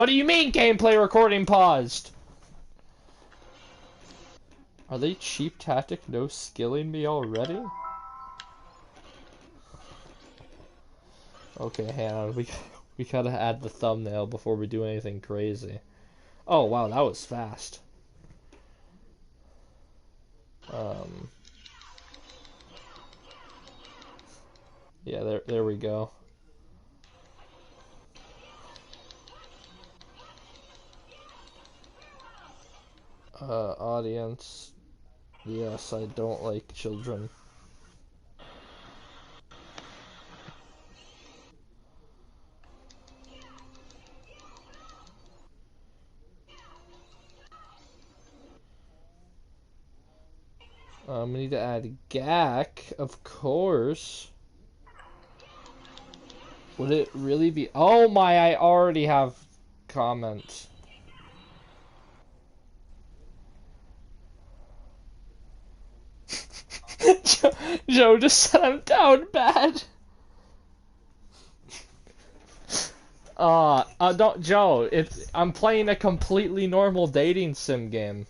What do you mean gameplay recording paused? Are they cheap tactic no skilling me already? Okay, hang on. We gotta add the thumbnail before we do anything crazy. Oh wow, that was fast. Yeah, there we go. Audience. Yes, I don't like children. We need to add Gak, of course. Would it really be? Oh my, I already have comments. Joe just said I'm down bad. Don't, Joe, I'm playing a completely normal dating sim game.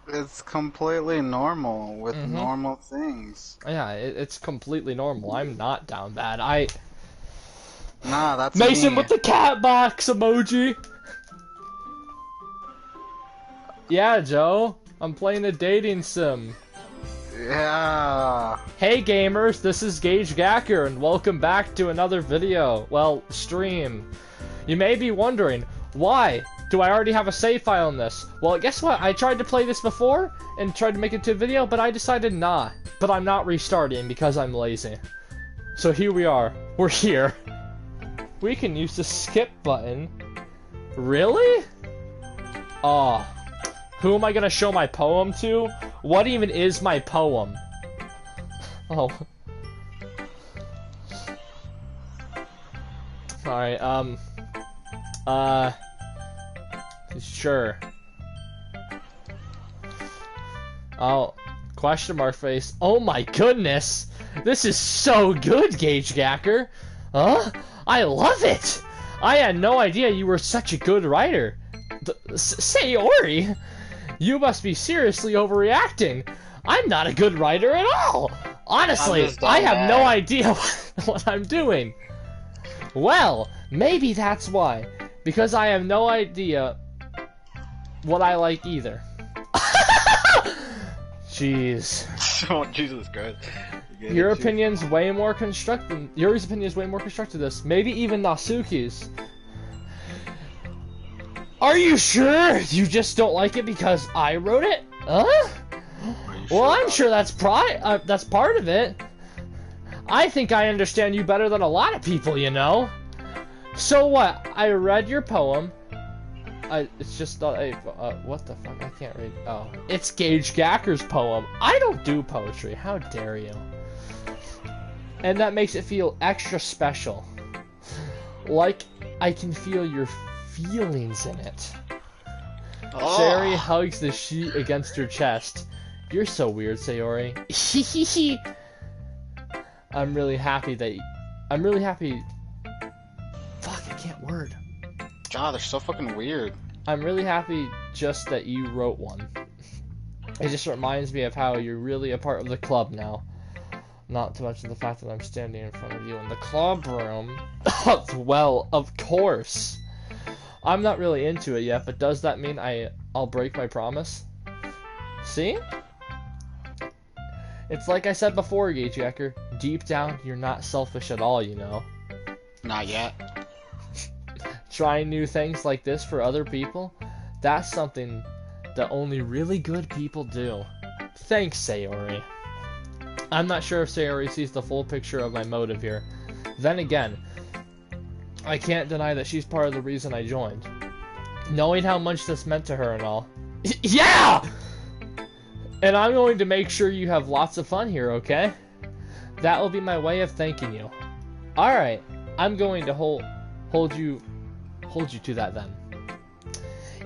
It's completely normal with normal things. Yeah, it's completely normal. I'm not down bad. Nah, that's Mason me. with the cat box emoji. Yeah, Joe. I'm playing a dating sim. Yeah. Hey gamers, this is Gage Gacker and welcome back to another video. Well, stream. You may be wondering, why do I already have a save file in this? Well, guess what? I tried to play this before and tried to make it to a video, but I decided nah. But I'm not restarting because I'm lazy. So here we are. We're here. We can use the skip button. Really? Aw. Who am I gonna show my poem to? What even is my poem? Oh. Alright, sure. Oh, question mark face. Oh my goodness! This is so good, Gage Gacker! Huh? I love it! I had no idea you were such a good writer. Sayori! You must be seriously overreacting. I'm not a good writer at all. Honestly, I have no idea what I'm doing. Well, maybe that's why. Because I have no idea what I like either. Jeez. Oh, Jesus Christ. Your opinion's way more constructive. Yuri's opinion is way more constructive. This, maybe even Nasuki's. Are you sure you just don't like it because I wrote it? Huh? Well, I'm sure that's part of it. I think I understand you better than a lot of people, you know. So what? I read your poem. It's just not a. What the fuck? I can't read. Oh, it's Gage Gacker's poem. I don't do poetry. How dare you? And that makes it feel extra special. Like I can feel your feelings in it. Oh. Sayori hugs the sheet against her chest. You're so weird, Sayori. I'm really happy that I'm really happy. Fuck, I can't word. God, they're so fucking weird. I'm really happy just that you wrote one. It just reminds me of how you're really a part of the club now. Not to mention the fact that I'm standing in front of you in the club room. Well, of course. I'm not really into it yet, but does that mean I'll break my promise? See? It's like I said before, Gage Gacker. Deep down, you're not selfish at all, you know. Not yet. Trying new things like this for other people, that's something that only really good people do. Thanks, Sayori. I'm not sure if Sayori sees the full picture of my motive here. Then again, I can't deny that she's part of the reason I joined. Knowing how much this meant to her and all. Yeah! And I'm going to make sure you have lots of fun here, okay? That will be my way of thanking you. Alright, I'm going to hold you to that then.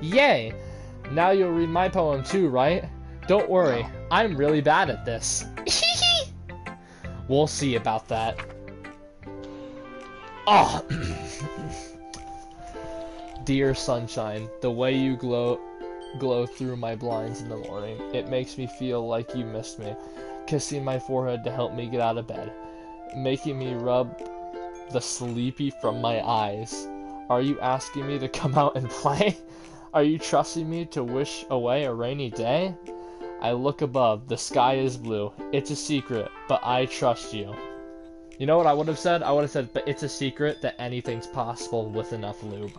Yay! Now you'll read my poem too, right? Don't worry, no. I'm really bad at this. We'll see about that. Oh. Dear sunshine, the way you glow through my blinds in the morning, it makes me feel like you missed me. Kissing my forehead to help me get out of bed, making me rub the sleepy from my eyes. Are you asking me to come out and play? Are you trusting me to wish away a rainy day? I look above, the sky is blue. It's a secret, but I trust you. You know what I would have said? I would have said, but it's a secret that anything's possible with enough lube.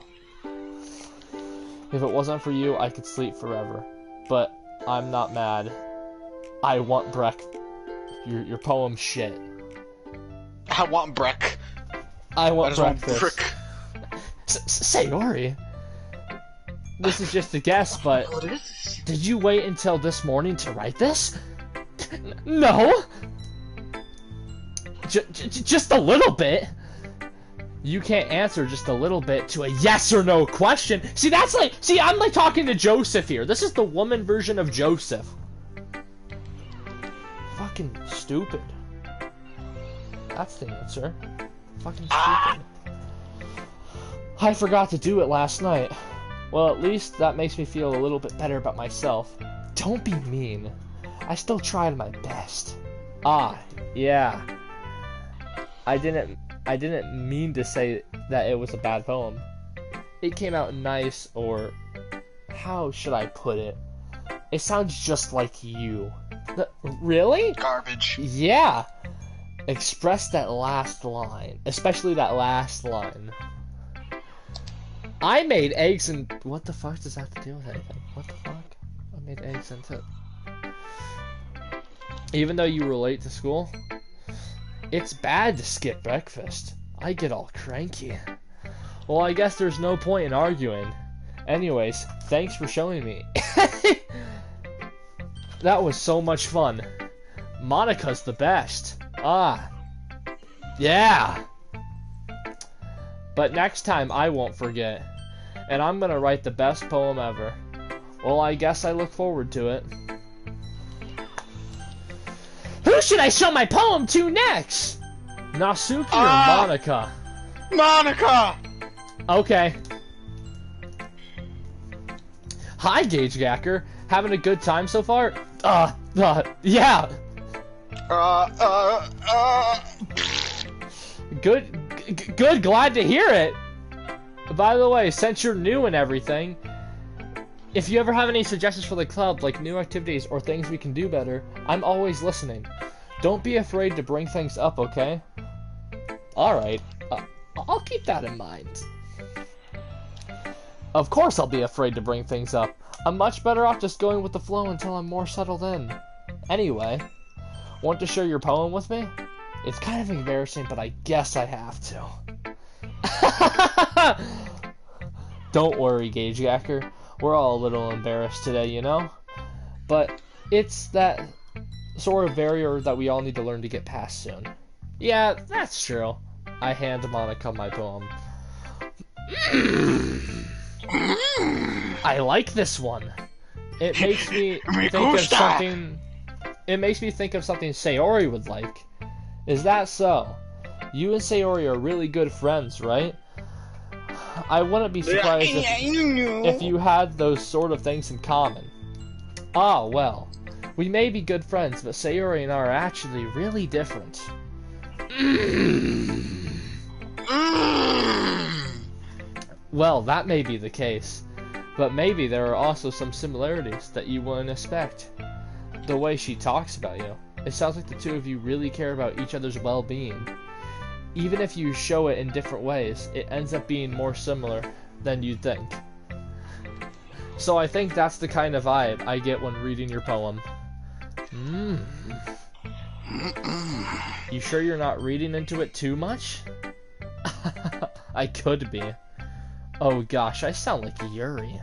If it wasn't for you, I could sleep forever. But I'm not mad. I want your poem shit. I want Breck. I want breakfast. Brick. Sayori, this is just a guess, but What is this? did you wait until this morning to write this? No. Just a little bit. You can't answer just a little bit to a yes or no question. See, I'm like talking to Joseph here. This is the woman version of Joseph. Fucking stupid. That's the answer. Fucking stupid. I forgot to do it last night. Well, at least that makes me feel a little bit better about myself. Don't be mean. I still tried my best. Ah, yeah. I didn't mean to say that it was a bad poem. It came out nice, or how should I put it? It sounds just like you. Really? Garbage. Yeah. Express that last line, especially that last line. I made eggs and... What the fuck does that have to do with anything? What the fuck? I made eggs and tip. Even though you were late to school, it's bad to skip breakfast. I get all cranky. Well, I guess there's no point in arguing. Anyways, thanks for showing me. That was so much fun. Monica's the best. Ah. Yeah. But next time I won't forget. And I'm gonna write the best poem ever. Well, I guess I look forward to it. Who should I show my poem to next? Nasuki or Monica? Monica! Okay. Hi, Gage Gacker. Having a good time so far? Yeah. Good, glad to hear it. By the way, since you're new and everything, if you ever have any suggestions for the club, like new activities or things we can do better, I'm always listening. Don't be afraid to bring things up, okay? Alright, I'll keep that in mind. Of course I'll be afraid to bring things up. I'm much better off just going with the flow until I'm more settled in. Anyway, want to share your poem with me? It's kind of embarrassing, but I guess I have to. Don't worry, Gage Gacker. We're all a little embarrassed today, you know? But it's that sort of barrier that we all need to learn to get past soon. Yeah, that's true. I hand Monica my poem. I like this one. It makes me think of something. It makes me think of something Sayori would like. Is that so? You and Sayori are really good friends, right? I wouldn't be surprised if you had those sort of things in common. Ah, well. We may be good friends, but Sayori and I are actually really different. Well, that may be the case, but maybe there are also some similarities that you wouldn't expect. The way she talks about you, it sounds like the two of you really care about each other's well-being. Even if you show it in different ways, it ends up being more similar than you'd think. So I think that's the kind of vibe I get when reading your poem. You sure you're not reading into it too much? I could be. Oh gosh, I sound like Yuri.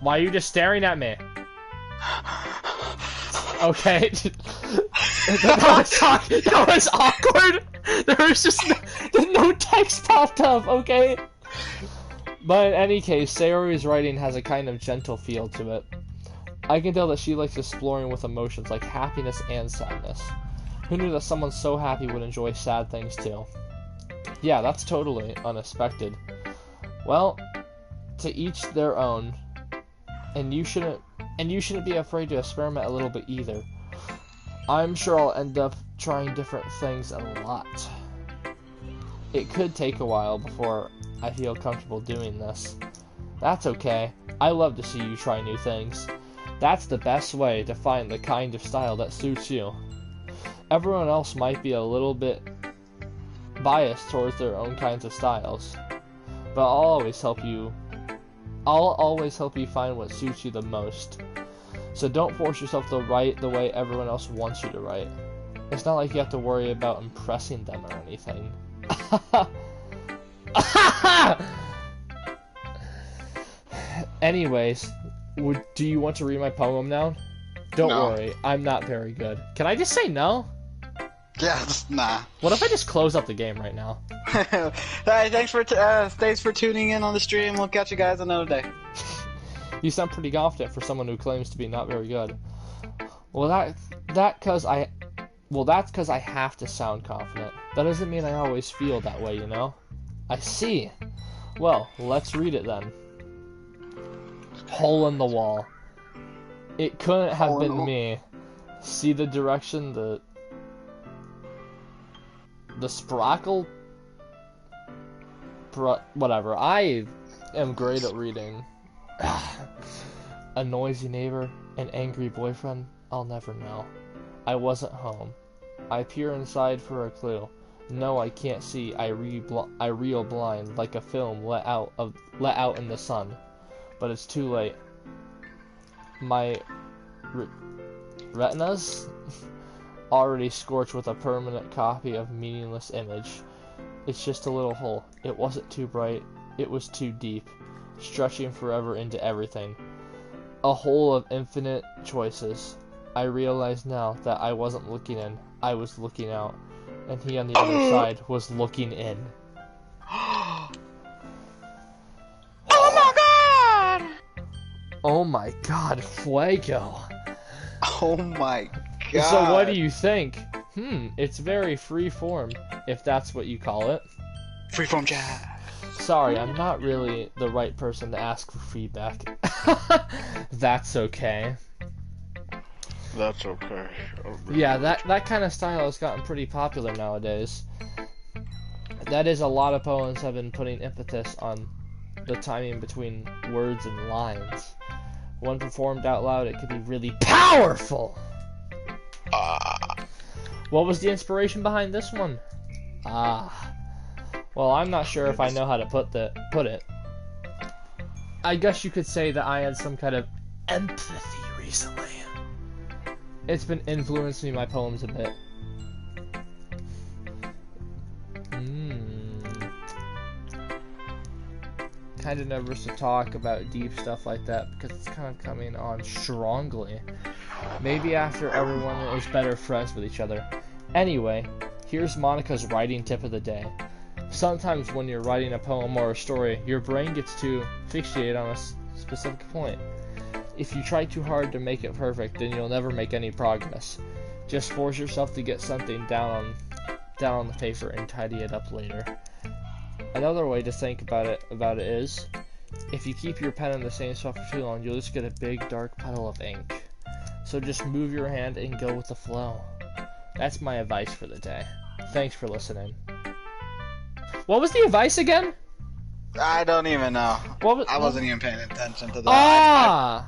Why are you just staring at me? Okay. That was awkward. There was just no text popped up, okay? But in any case, Sayori's writing has a kind of gentle feel to it. I can tell that she likes exploring with emotions like happiness and sadness. Who knew that someone so happy would enjoy sad things too? Yeah, that's totally unexpected. Well, to each their own, and you shouldn't be afraid to experiment a little bit either. I'm sure I'll end up trying different things a lot. It could take a while before I feel comfortable doing this. That's okay. I love to see you try new things. That's the best way to find the kind of style that suits you. Everyone else might be a little bit biased towards their own kinds of styles, but I'll always help you find what suits you the most. So don't force yourself to write the way everyone else wants you to write. It's not like you have to worry about impressing them or anything. Anyways, do you want to read my poem now? Don't worry, I'm not very good. Can I just say no? Yeah, nah. What if I just close up the game right now? Hey, thanks for tuning in on the stream. We'll catch you guys another day. You sound pretty confident for someone who claims to be not very good. Well, that's because I have to sound confident. That doesn't mean I always feel that way, you know? I see. Well, let's read it then. Hole in the wall. It couldn't have been me. See the direction, the sprockle? Whatever. I am great at reading. A noisy neighbor, an angry boyfriend, I'll never know. I wasn't home. I peer inside for a clue. No, I can't see. I reel blind like a film let out in the sun. But it's too late. My retinas already scorched with a permanent copy of meaningless image. It's just a little hole. It wasn't too bright. It was too deep, stretching forever into everything. A hole of infinite choices. I realize now that I wasn't looking in. I was looking out. And he on the other side was looking in. Oh my god! Oh my god, Fuego. Oh my god. So what do you think? It's very free form, if that's what you call it. Freeform jazz. Sorry, I'm not really the right person to ask for feedback. That's okay. That's okay. Yeah, that kind of style has gotten pretty popular nowadays. That is, a lot of poems have been putting impetus on the timing between words and lines. When performed out loud, it could be really powerful! What was the inspiration behind this one? Well, I'm not sure if I know how to put it. I guess you could say that I had some kind of empathy recently. It's been influencing my poems a bit. Kind of nervous to talk about deep stuff like that because it's kind of coming on strongly. Maybe after everyone is better friends with each other. Anyway, here's Monica's writing tip of the day. Sometimes when you're writing a poem or a story, your brain gets too fixated on a specific point. If you try too hard to make it perfect, then you'll never make any progress. Just force yourself to get something down on the paper and tidy it up later. Another way to think about it is, if you keep your pen in the same spot for too long, you'll just get a big dark puddle of ink. So just move your hand and go with the flow. That's my advice for the day. Thanks for listening. What was the advice again? I don't even know. I wasn't even paying attention to that.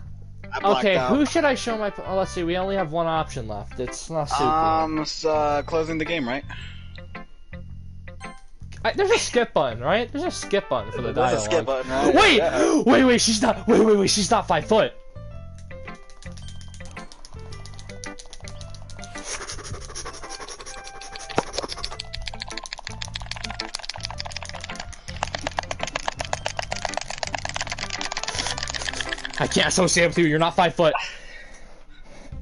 Okay, who should I show my... Oh, let's see, we only have one option left. It's not super... closing the game, right? There's a skip button, right? There's a skip button for the dialogue. There's a skip button, right? Wait! Yeah. Wait, she's not... Wait, she's not 5 foot! I can't associate with you, you're not 5 foot.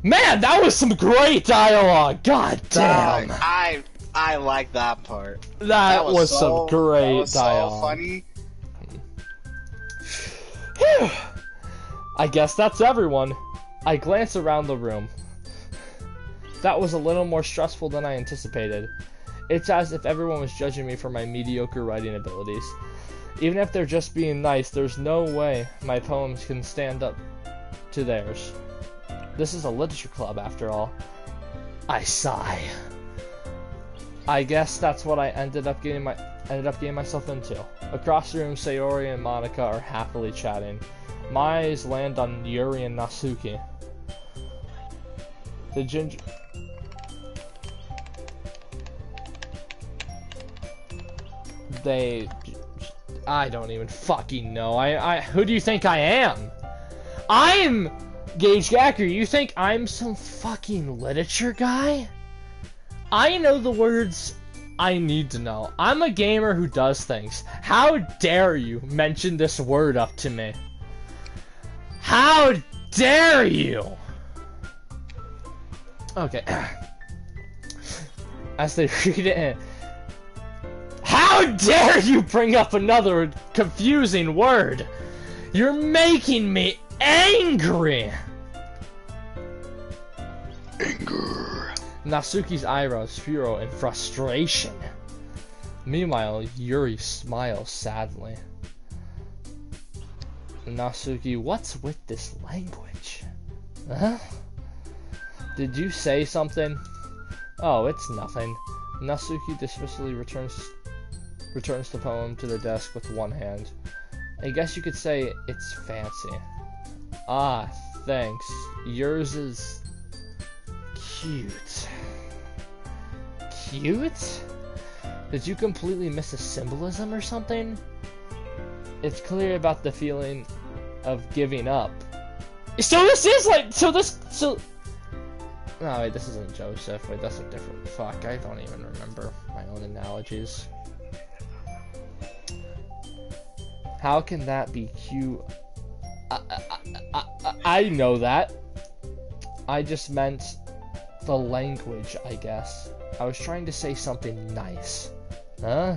Man, that was some great dialogue! God damn! I like that part. That was some great So dialogue. funny. Phew. I guess that's everyone. I glance around the room. That was a little more stressful than I anticipated. It's as if everyone was judging me for my mediocre writing abilities. Even if they're just being nice, there's no way my poems can stand up to theirs. This is a literature club, after all. I sigh. I guess that's what I ended up getting myself into. Across the room, Sayori and Monica are happily chatting. My eyes land on Yuri and Natsuki. The ginger... I don't even fucking know. Who do you think I am? I'm Gage Gacker. You think I'm some fucking literature guy? I know the words I need to know. I'm a gamer who does things. How dare you mention this word up to me? How dare you? Okay. As they read it, how dare you bring up another confusing word? You're making me angry. Anger. Natsuki's eyebrows furrow in frustration. Meanwhile, Yuri smiles sadly. Natsuki, what's with this language? Huh? Did you say something? Oh, it's nothing. Natsuki dismissively returns the poem to the desk with one hand. I guess you could say it's fancy. Ah, thanks. Yours is... cute. Cute? Did you completely miss a symbolism or something? It's clear about the feeling of giving up. So this is like... No, wait, this isn't Joseph. Wait, that's a different... Fuck, I don't even remember my own analogies. How can that be cute? I know that. I just meant the language, I guess. I was trying to say something nice. Huh?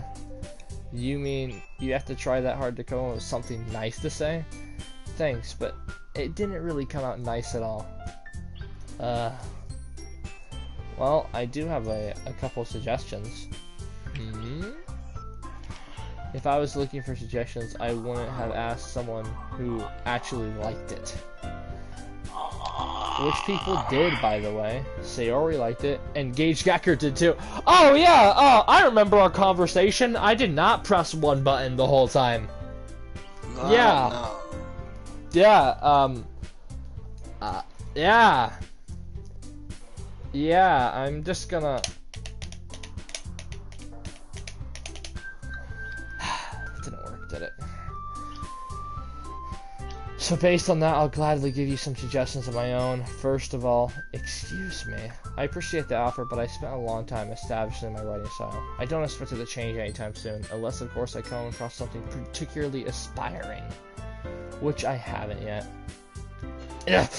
You mean you have to try that hard to come up with something nice to say? Thanks, but it didn't really come out nice at all. Well, I do have a couple suggestions. If I was looking for suggestions, I wouldn't have asked someone who actually liked it. Which people did, by the way. Sayori liked it, and Gage Gacker did too. Oh yeah, I remember our conversation. I did not press one button the whole time. Yeah. No. Yeah, yeah. Yeah, I'm just gonna... It didn't work, did it? So based on that, I'll gladly give you some suggestions of my own. First of all, excuse me. I appreciate the offer, but I spent a long time establishing my writing style. I don't expect it to change anytime soon, unless of course I come across something particularly aspiring. Which I haven't yet. Ugh.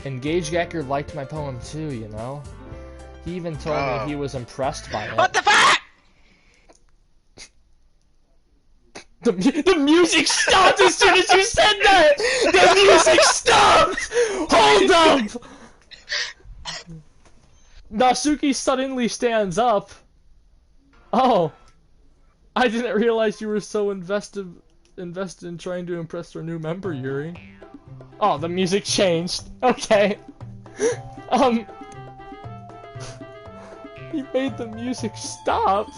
And Gage Gacker liked my poem too, you know? He even told me he was impressed by it. What the fuck?! The music stopped as soon as you said that! The music stopped! Hold up! Natsuki suddenly stands up. Oh. I didn't realize you were so invested in trying to impress our new member, Yuri. Oh, the music changed. Okay. You made the music stop.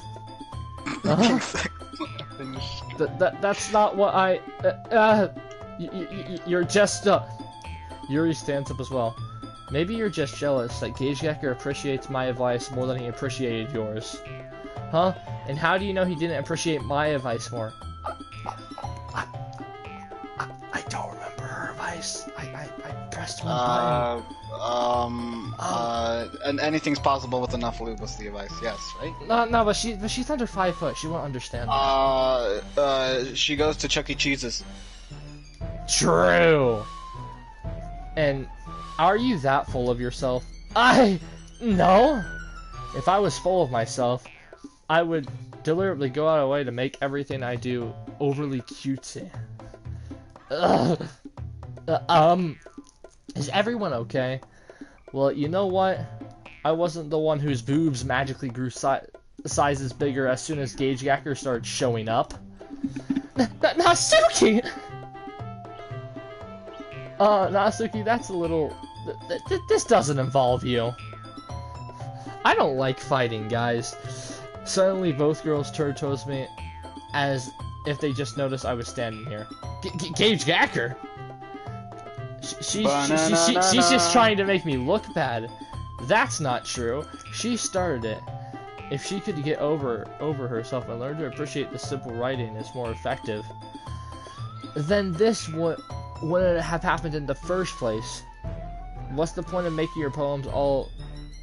That's not what I... you're just... Yuri stands up as well. Maybe you're just jealous that Gage Gacker appreciates my advice more than he appreciated yours. Huh? And how do you know he didn't appreciate my advice more? I don't remember her advice. I pressed one button. And anything's possible with enough lube was the advice, yes, right? No, but she's under 5 foot. She won't understand that. She goes to Chuck E. Cheese's. True. And are you that full of yourself? No. If I was full of myself, I would deliberately go out of the way to make everything I do overly cutesy. Is everyone okay? Well, you know what? I wasn't the one whose boobs magically grew sizes bigger as soon as Gage Gacker started showing up. Natsuki! Natsuki, that's a little... This doesn't involve you. I don't like fighting, guys. Suddenly, both girls turned towards me as if they just noticed I was standing here. Gage Gacker? She's just trying to make me look bad. That's not true. She started it. If she could get over herself and learn to appreciate the simple writing is more effective, then this wouldn't have happened in the first place. What's the point of making your poems all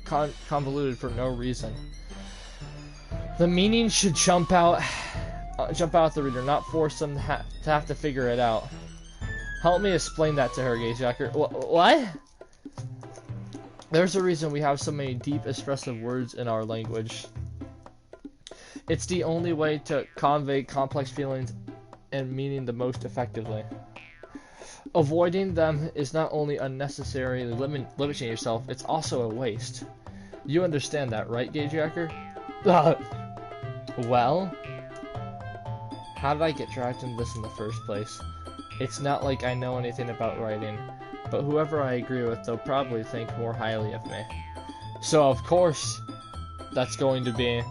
convoluted for no reason? The meaning should jump out at the reader, not force them to have to figure it out. Help me explain that to her, Gage Gacker. What? There's a reason we have so many deep, expressive words in our language. It's the only way to convey complex feelings and meaning the most effectively. Avoiding them is not only unnecessarily limiting yourself, it's also a waste. You understand that, right, Gage Gacker? Well, how did I get dragged into this in the first place? It's not like I know anything about writing, but whoever I agree with, they'll probably think more highly of me. So of course, that's going to be...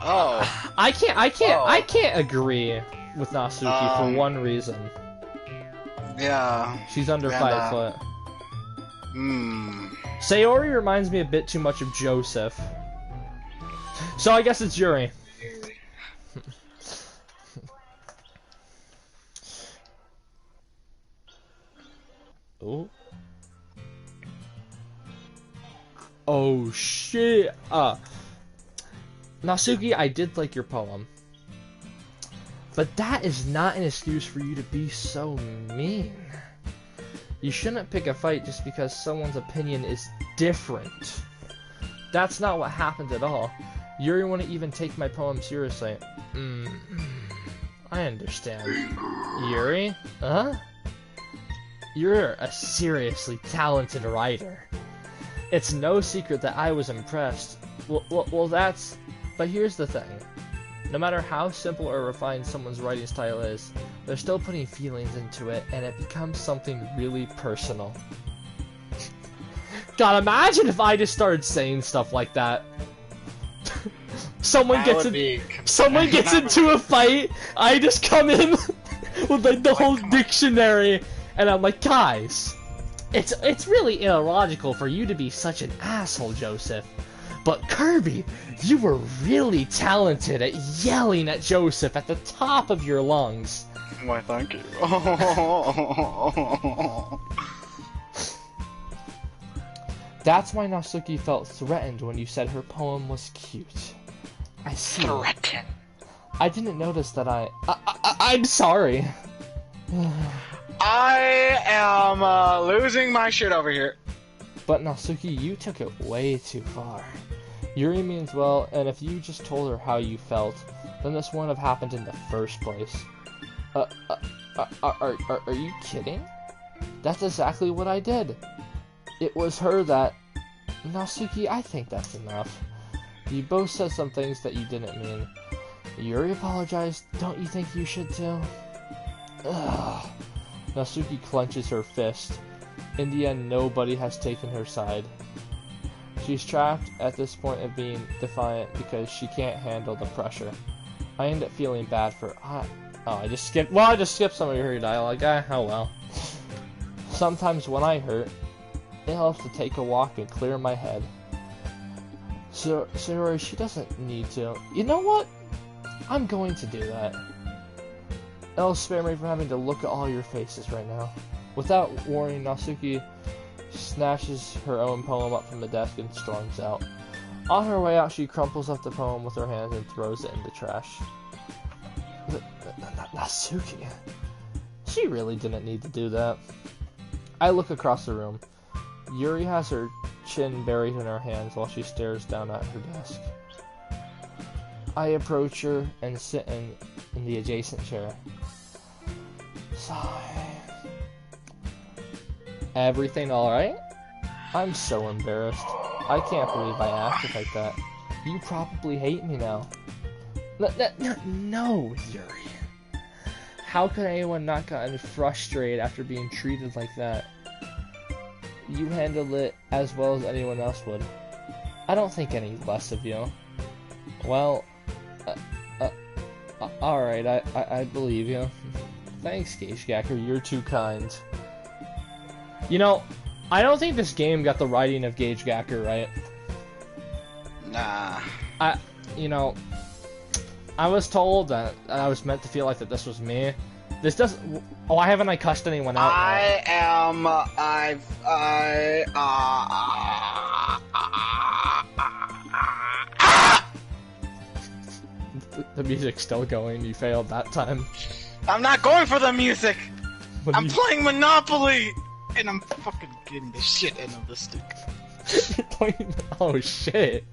Oh. I can't agree with Natsuki for one reason. Yeah. She's under 5 foot. Sayori reminds me a bit too much of Joseph. So I guess it's Yuri. Oh. Oh shit. Natsuki, I did like your poem. But that is not an excuse for you to be so mean. You shouldn't pick a fight just because someone's opinion is different. That's not what happened at all. Yuri wouldn't even take my poem seriously. I understand. Yuri? Huh? You're a seriously talented writer. It's no secret that I was impressed. Well, that's... But here's the thing. No matter how simple or refined someone's writing style is, they're still putting feelings into it, and it becomes something really personal. God, imagine if I just started saying stuff like that. Someone gets into a fight, I just come in with like the whole dictionary, and I'm like, guys, it's really illogical for you to be such an asshole, Joseph. But Kirby, you were really talented at yelling at Joseph at the top of your lungs. Why, thank you. That's why Natsuki felt threatened when you said her poem was cute. I see. Threatened. I didn't notice that I'm sorry. I am losing my shit over here. But Natsuki, you took it way too far. Yuri means well, and if you just told her how you felt, then this wouldn't have happened in the first place. Are you kidding? That's exactly what I did. It was her that... Natsuki, I think that's enough. You both said some things that you didn't mean. Yuri apologized, don't you think you should too? Ugh. Natsuki clenches her fist. In the end, nobody has taken her side. She's trapped at this point of being defiant because she can't handle the pressure. I end up feeling bad for... I just skipped some of your dialogue. Oh well. Sometimes when I hurt, it helps to take a walk and clear my head. So, Sayori, she doesn't need to. You know what? I'm going to do that. It'll spare me from having to look at all your faces right now. Without warning, Natsuki snatches her own poem up from the desk and storms out. On her way out, she crumples up the poem with her hands and throws it in the trash. Natsuki? She really didn't need to do that. I look across the room. Yuri has her chin buried in her hands while she stares down at her desk. I approach her and sit in the adjacent chair. Sigh. Everything alright? I'm so embarrassed. I can't believe I acted like that. You probably hate me now. No, Yuri. How could anyone not gotten frustrated after being treated like that? You handled it as well as anyone else would. I don't think any less of you. Well, alright, I believe you. Thanks, Gage Gacker, you're too kind. You know, I don't think this game got the writing of Gage Gacker right. Nah. You know, I was told that I was meant to feel like that this was me. This doesn't. Oh, haven't I cussed anyone out? The music's still going. You failed that time. I'm not going for the music. I'm playing Monopoly, and I'm fucking getting the shit end of the stick. You're playing. Oh shit!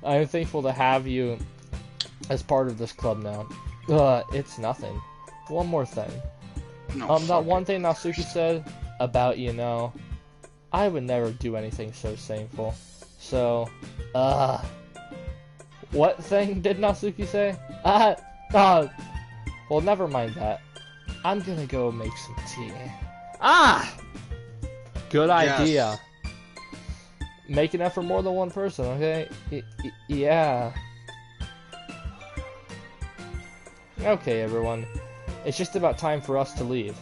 I'm thankful to have you as part of this club now. It's nothing. One more thing. No, that one thing Natsuki said about, you know, I would never do anything so shameful. So, what thing did Natsuki say? Well, never mind that. I'm gonna go make some tea. Good idea. Make enough for more than one person, okay? Yeah. Okay, everyone. It's just about time for us to leave.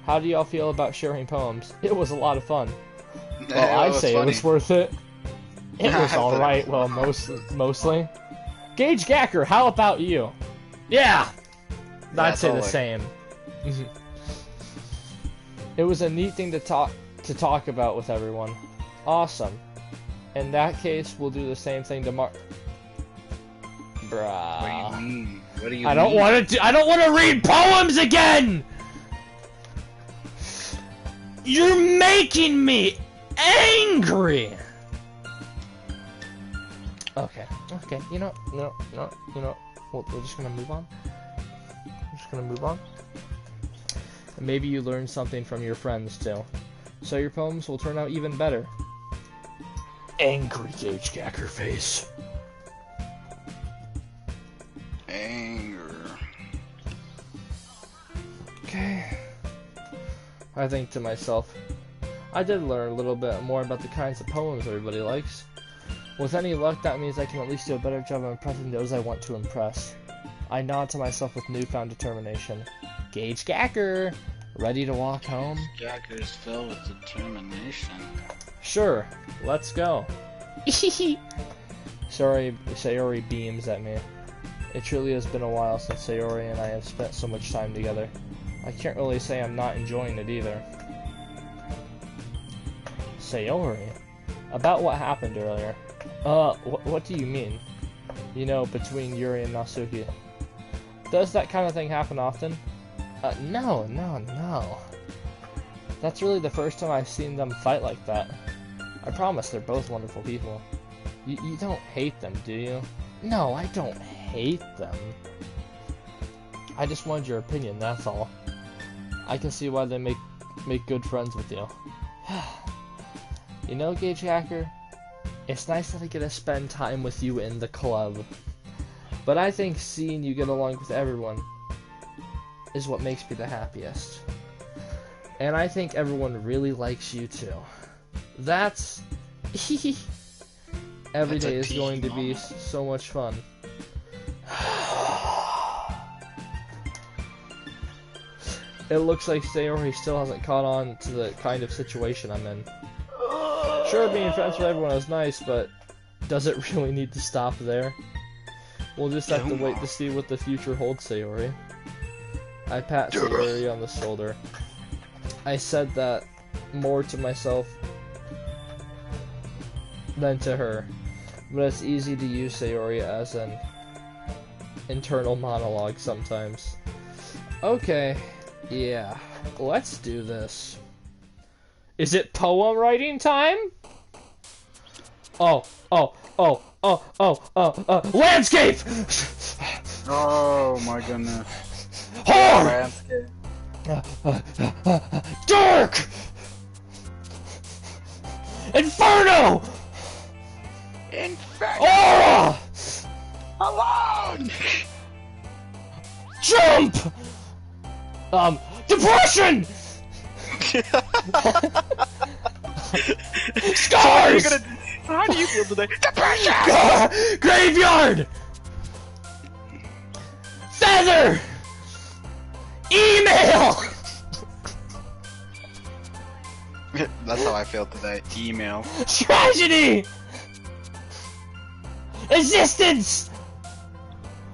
How do y'all feel about sharing poems? It was a lot of fun. Well, I'd say it was worth it. It was alright, well, mostly. Gage Gacker, how about you? Yeah! I'd say the same. It was a neat thing to talk about with everyone. Awesome. In that case, we'll do the same thing tomorrow. Bruh. What do you mean? What do you mean? I don't want to read poems again! You're making me angry! Okay, you know, we're just gonna move on. And maybe you learned something from your friends, too. So your poems will turn out even better. Angry Gage Gacker face. Anger. Okay. I think to myself, I did learn a little bit more about the kinds of poems everybody likes. With any luck, that means I can at least do a better job of impressing those I want to impress. I nod to myself with newfound determination. Gage Gacker, ready to walk home? Gacker's filled with determination. Sure, let's go. Sayori beams at me. It truly has been a while since Sayori and I have spent so much time together. I can't really say I'm not enjoying it either. Sayori? About what happened earlier? What do you mean? You know, between Yuri and Natsuki. Does that kind of thing happen often? No. That's really the first time I've seen them fight like that. I promise they're both wonderful people. You don't hate them, do you? No, I don't hate them. I just wanted your opinion, that's all. I can see why they make good friends with you. You know, Gage Gacker, it's nice that I get to spend time with you in the club. But I think seeing you get along with everyone is what makes me the happiest. And I think everyone really likes you too. That's... Every day is going to be so much fun. It looks like Sayori still hasn't caught on to the kind of situation I'm in. Sure, being friends with everyone is nice, but does it really need to stop there? We'll just have to wait to see what the future holds, Sayori. I pat Sayori on the shoulder. I said that more to myself than to her, but it's easy to use Sayori as an internal monologue sometimes. Okay, yeah, let's do this. Is it poem writing time? Landscape! Oh my goodness. Horror! Dark! Inferno! Inferno! Aura! Alone! Jump! Depression! Scars! How do you feel today? Depression! Graveyard! Feather! Email! That's how I feel today. Email. Tragedy! Existence!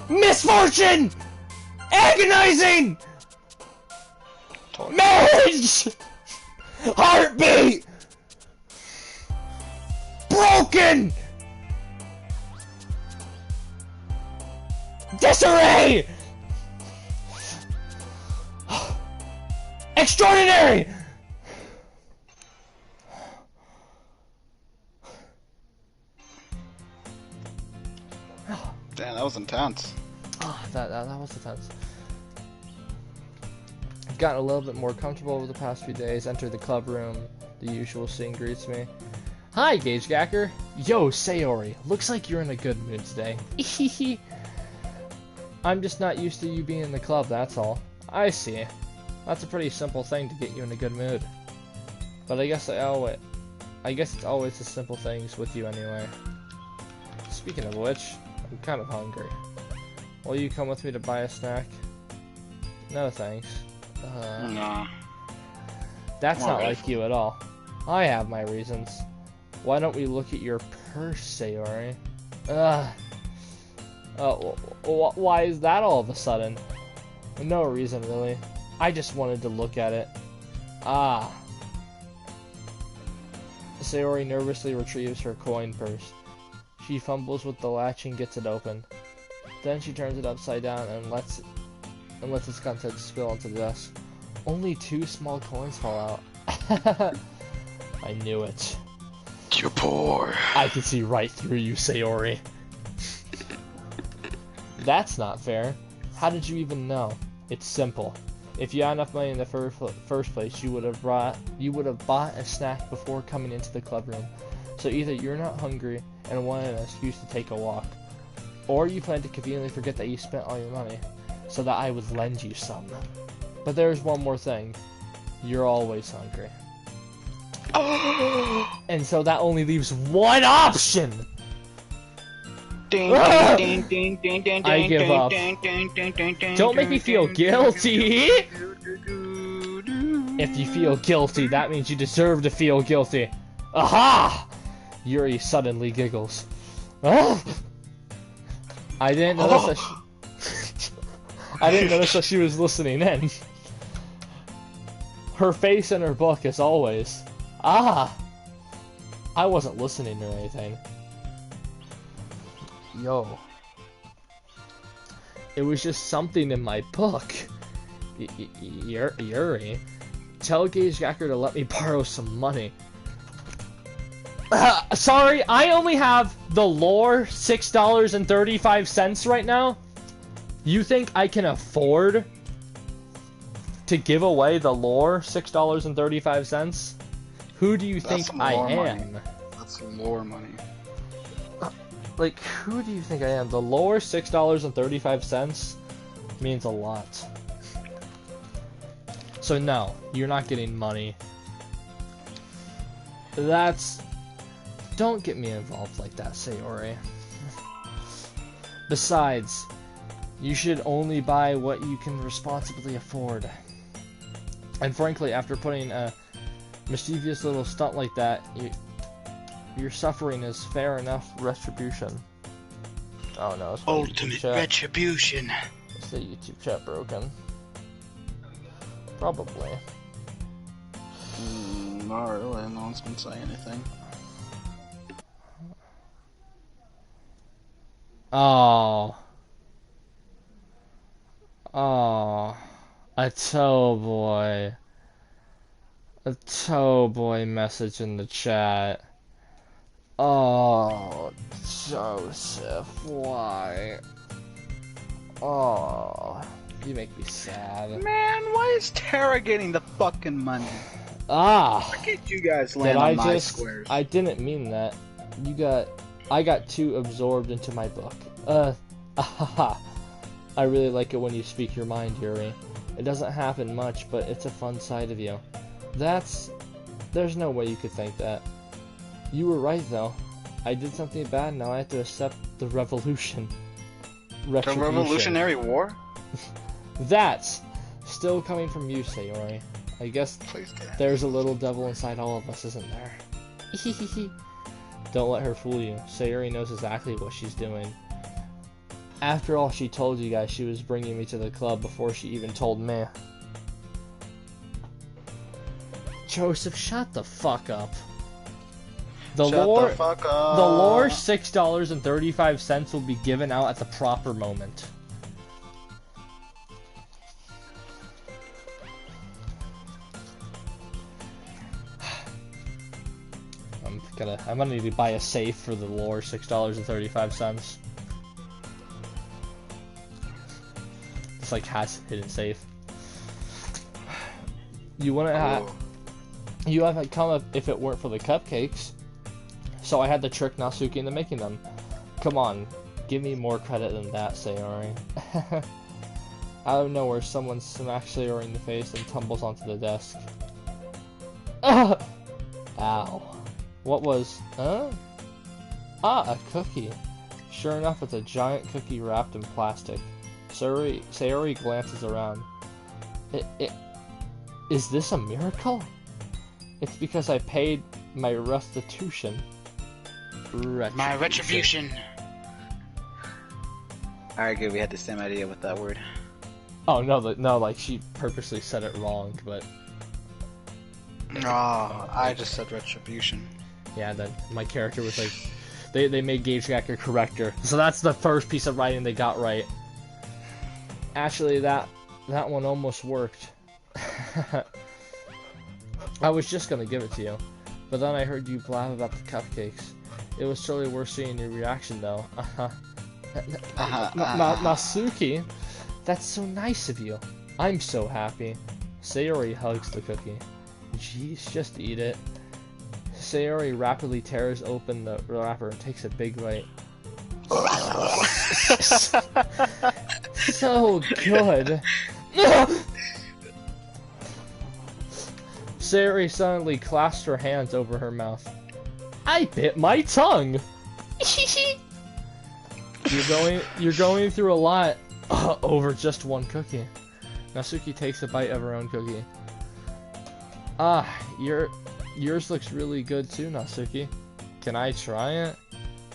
Misfortune! Agonizing! Marriage! Heartbeat! Broken! Disarray! Extraordinary! Damn, that was intense. Oh, that was intense. I've gotten a little bit more comfortable over the past few days. Enter the club room. The usual scene greets me. Hi, Gage Gacker. Yo, Sayori. Looks like you're in a good mood today. I'm just not used to you being in the club, that's all. I see. That's a pretty simple thing to get you in a good mood. But I guess it's always the simple things with you anyway. Speaking of which, I'm kind of hungry. Will you come with me to buy a snack? No thanks. Nah. That's not like you at all. I have my reasons. Why don't we look at your purse, Sayori? Why is that all of a sudden? No reason, really. I just wanted to look at it. Ah. Sayori nervously retrieves her coin purse. She fumbles with the latch and gets it open. Then she turns it upside down and lets its contents spill onto the desk. Only 2 small coins fall out. I knew it. You're poor. I can see right through you, Sayori. That's not fair. How did you even know? It's simple. If you had enough money in the first place, you would have bought a snack before coming into the club room. So either you're not hungry and want an excuse to take a walk, or you plan to conveniently forget that you spent all your money, so that I would lend you some. But there's one more thing. You're always hungry. And so that only leaves one option! I give up. Don't make me feel guilty! If you feel guilty, that means you deserve to feel guilty. Aha! Yuri suddenly giggles. I didn't notice that she was listening in. Her face in her book as always. Ah! I wasn't listening or anything. Yo. It was just something in my book. Yuri. Tell Gage Gacker to let me borrow some money. Sorry, I only have the lore $6.35 right now. You think I can afford to give away the lore $6.35? Who do you think I am? That's lore money. Like, who do you think I am? The lore $6.35 means a lot. So no, you're not getting money. Don't get me involved like that, Sayori. Besides, you should only buy what you can responsibly afford. And frankly, after putting a mischievous little stunt like that, your suffering is fair enough retribution. Oh no, it's ultimate retribution. Is the YouTube chat broken? Probably. Not really, no one's been saying anything. Oh. Oh. A toe boy. A toe boy message in the chat. Oh, Joseph, why? Oh, you make me sad. Man, why is Tara getting the fucking money? Ah! Why can't you guys Did land I on my just... squares? I didn't mean that. I got too absorbed into my book. Ahaha. I really like it when you speak your mind, Yuri. It doesn't happen much, but it's a fun side of you. There's no way you could think that. You were right, though. I did something bad, now I have to accept the revolution. The Retribution. Revolutionary War? That's still coming from you, Sayori. I guess Please God. there's a little devil inside all of us, isn't there? Don't let her fool you. Sayori knows exactly what she's doing. After all, she told you guys she was bringing me to the club before she even told me. Joseph, shut the fuck up. The lore $6.35 will be given out at the proper moment. I'm gonna need to buy a safe for the lore $6.35. It's like has hidden safe. You wouldn't have. You haven't come up if it weren't for the cupcakes. So I had to trick Natsuki into making them. Come on, give me more credit than that, Sayori. Out of nowhere, someone smacks Sayori in the face and tumbles onto the desk. Ow. What was... Ah, a cookie. Sure enough, it's a giant cookie wrapped in plastic. Sayori glances around. Is this a miracle? It's because I paid my restitution. My retribution. Alright, good. We had the same idea with that word. Oh no, like she purposely said it wrong, but. No, I just said retribution. Yeah, then my character was like, they made Gage Gacker correct her, so that's the first piece of writing they got right. Actually, that one almost worked. I was just gonna give it to you, but then I heard you blab about the cupcakes. It was totally worth seeing your reaction, though. Natsuki, that's so nice of you. I'm so happy. Sayori hugs the cookie. Jeez, just eat it. Sayori rapidly tears open the wrapper and takes a big bite. So good. Sayori suddenly clasped her hands over her mouth. I bit my tongue. You're going through a lot over just one cookie. Natsuki takes a bite of her own cookie. Ah, yours looks really good too, Natsuki. Can I try it?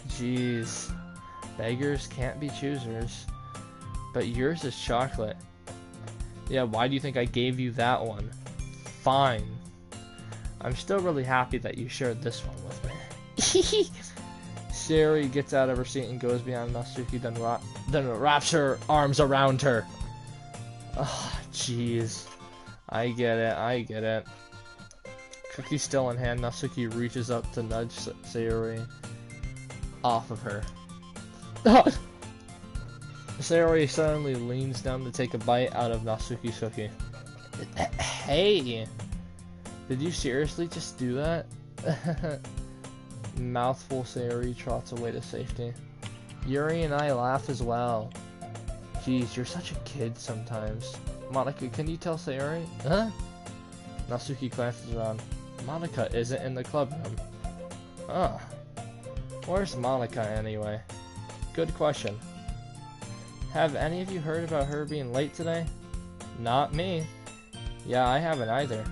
Jeez, beggars can't be choosers. But yours is chocolate. Yeah, why do you think I gave you that one? Fine. I'm still really happy that you shared this one with me. Sayori gets out of her seat and goes behind Natsuki, then wraps her arms around her. Ah, jeez. I get it. Cookie still in hand, Natsuki reaches up to nudge Sayori off of her. Sayori suddenly leans down to take a bite out of Natsuki's cookie. Hey! Did you seriously just do that? Mouthful, Sayori trots away to safety. Yuri and I laugh as well. Jeez, you're such a kid sometimes. Monica, can you tell Sayori? Huh? Natsuki glances around. Monica isn't in the clubroom. Ah. Where's Monica anyway? Good question. Have any of you heard about her being late today? Not me. Yeah, I haven't either.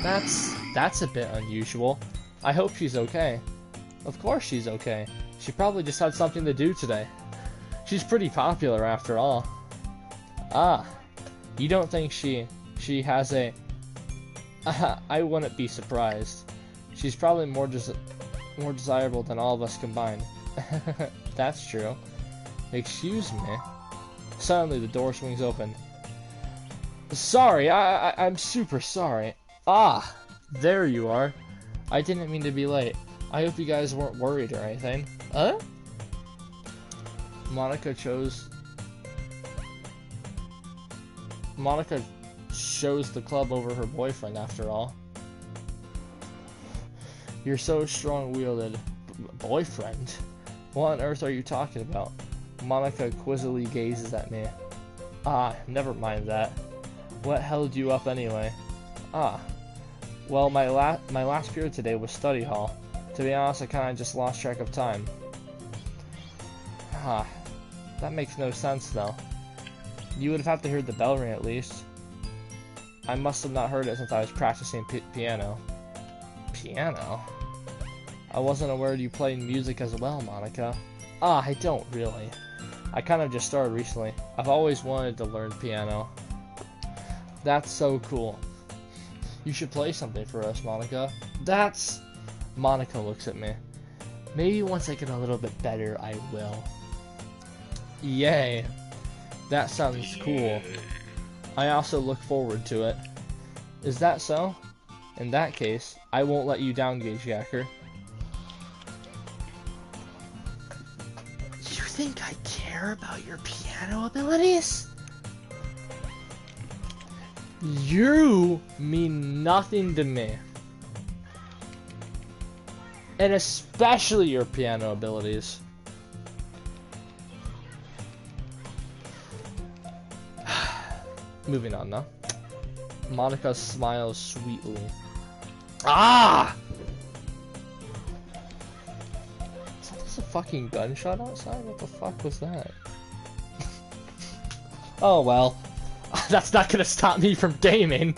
That's a bit unusual. I hope she's okay. Of course she's okay. She probably just had something to do today. She's pretty popular after all. Ah, you don't think she has a... I wouldn't be surprised. She's probably more desirable than all of us combined. That's true. Excuse me. Suddenly the door swings open. Sorry, I'm super sorry. Ah, there you are. I didn't mean to be late. I hope you guys weren't worried or anything. Huh? Monica shows the club over her boyfriend, after all. You're so strong-wielded. Boyfriend? What on earth are you talking about? Monica quizzically gazes at me. Ah, never mind that. What held you up anyway? Ah. Well, my last period today was study hall. To be honest, I kinda just lost track of time. Ah. That makes no sense, though. You would have had to hear the bell ring at least. I must have not heard it since I was practicing piano. Piano? I wasn't aware you played music as well, Monica. Ah, I don't really. I kind of just started recently. I've always wanted to learn piano. That's so cool. You should play something for us, Monica. That's... Monica looks at me. Maybe once I get a little bit better, I will. Yay. That sounds cool. I also look forward to it. Is that so? In that case, I won't let you down, Gage Gacker. You think I care about your piano abilities? You mean nothing to me. And especially your piano abilities. Moving on now. Monica smiles sweetly. Ah! Is that just a fucking gunshot outside? What the fuck was that? Oh well. That's not gonna stop me from gaming.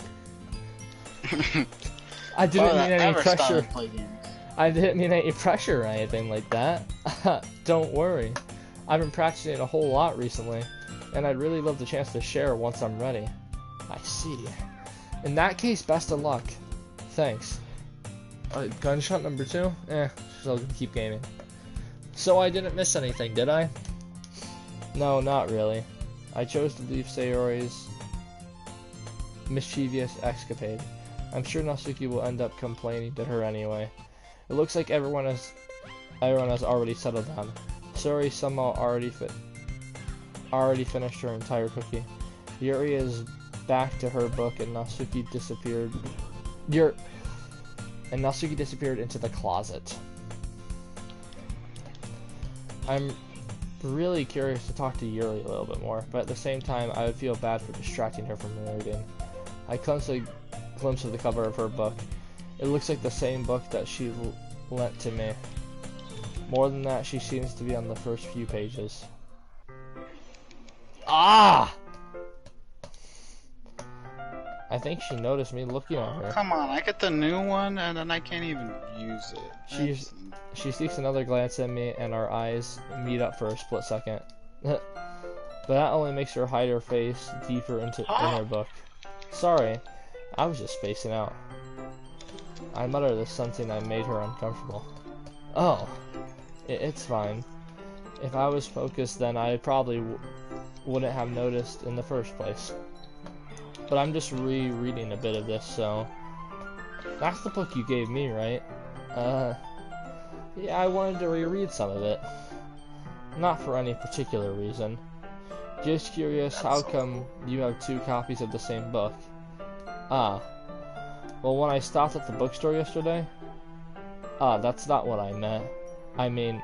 I didn't mean any pressure. I didn't mean any pressure or anything like that. Don't worry. I've been practicing a whole lot recently, and I'd really love the chance to share once I'm ready. I see. In that case, best of luck. Thanks. Gunshot number 2? So I'll keep gaming. So I didn't miss anything, did I? No, not really. I chose to leave Sayori's mischievous escapade. I'm sure Natsuki will end up complaining to her anyway. It looks like everyone has already settled down. Sayori somehow already finished her entire cookie. Yuri is back to her book, and Natsuki disappeared. Natsuki disappeared into the closet. I'm really curious to talk to Yuri a little bit more, but at the same time, I would feel bad for distracting her from reading. I glimpsed a glimpse of the cover of her book. It looks like the same book that she lent to me. More than that, she seems to be on the first few pages. Ah! I think she noticed me looking at her. Come on, I get the new one and then I can't even use it. She seeks another glance at me, and our eyes meet up for a split second. But that only makes her hide her face deeper in her book. Sorry, I was just spacing out. I mutter this, sensing I made her uncomfortable. Oh, it's fine. If I was focused, then I probably wouldn't have noticed in the first place. But I'm just rereading a bit of this, so... That's the book you gave me, right? Yeah, I wanted to reread some of it. Not for any particular reason. Just curious, how come you have 2 copies of the same book? Ah. Well, when I stopped at the bookstore yesterday... Ah, that's not what I meant. I mean,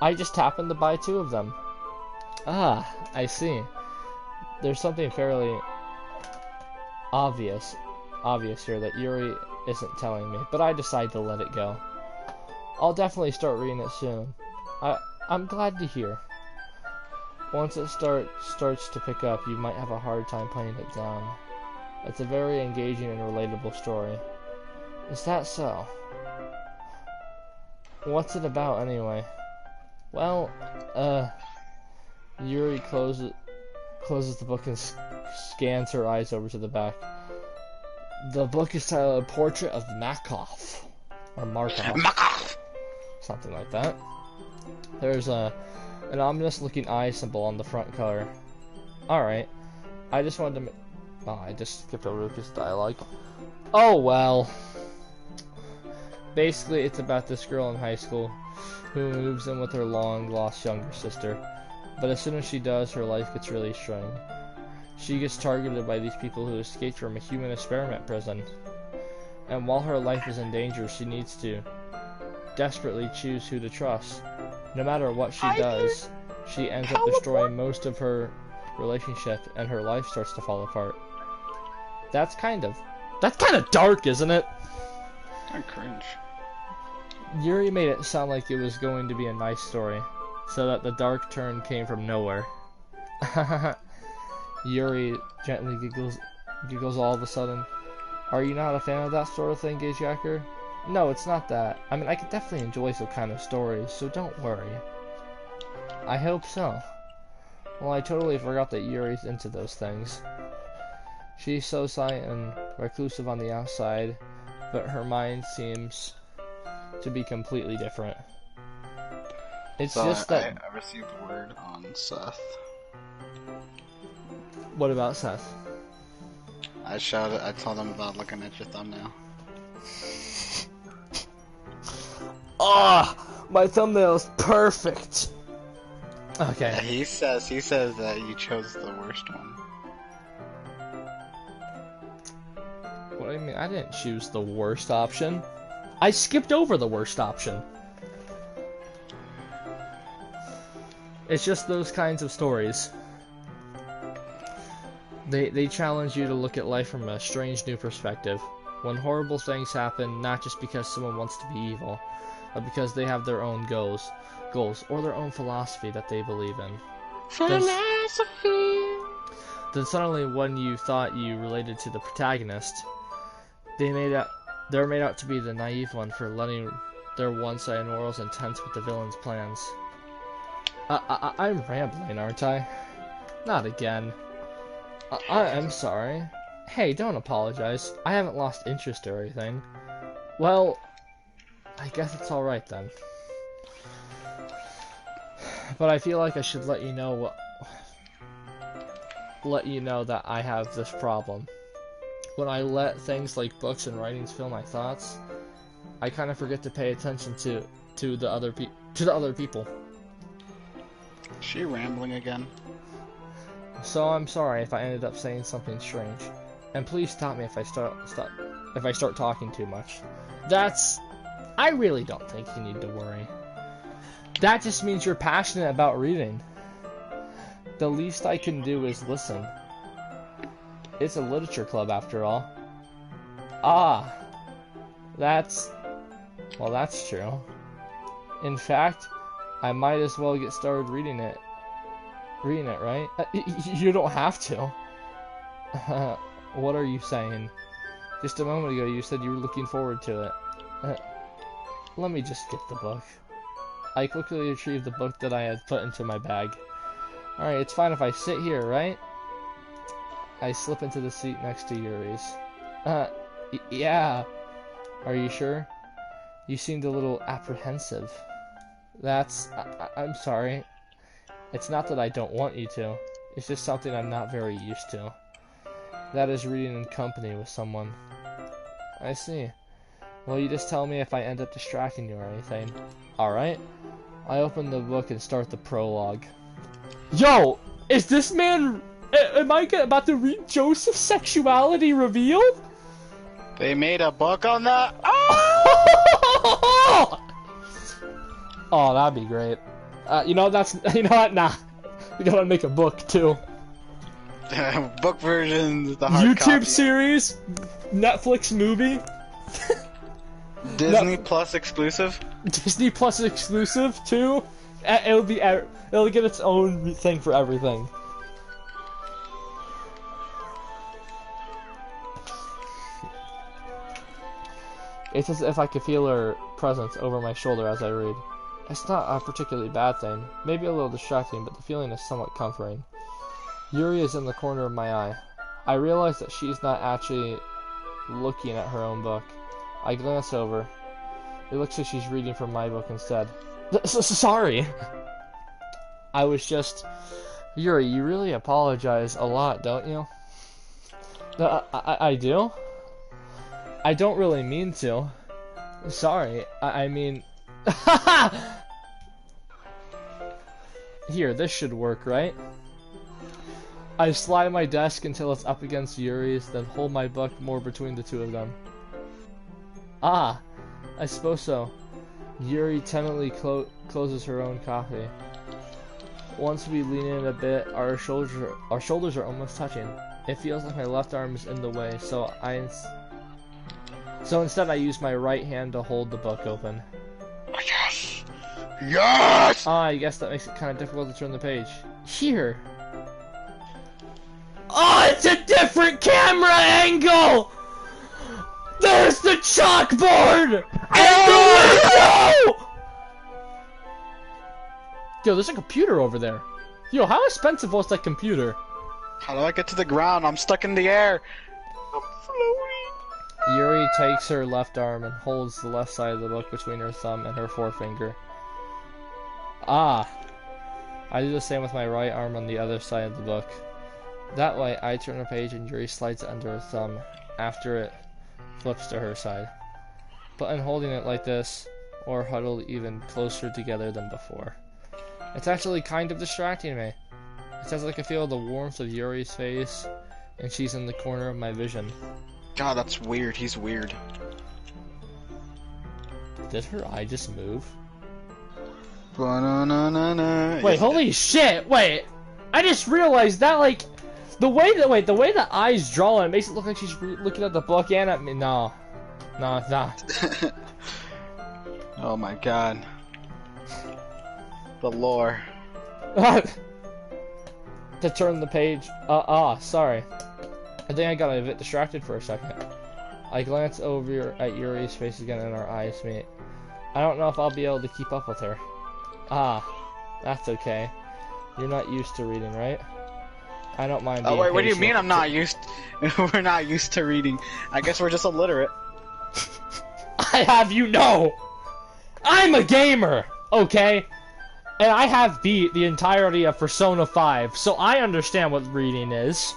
I just happened to buy 2 of them. Ah, I see. There's something fairly obvious here that Yuri isn't telling me, but I decide to let it go. I'll definitely start reading it soon. I'm glad to hear. Once it starts to pick up, you might have a hard time putting it down. It's a very engaging and relatable story. Is that so? What's it about anyway? Well, Yuri closes the book and scans her eyes over to the back. The book is titled A Portrait of Markov. Or Markov. Markov! Something like that. There's an ominous looking eye symbol on the front cover. Alright. I just wanted to oh, I just skipped over this dialogue. Oh well. Basically, it's about this girl in high school who moves in with her long-lost younger sister. But as soon as she does, her life gets really strange. She gets targeted by these people who escaped from a human experiment prison. And while her life is in danger, she needs to desperately choose who to trust. No matter what she does, she ends up destroying most of her relationship, and her life starts to fall apart. That's kind of dark, isn't it? I cringe. Yuri made it sound like it was going to be a nice story, so that the dark turn came from nowhere. Yuri gently giggles all of a sudden. Are you not a fan of that sort of thing, Gage Gacker? No, it's not that. I mean, I could definitely enjoy some kind of stories, so don't worry. I hope so. Well, I totally forgot that Yuri's into those things. She's so silent and reclusive on the outside, but her mind seems to be completely different. It's so just that... I received word on Seth. What about Seth? I told him about looking at your thumbnail. My thumbnail's perfect! Okay. Yeah, he says that you chose the worst one. What do you mean? I didn't choose the worst option. I skipped over the worst option. It's just those kinds of stories. They challenge you to look at life from a strange new perspective. When horrible things happen, not just because someone wants to be evil, but because they have their own goals, or their own philosophy that they believe in. Philosophy! Then suddenly, when you thought you related to the protagonist, they're made out to be the naive one for letting their one-sided morals intense with the villain's plans. I'm rambling, aren't I? Not again. I'm sorry. Hey, don't apologize. I haven't lost interest or anything. Well, I guess it's alright then. But I feel like I should let you know that I have this problem. When I let things like books and writings fill my thoughts, I kind of forget to pay attention to the other people. Is she rambling again? So I'm sorry if I ended up saying something strange, and please stop me if I start talking too much. I really don't think you need to worry. That just means you're passionate about reading. The least I can do is listen. It's a literature club after all. That's true. In fact, I might as well get started reading it, right? You don't have to. What are you saying? Just a moment ago you said you were looking forward to it. Let me just get the book. I quickly retrieved the book that I had put into my bag. Alright, it's fine if I sit here, right? I slip into the seat next to Yuri's. Yeah. Are you sure? You seemed a little apprehensive. I'm sorry. It's not that I don't want you to. It's just something I'm not very used to. That is reading in company with someone. I see. Well, you just tell me if I end up distracting you or anything. Alright. I open the book and start the prologue. Yo! Is this man... Am I about to read Joseph's sexuality revealed? They made a book on that? Oh, that'd be great. You know what? Nah. We gotta make a book, too. Book versions, the hard YouTube copy. series, Netflix movie. Disney Plus exclusive. Disney Plus exclusive, too. It'll get its own thing for everything. It's as if I could feel her presence over my shoulder as I read. It's not a particularly bad thing, maybe a little distracting, but the feeling is somewhat comforting. Yuri is in the corner of my eye. I realize that she's not actually looking at her own book. I glance over. It looks like she's reading from my book instead. Sorry! I was just... Yuri, you really apologize a lot, don't you? I do? I don't really mean to. Sorry, I mean... Here, this should work, right? I slide my desk until it's up against Yuri's, then hold my book more between the two of them. Ah, I suppose so. Yuri timidly closes her own coffee. Once we lean in a bit, our shoulders are almost touching. It feels like my left arm is in the way, so instead I use my right hand to hold the book open. Yes! Yes! Ah, I guess that makes it kind of difficult to turn the page. Here! Oh, it's a different camera angle! There's the chalkboard! And the window! Yo, there's a computer over there. Yo, how expensive was that computer? How do I get to the ground? I'm stuck in the air. I'm floating. Yuri takes her left arm and holds the left side of the book between her thumb and her forefinger. Ah! I do the same with my right arm on the other side of the book. That way, I turn a page and Yuri slides it under her thumb after it flips to her side. But in holding it like this, or huddled even closer together than before. It's actually kind of distracting me. It's as I can feel the warmth of Yuri's face, and she's in the corner of my vision. God, that's weird. He's weird. Did her eye just move? Ba-na-na-na-na. Wait, holy shit! Wait, I just realized that the way the eyes draw it makes it look like she's looking at the book and at me. No, it's not. Oh my god. The lore. To turn the page. Sorry. I think I got a bit distracted for a second. I glance over at Yuri's face again and our eyes meet. I don't know if I'll be able to keep up with her. That's okay. You're not used to reading, right? I don't mind being wait, what do you patient. mean I'm not used? We're not used to reading. I guess we're just illiterate. I have you know! I'm a gamer! Okay? And I have beat the entirety of Persona 5, so I understand what reading is.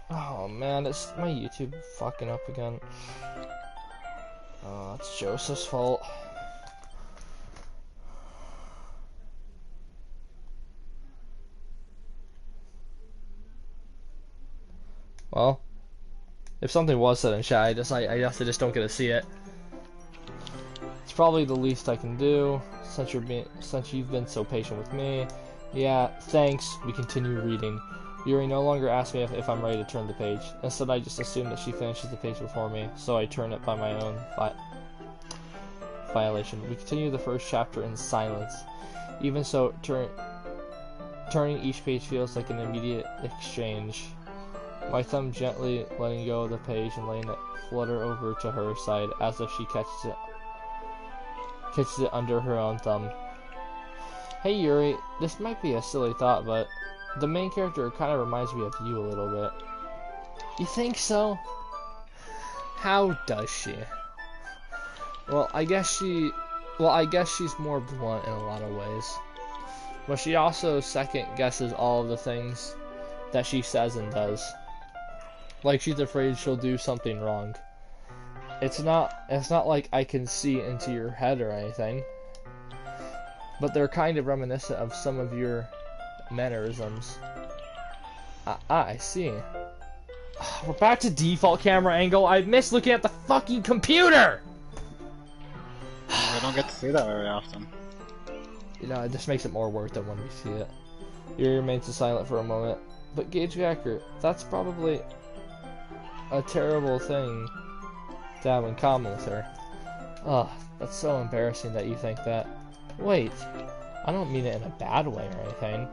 Oh man, it's my YouTube fucking up again. Oh, it's Joseph's fault. Well, if something was said in chat, I guess I just don't get to see it. It's probably the least I can do since you've been so patient with me. Yeah, thanks. We continue reading. Yuri no longer asks me if I'm ready to turn the page. Instead, I just assume that she finishes the page before me, so I turn it by my own violation. We continue the first chapter in silence. Even so, turning each page feels like an immediate exchange. My thumb gently letting go of the page and letting it flutter over to her side as if she catches it under her own thumb. Hey Yuri, this might be a silly thought, but the main character kind of reminds me of you a little bit. You think so? How does she? Well, I guess she's more blunt in a lot of ways. But she also second guesses all of the things that she says and does. Like she's afraid she'll do something wrong. It's not like I can see into your head or anything. But they're kind of reminiscent of some of your mannerisms. I see. We're back to default camera angle. I miss looking at the fucking computer! I don't get to see that very often. You know, it just makes it more worth it when we see it. Yuri remains silent for a moment. But Gage Gacker, that's probably a terrible thing to have in common with her. Ugh, that's so embarrassing that you think that. Wait, I don't mean it in a bad way or anything.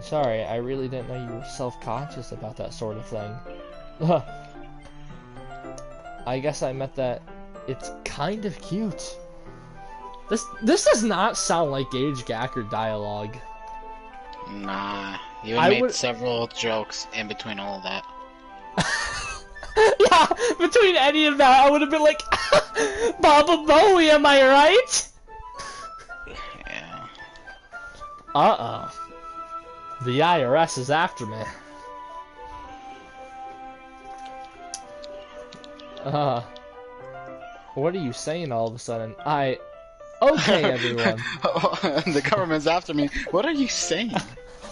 Sorry, I really didn't know you were self-conscious about that sort of thing. I guess I meant that it's kind of cute. This does not sound like Gage Gacker dialogue. Nah, you made several jokes in between all of that. Yeah, between any of that, I would have been like, Baba Bowie, am I right? Yeah. Uh-oh. The IRS is after me. What are you saying all of a sudden? Okay, everyone. The government's after me. What are you saying?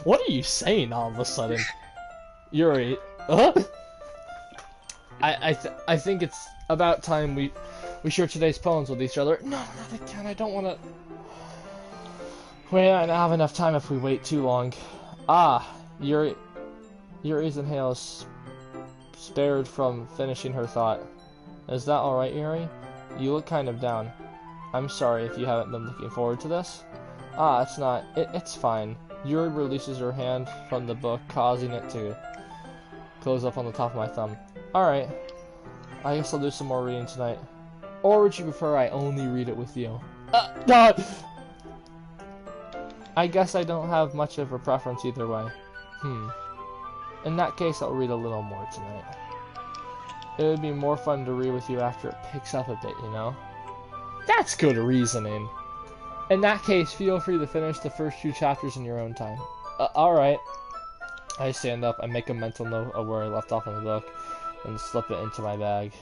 What are you saying all of a sudden? Yuri, I think it's about time we share today's poems with each other. No, not again. I don't want to. We don't have enough time if we wait too long. Yuri's inhale is spared from finishing her thought. Is that alright, Yuri? You look kind of down. I'm sorry if you haven't been looking forward to this. It's not. It's fine. Yuri releases her hand from the book, causing it to close up on the top of my thumb. Alright. I guess I'll do some more reading tonight. Or would you prefer I only read it with you? I guess I don't have much of a preference either way. In that case, I'll read a little more tonight. It would be more fun to read with you after it picks up a bit, you know? That's good reasoning. In that case, feel free to finish the first 2 chapters in your own time. Alright. I stand up and make a mental note of where I left off in the book and slip it into my bag.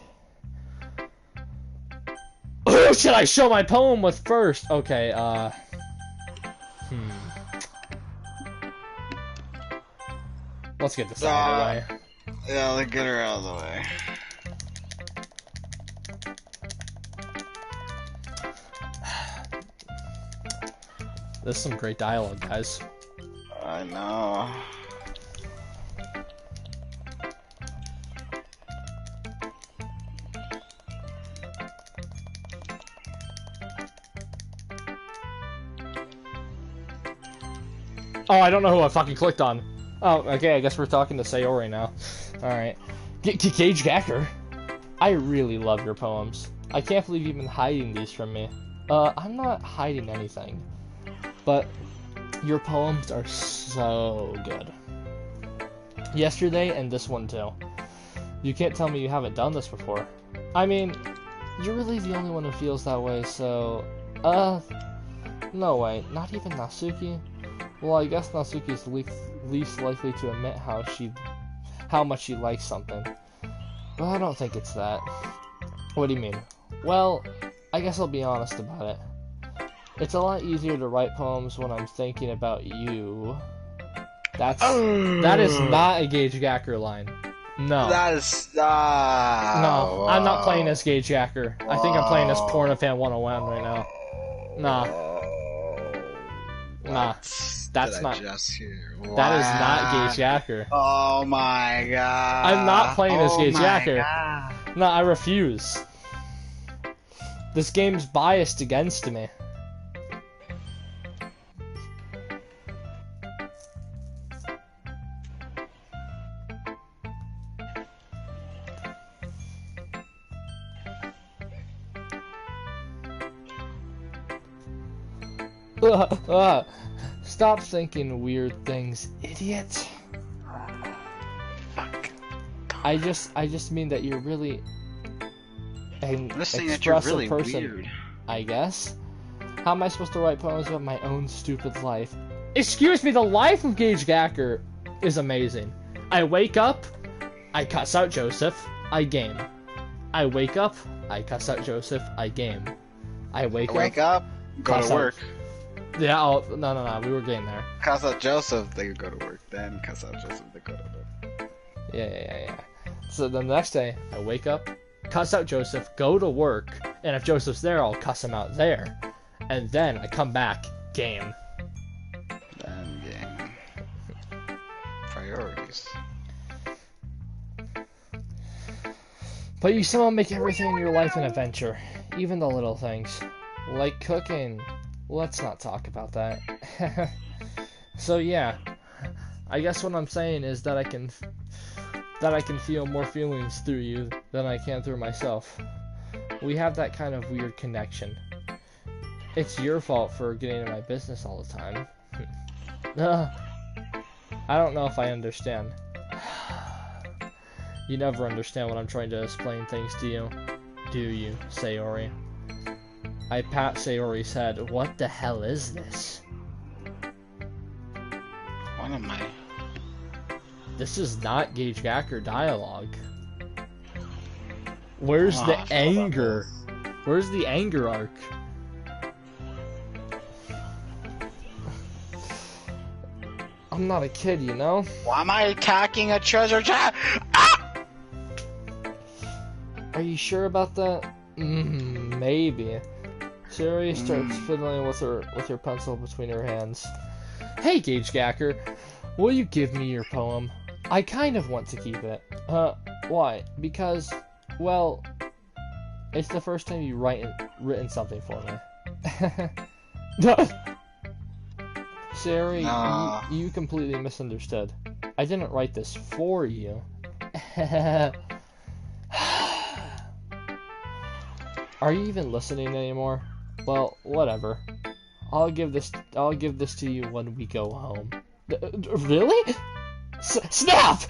Who should I show my poem with first? Okay, let's get this out of the way. Yeah, let's get her out of the way. This is some great dialogue, guys. I know. Oh, I don't know who I fucking clicked on. Oh, okay, I guess we're talking to Sayori now. Alright. Gage Gacker, I really love your poems. I can't believe you've been hiding these from me. I'm not hiding anything. But your poems are so good. Yesterday and this one too. You can't tell me you haven't done this before. I mean, you're really the only one who feels that way, so... no way. Not even Natsuki? Well, I guess Natsuki's least likely to admit how much she likes something. But I don't think it's that. What do you mean? Well, I guess I'll be honest about it. It's a lot easier to write poems when I'm thinking about you. That is not a Gage Gacker line. No. That is no, I'm not playing as Gage Gacker. I think I'm playing as Pornofan 101 right now. Nah. That's not. That is not Gage Gacker. Oh my god. I'm not playing as Gage Gacker. No, I refuse. This game's biased against me. Stop thinking weird things, idiot. I just mean that you're really an expressive person, weird. I guess. How am I supposed to write poems about my own stupid life? Excuse me, the life of Gage Gacker is amazing. I wake up, I cuss out Joseph, I game. I wake up, I cuss out Joseph, I game. I wake up, go to work. Yeah, no, we were getting there. Cuss out Joseph, they go to work. Then cuss out Joseph, they go to work. Yeah. So then the next day, I wake up, cuss out Joseph, go to work, and if Joseph's there, I'll cuss him out there. And then I come back, game. Then game. Priorities. But you somehow make everything in your life an adventure, even the little things. Like cooking. Let's not talk about that. So yeah, I guess what I'm saying is that I can feel more feelings through you than I can through myself. We have that kind of weird connection. It's your fault for getting in my business all the time. I don't know if I understand. You never understand when I'm trying to explain things to you, do you, Sayori? I pat Sayori's head. What the hell is this? What am I? This is not Gage Gacker dialogue. Where's the anger? Where's the anger arc? I'm not a kid, you know? Why am I attacking a treasure chest? Ah! Are you sure about that? Maybe. Sayori starts fiddling with her pencil between her hands. Hey, Gage Gacker, will you give me your poem? I kind of want to keep it. Why? Because, well, it's the first time you've written something for me. Sayori, you completely misunderstood. I didn't write this for you. Are you even listening anymore? Well, whatever. I'll give this to you when we go home. Really? Snap!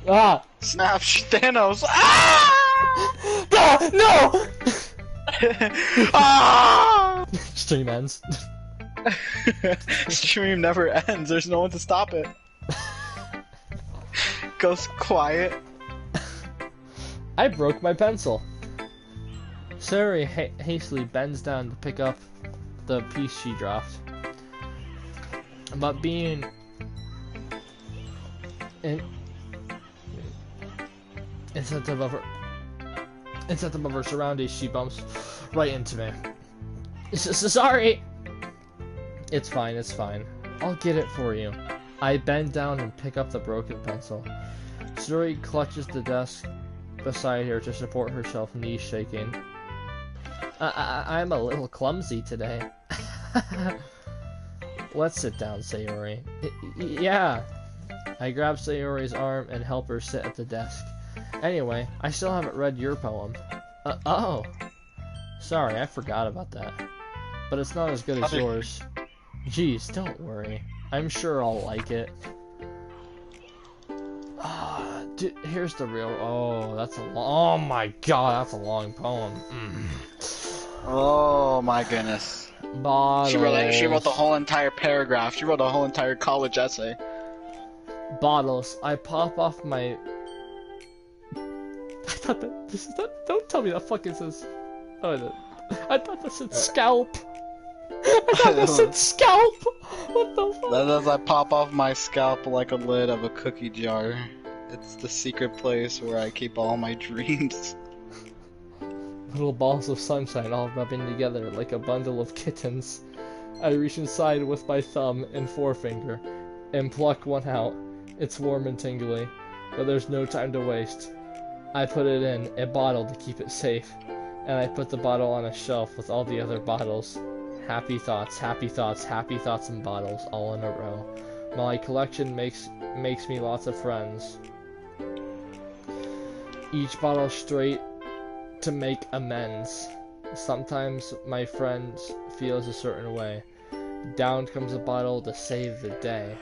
Ah! Snap, Thanos! Ah! No! Ah! Stream ends. Stream never ends. There's no one to stop it. Goes quiet. I broke my pencil. Sayori hastily bends down to pick up the piece she dropped. But being insensitive of her surroundings, she bumps right into me. Sorry! It's fine, it's fine. I'll get it for you. I bend down and pick up the broken pencil. Sayori clutches the desk beside her to support herself, knees shaking. I'm a little clumsy today. Let's sit down, Sayori. Yeah. I grab Sayori's arm and help her sit at the desk. Anyway, I still haven't read your poem. Oh. Sorry, I forgot about that. But it's not as good as yours. Geez, don't worry. I'm sure I'll like it. Here's the real... Oh, that's a long... Oh my god, that's a long poem. Oh my goodness. Bottles. She wrote the whole entire paragraph. She wrote a whole entire college essay. Bottles. I pop off my... I thought that... This is not... Don't tell me that fucking says... Oh, I thought that said scalp. I thought that said scalp. What the fuck? That as I pop off my scalp like a lid of a cookie jar. It's the secret place where I keep all my dreams. Little balls of sunshine all rubbing together like a bundle of kittens. I reach inside with my thumb and forefinger and pluck one out. It's warm and tingly, but there's no time to waste. I put it in a bottle to keep it safe, and I put the bottle on a shelf with all the other bottles. Happy thoughts, happy thoughts, happy thoughts and bottles all in a row. My collection makes me lots of friends. Each bottle straight to make amends. Sometimes my friend feels a certain way. Down comes a bottle to save the day.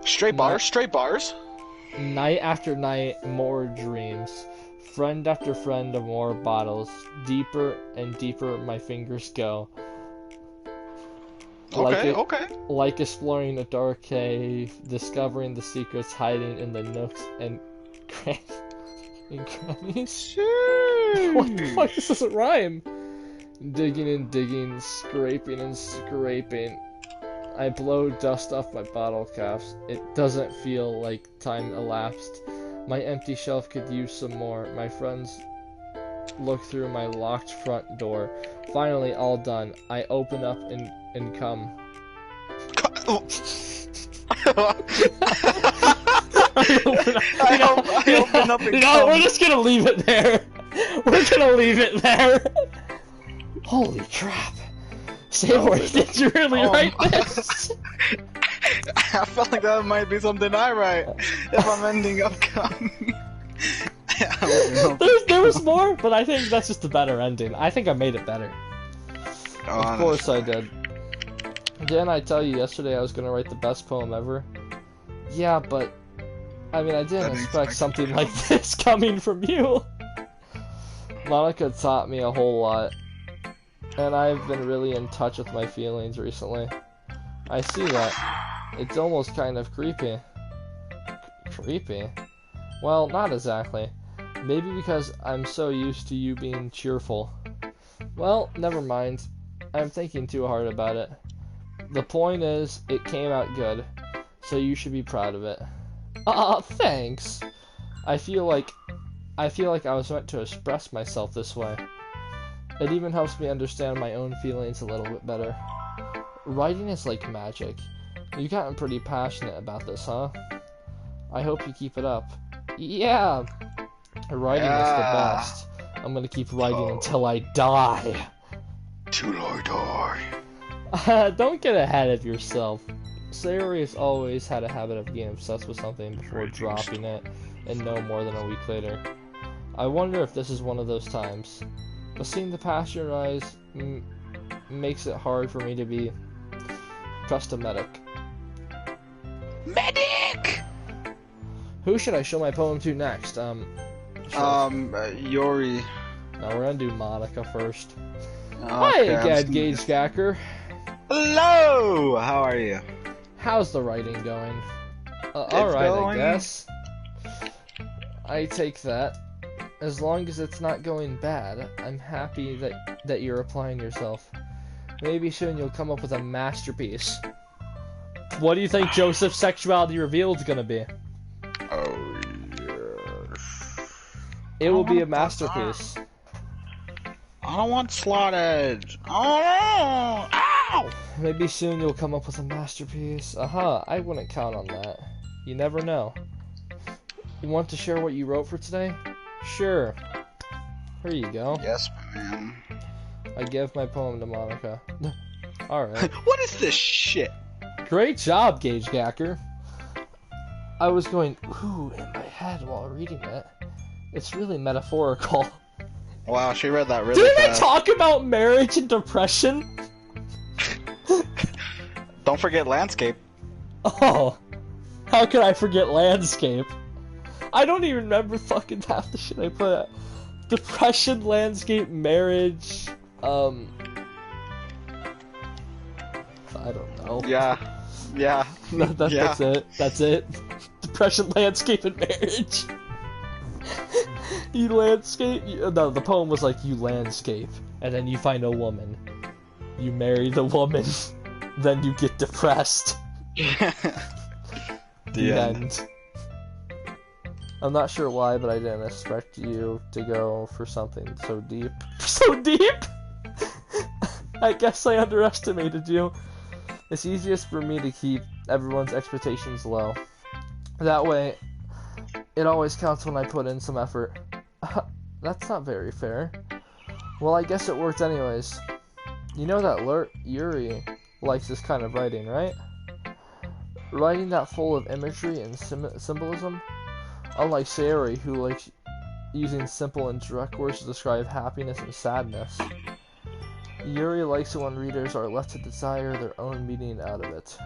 Straight bars. Night after night, more dreams. Friend after friend of more bottles. Deeper and deeper my fingers go. Okay. Like exploring a dark cave, discovering the secrets hiding in the nooks and crannies. What the fuck? This doesn't rhyme. Digging and digging, scraping and scraping. I blow dust off my bottle caps. It doesn't feel like time elapsed. My empty shelf could use some more. My friends look through my locked front door. Finally, all done. I open up and come. I open up and come. We're just gonna leave it there. We're gonna leave it there. Holy crap. Sayori, did you really write this? I felt like that might be something I write if I'm ending up coming. There was more, but I think that's just a better ending. I think I made it better. Of course I did. Didn't I tell you yesterday I was gonna write the best poem ever? Yeah, but I mean I didn't expect something like this coming from you. Monica taught me a whole lot, and I've been really in touch with my feelings recently. I see that. It's almost kind of creepy. Creepy? Well, not exactly. Maybe because I'm so used to you being cheerful. Well, never mind. I'm thinking too hard about it. The point is, it came out good, so you should be proud of it. Thanks. I feel like I was meant to express myself this way. It even helps me understand my own feelings a little bit better. Writing is like magic. You've gotten pretty passionate about this, huh? I hope you keep it up. Yeah! Writing is the best. I'm gonna keep writing until I die. Till I die. Don't get ahead of yourself. Sayori has always had a habit of getting obsessed with something before dropping it, and no more than a week later. I wonder if this is one of those times. But seeing the passion in your eyes makes it hard for me to be trust a medic. Medic! Who should I show my poem to next? Yuri. No, we're gonna do Monica first. Okay, Hi again, Gage Gacker. Hello! How are you? How's the writing going? Alright, going. I guess. I take that. As long as it's not going bad, I'm happy that you're applying yourself. Maybe soon you'll come up with a masterpiece. What do you think Joseph's sexuality revealed is gonna be? Oh, yes. It will be a masterpiece. I don't want slot edge. Oh, ow! Maybe soon you'll come up with a masterpiece. I wouldn't count on that. You never know. You want to share what you wrote for today? Sure. Here you go. Yes, ma'am. I give my poem to Monica. Alright. What is this shit? Great job, Gage Gacker. I was going, ooh, in my head while reading it. It's really metaphorical. Wow, she read that really Didn't fast. I talk about marriage and depression? Don't forget landscape. Oh. How could I forget landscape? I don't even remember fucking half the shit I put. Depression, landscape, marriage, I don't know. Yeah. That's it. That's it. Depression, landscape, and marriage. You landscape. No, the poem was like you landscape, and then you find a woman. You marry the woman, then you get depressed. The end. I'm not sure why, but I didn't expect you to go for something so deep. So deep? I guess I underestimated you. It's easiest for me to keep everyone's expectations low. That way, it always counts when I put in some effort. That's not very fair. Well, I guess it worked anyways. You know that Yuri likes this kind of writing, right? Writing that full of imagery and symbolism? Unlike Sayori, who likes using simple and direct words to describe happiness and sadness. Yuri likes it when readers are left to desire their own meaning out of it.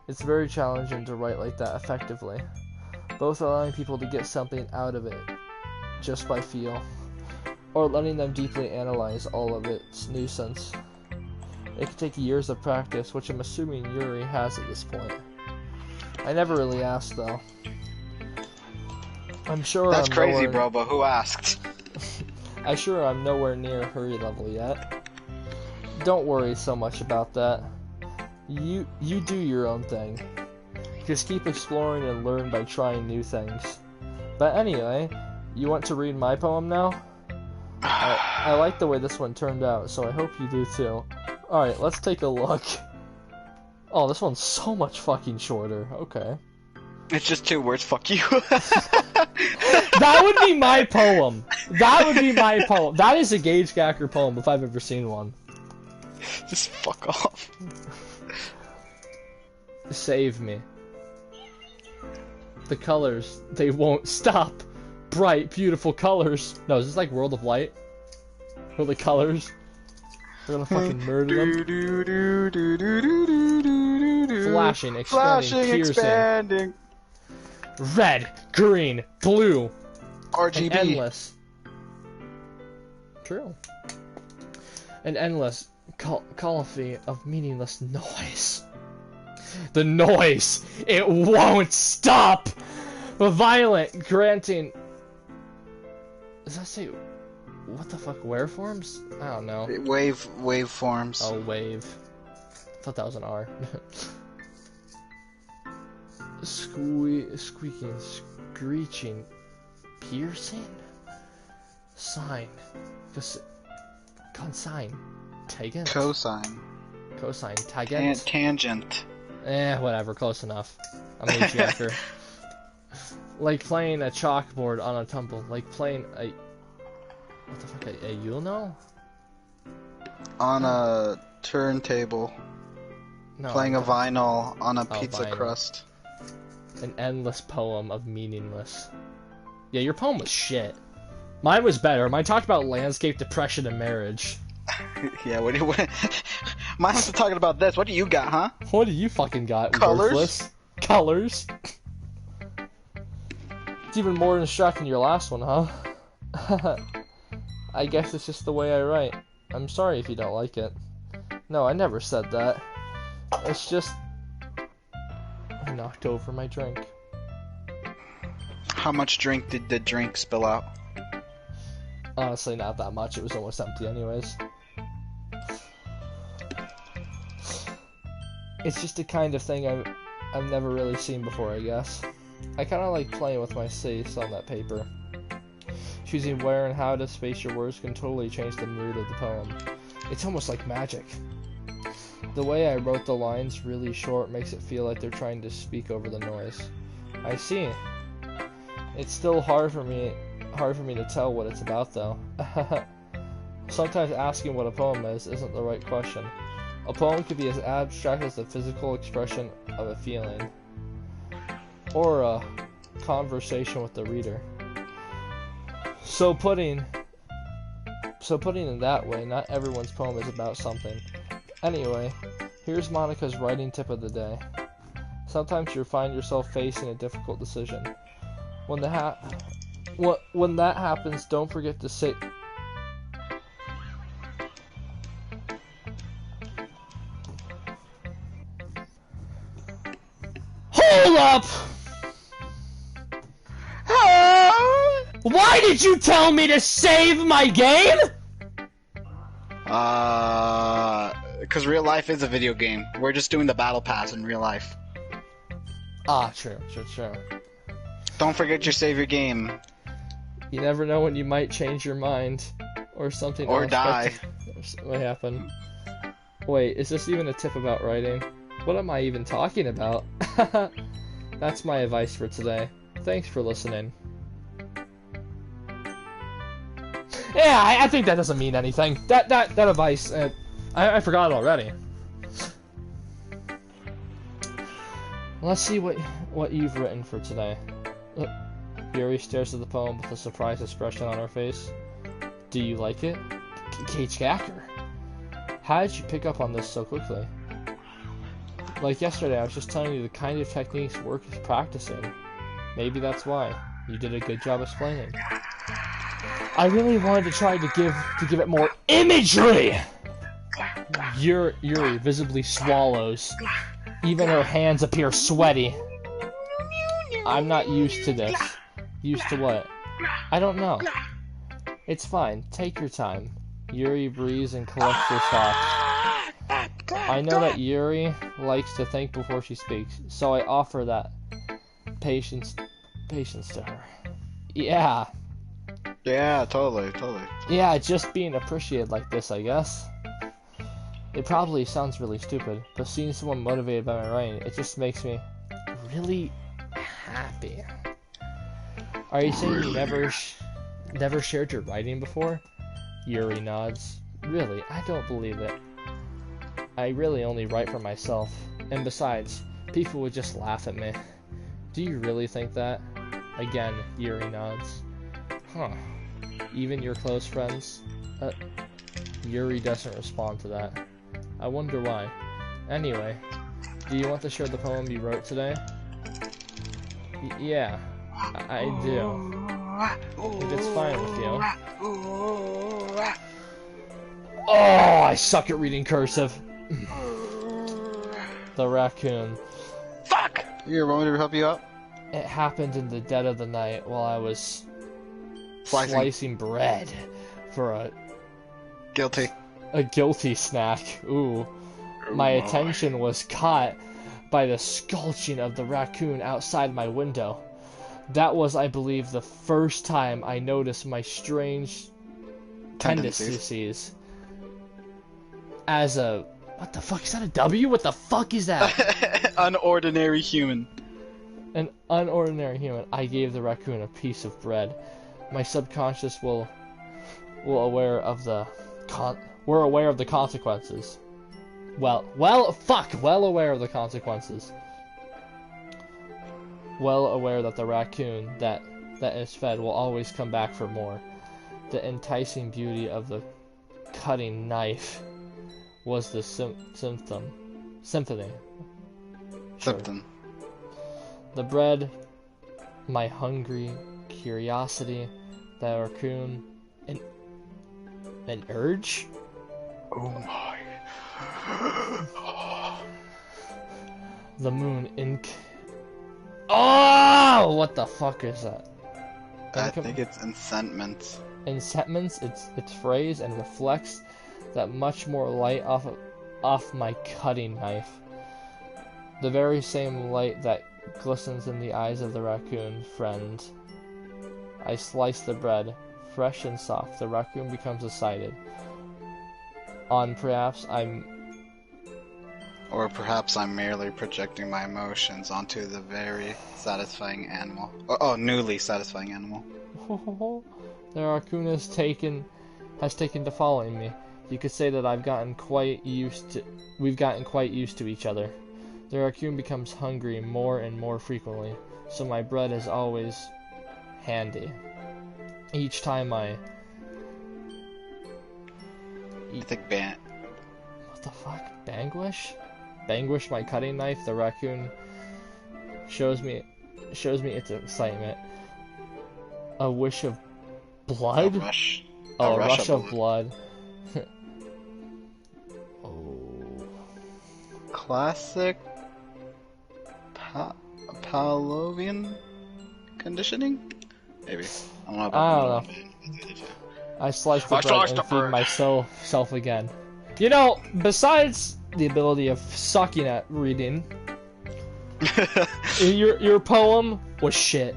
It's very challenging to write like that effectively, both allowing people to get something out of it just by feel, or letting them deeply analyze all of its nuisance. It can take years of practice, which I'm assuming Yuri has at this point. I never really asked, though. I'm sure That's crazy, bro, but who asked? I'm nowhere near her level yet. Don't worry so much about that. You do your own thing. Just keep exploring and learn by trying new things. But anyway, you want to read my poem now? I like the way this one turned out, so I hope you do too. Alright, let's take a look. Oh, this one's so much fucking shorter. Okay. It's just 2 words, fuck you. That would be my poem. That would be my poem. That is a Gage Gacker poem if I've ever seen one. Just fuck off. Save me. The colors, they won't stop. Bright, beautiful colors. No, is this like World of Light? Where the colors? We're gonna fucking murder them. Flashing, expanding, piercing. Red, green, blue, RGB. and endless. True. An endless colloquy of meaningless noise. The noise! It won't stop! Violent, granting... Does that say What the fuck? Waveforms? I don't know. Waveforms. Oh, wave. Thought that was an R. Squeaking, screeching, piercing, sine, consign, tangent, Cosine. tangent, Tangent. Whatever, close enough. I'm a jacker. Like playing a chalkboard on a tumble, like playing a what the fuck, a uno? On a turntable. No, Playing a vinyl on a pizza vinyl. crust. An endless poem of meaningless. Yeah, your poem was shit. Mine was better. Mine talked about landscape, depression, and marriage. Yeah, what mine was talking about this. What do you got, huh? What do you fucking got? Colors? Worthless? Colors? It's even more distracting than your last one, huh? I guess it's just the way I write. I'm sorry if you don't like it. No, I never said that. It's just... I knocked over my drink. How much drink did the drink spill out? Honestly, not that much. It was almost empty anyways. It's just the kind of thing I've never really seen before, I guess. I kind of like playing with my face on that paper. Choosing where and how to space your words can totally change the mood of the poem. It's almost like magic. The way I wrote the lines really short makes it feel like they're trying to speak over the noise. I see. It's still hard for me to tell what it's about, though. Sometimes asking what a poem is isn't the right question. A poem could be as abstract as the physical expression of a feeling, or a conversation with the reader. So putting it that way, not everyone's poem is about something. Anyway, here's Monica's writing tip of the day. Sometimes you'll find yourself facing a difficult decision. When that happens, don't forget to say... Hold up! Why did you tell me to save my game? Because real life is a video game. We're just doing the battle pass in real life. Ah, true. Don't forget your save your game. You never know when you might change your mind, or something. Or die. What happened? Wait, is this even a tip about writing? What am I even talking about? That's my advice for today. Thanks for listening. Yeah, I think that doesn't mean anything. That advice, I forgot it already. Let's see what you've written for today. Yuri stares at the poem with a surprised expression on her face. Do you like it? Gage Gacker. How did you pick up on this so quickly? Like yesterday, I was just telling you the kind of techniques work is practicing. Maybe that's why. You did a good job explaining. I really wanted to try to give it more imagery! Yuri visibly swallows. Even her hands appear sweaty. I'm not used to this. Used to what? I don't know. It's fine. Take your time. Yuri breathes and collects her thoughts. I know that Yuri likes to think before she speaks, so I offer that patience to her. Yeah. Yeah, totally. Yeah, just being appreciated like this, I guess. It probably sounds really stupid, but seeing someone motivated by my writing, it just makes me really happy. Are you saying you never shared your writing before? Yuri nods. Really, I don't believe it. I really only write for myself, and besides, people would just laugh at me. Do you really think that? Again, Yuri nods. Huh. Even your close friends? Yuri doesn't respond to that. I wonder why. Anyway, do you want to share the poem you wrote today? Yeah, I do. If it's fine with you. Oh, I suck at reading cursive. The raccoon. Fuck! You want me to help you out? It happened in the dead of the night while I was slicing bread for Guilty. a guilty snack. Ooh. My attention was caught by the skulking of the raccoon outside my window. That was, I believe, the first time I noticed my strange tendencies as a... What the fuck? Is that a W? What the fuck is that? Unordinary human. An unordinary human. I gave the raccoon a piece of bread. My subconscious we're aware of the consequences. Well aware of the consequences. Well aware that the raccoon that is fed will always come back for more. The enticing beauty of the cutting knife was the symphony. Symptom. The bread, my hungry curiosity, the raccoon, an urge? Oh my. The moon Oh! What the fuck is that? I think it's enchantment. Enchantments, its phrase, and reflects that much more light off my cutting knife. The very same light that glistens in the eyes of the raccoon friend. I slice the bread, fresh and soft. The raccoon becomes excited. Or perhaps I'm merely projecting my emotions onto the very satisfying animal. Newly satisfying animal. The raccoon has taken to following me. You could say that we've gotten quite used to each other. The raccoon becomes hungry more and more frequently, so my bread is always handy. Each time I think What the fuck? Banguish my cutting knife, the raccoon shows me its excitement. A wish of blood? A rush of blood. Classic Pavlovian conditioning? Maybe. I don't know. I sliced the bread and feed myself again. You know, besides the ability of sucking at reading, your poem was shit.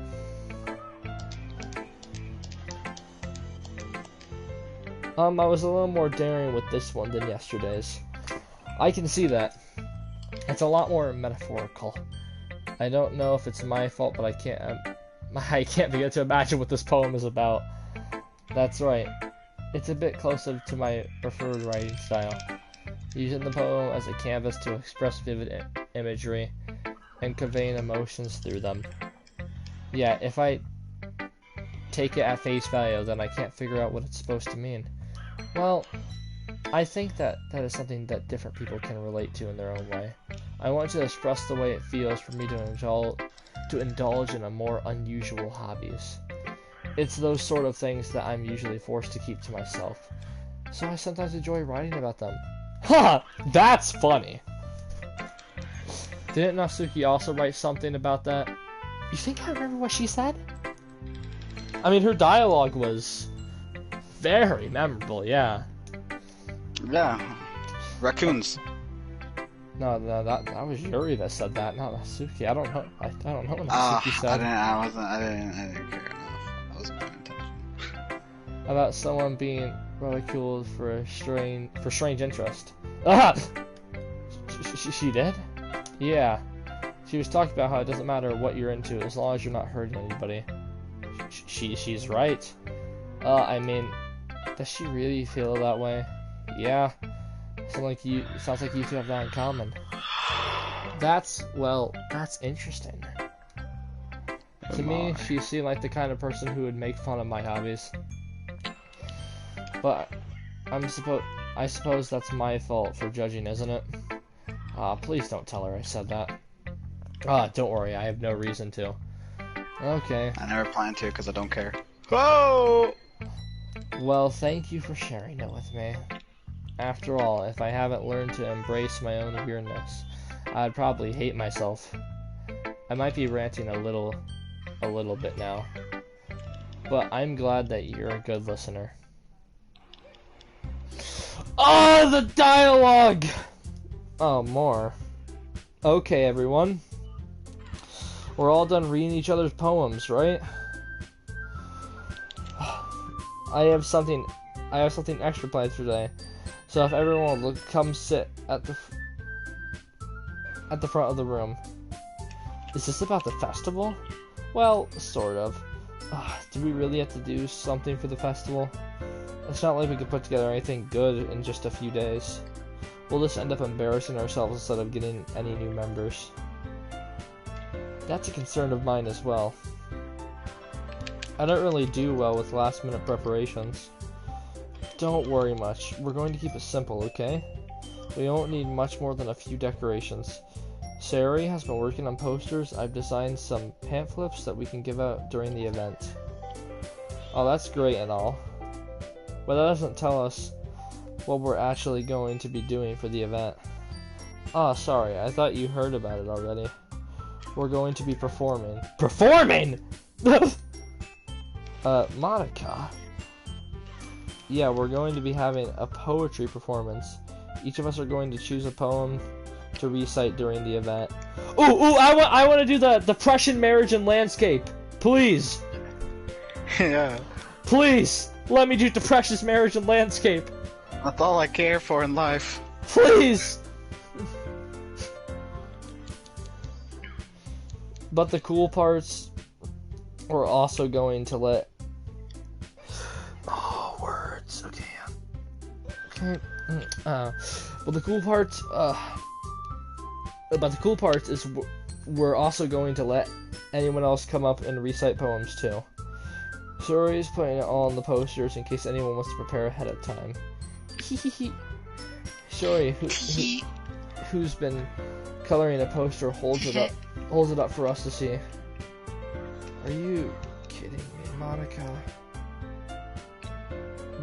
I was a little more daring with this one than yesterday's. I can see that. It's a lot more metaphorical. I don't know if it's my fault, but I can't begin to imagine what this poem is about. That's right. It's a bit closer to my preferred writing style. Using the poem as a canvas to express vivid imagery and conveying emotions through them. Yeah, if I take it at face value, then I can't figure out what it's supposed to mean. Well, I think that is something that different people can relate to in their own way. I want to express the way it feels for me to indulge in a more unusual hobbies. It's those sort of things that I'm usually forced to keep to myself, so I sometimes enjoy writing about them. Ha! That's funny! Didn't Natsuki also write something about that? You think I remember what she said? I mean, her dialogue was very memorable, yeah. Yeah. Raccoons. No, that was Yuri that said that, not Natsuki. I don't know what Natsuki said. I didn't care enough. I wasn't paying attention. About someone being ridiculed for strange interest. Ah! She did? Yeah. She was talking about how it doesn't matter what you're into as long as you're not hurting anybody. She's right. I mean, does she really feel that way? Yeah. Sounds like you two have that in common. That's interesting. To me, she seemed like the kind of person who would make fun of my hobbies. But I suppose that's my fault for judging, isn't it? Please don't tell her I said that. Don't worry, I have no reason to. Okay. I never plan to because I don't care. Whoa! Well, thank you for sharing it with me. After all, if I haven't learned to embrace my own weirdness, I'd probably hate myself. I might be ranting a little bit now, but I'm glad that you're a good listener. Ah, the dialogue! Oh, more. Okay, everyone. We're all done reading each other's poems, right? I have something extra planned for today. So if everyone will come sit at the front of the room. Is this about the festival? Well, sort of. Do we really have to do something for the festival? It's not like we could put together anything good in just a few days. We'll just end up embarrassing ourselves instead of getting any new members. That's a concern of mine as well. I don't really do well with last-minute preparations. Don't worry much. We're going to keep it simple, okay? We won't need much more than a few decorations. Sayori has been working on posters. I've designed some pamphlets that we can give out during the event. Oh, that's great and all. But that doesn't tell us what we're actually going to be doing for the event. Ah, sorry. I thought you heard about it already. We're going to be performing. Performing?! Monica. Yeah, we're going to be having a poetry performance. Each of us are going to choose a poem to recite during the event. Ooh, I want to do the Prussian marriage and landscape. Please. Yeah. Please, let me do the precious marriage and landscape. That's all I care for in life. Please. But the cool parts, we're also going to let... Oh, words. Okay. But the cool parts, is we're also going to let anyone else come up and recite poems too. Sayori is putting it all on the posters in case anyone wants to prepare ahead of time. Sayori, who's been coloring a poster, holds it up for us to see. Are you kidding me, Monica?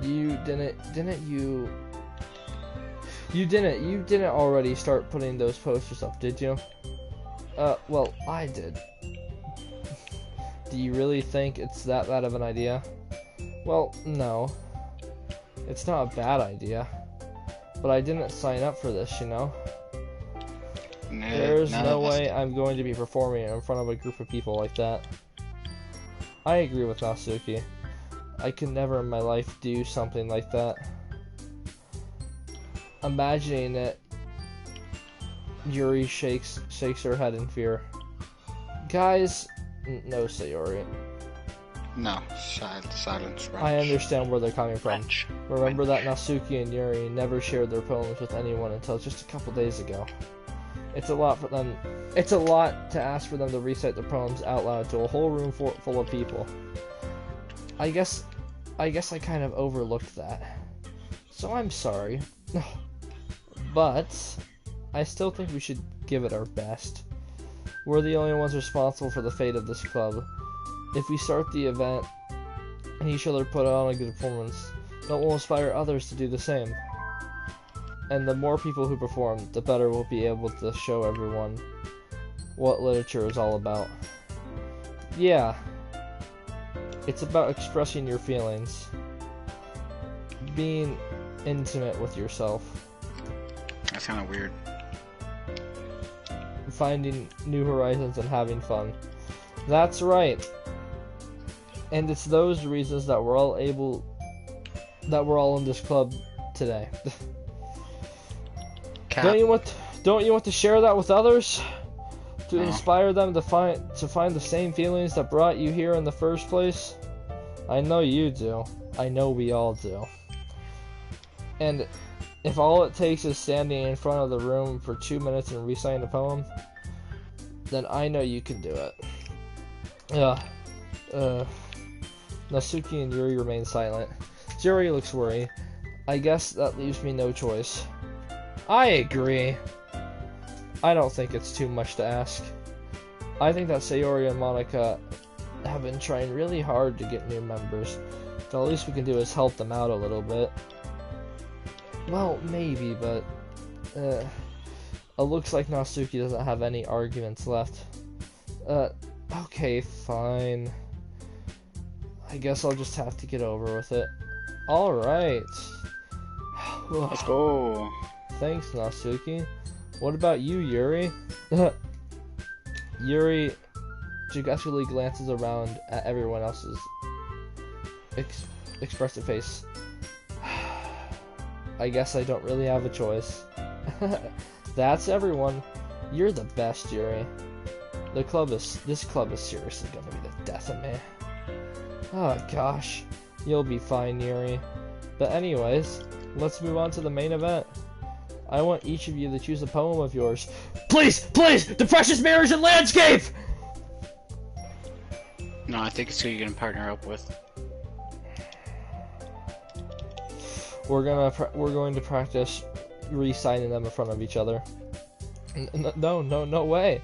You didn't already start putting those posters up, did you? Well, I did. Do you really think it's that bad of an idea? Well, no. It's not a bad idea. But I didn't sign up for this, you know? There's no way I'm going to be performing in front of a group of people like that. I agree with Natsuki. I could never in my life do something like that. Imagining it, Yuri shakes her head in fear. Guys, no, Sayori. No, silence. I understand where they're coming from. Remember that Natsuki and Yuri never shared their poems with anyone until just a couple days ago. It's a lot for them. It's a lot to ask for them to recite their poems out loud to a whole room full of people. I guess I kind of overlooked that. So I'm sorry. But I still think we should give it our best. We're the only ones responsible for the fate of this club. If we start the event and each other put on a good performance, that will inspire others to do the same. And the more people who perform, the better we'll be able to show everyone what literature is all about. Yeah, it's about expressing your feelings, being intimate with yourself. That's kind of weird. Finding new horizons and having fun. That's right. And it's those reasons that we're all in this club today. Don't you want to share that with others? To inspire them to find the same feelings that brought you here in the first place? I know you do. I know we all do. And if all it takes is standing in front of the room for 2 minutes and reciting a poem, then I know you can do it. Natsuki and Yuri remain silent. Yuri looks worried. I guess that leaves me no choice. I agree. I don't think it's too much to ask. I think that Sayori and Monica have been trying really hard to get new members. The least we can do is help them out a little bit. Well, maybe, but it looks like Natsuki doesn't have any arguments left. Okay, fine. I guess I'll just have to get over with it. Alright. Let's go. Thanks, Natsuki. What about you, Yuri? Yuri judicially glances around at everyone else's expressive face. I guess I don't really have a choice. That's everyone. You're the best, Yuri. This club is seriously gonna be the death of me. Oh gosh. You'll be fine, Yuri. But anyways, let's move on to the main event. I want each of you to choose a poem of yours. Please! Please! The Precious Marriage and Landscape! No, I think it's who you're gonna partner up with. We're going to practice re-signing them in front of each other. No way.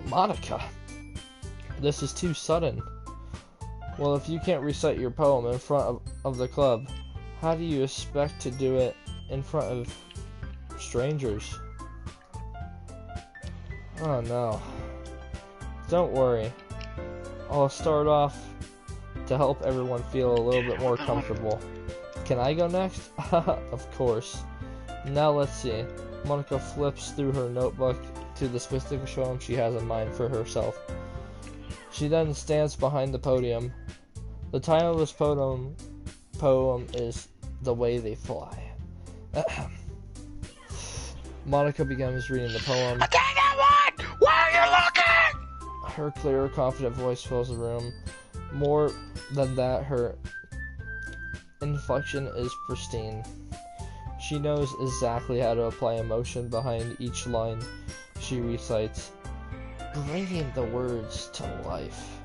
Monica. This is too sudden. Well, if you can't recite your poem in front of the club, how do you expect to do it in front of strangers? Oh no. Don't worry. I'll start off to help everyone feel a little bit more comfortable. Can I go next? Of course. Now let's see. Monica flips through her notebook to the specific poem she has in mind for herself. She then stands behind the podium. The title of this poem is The Way They Fly. Monica begins reading the poem. Where are you looking? Her clear, confident voice fills the room. More than that, her inflection is pristine. She knows exactly how to apply emotion behind each line she recites, bringing the words to life.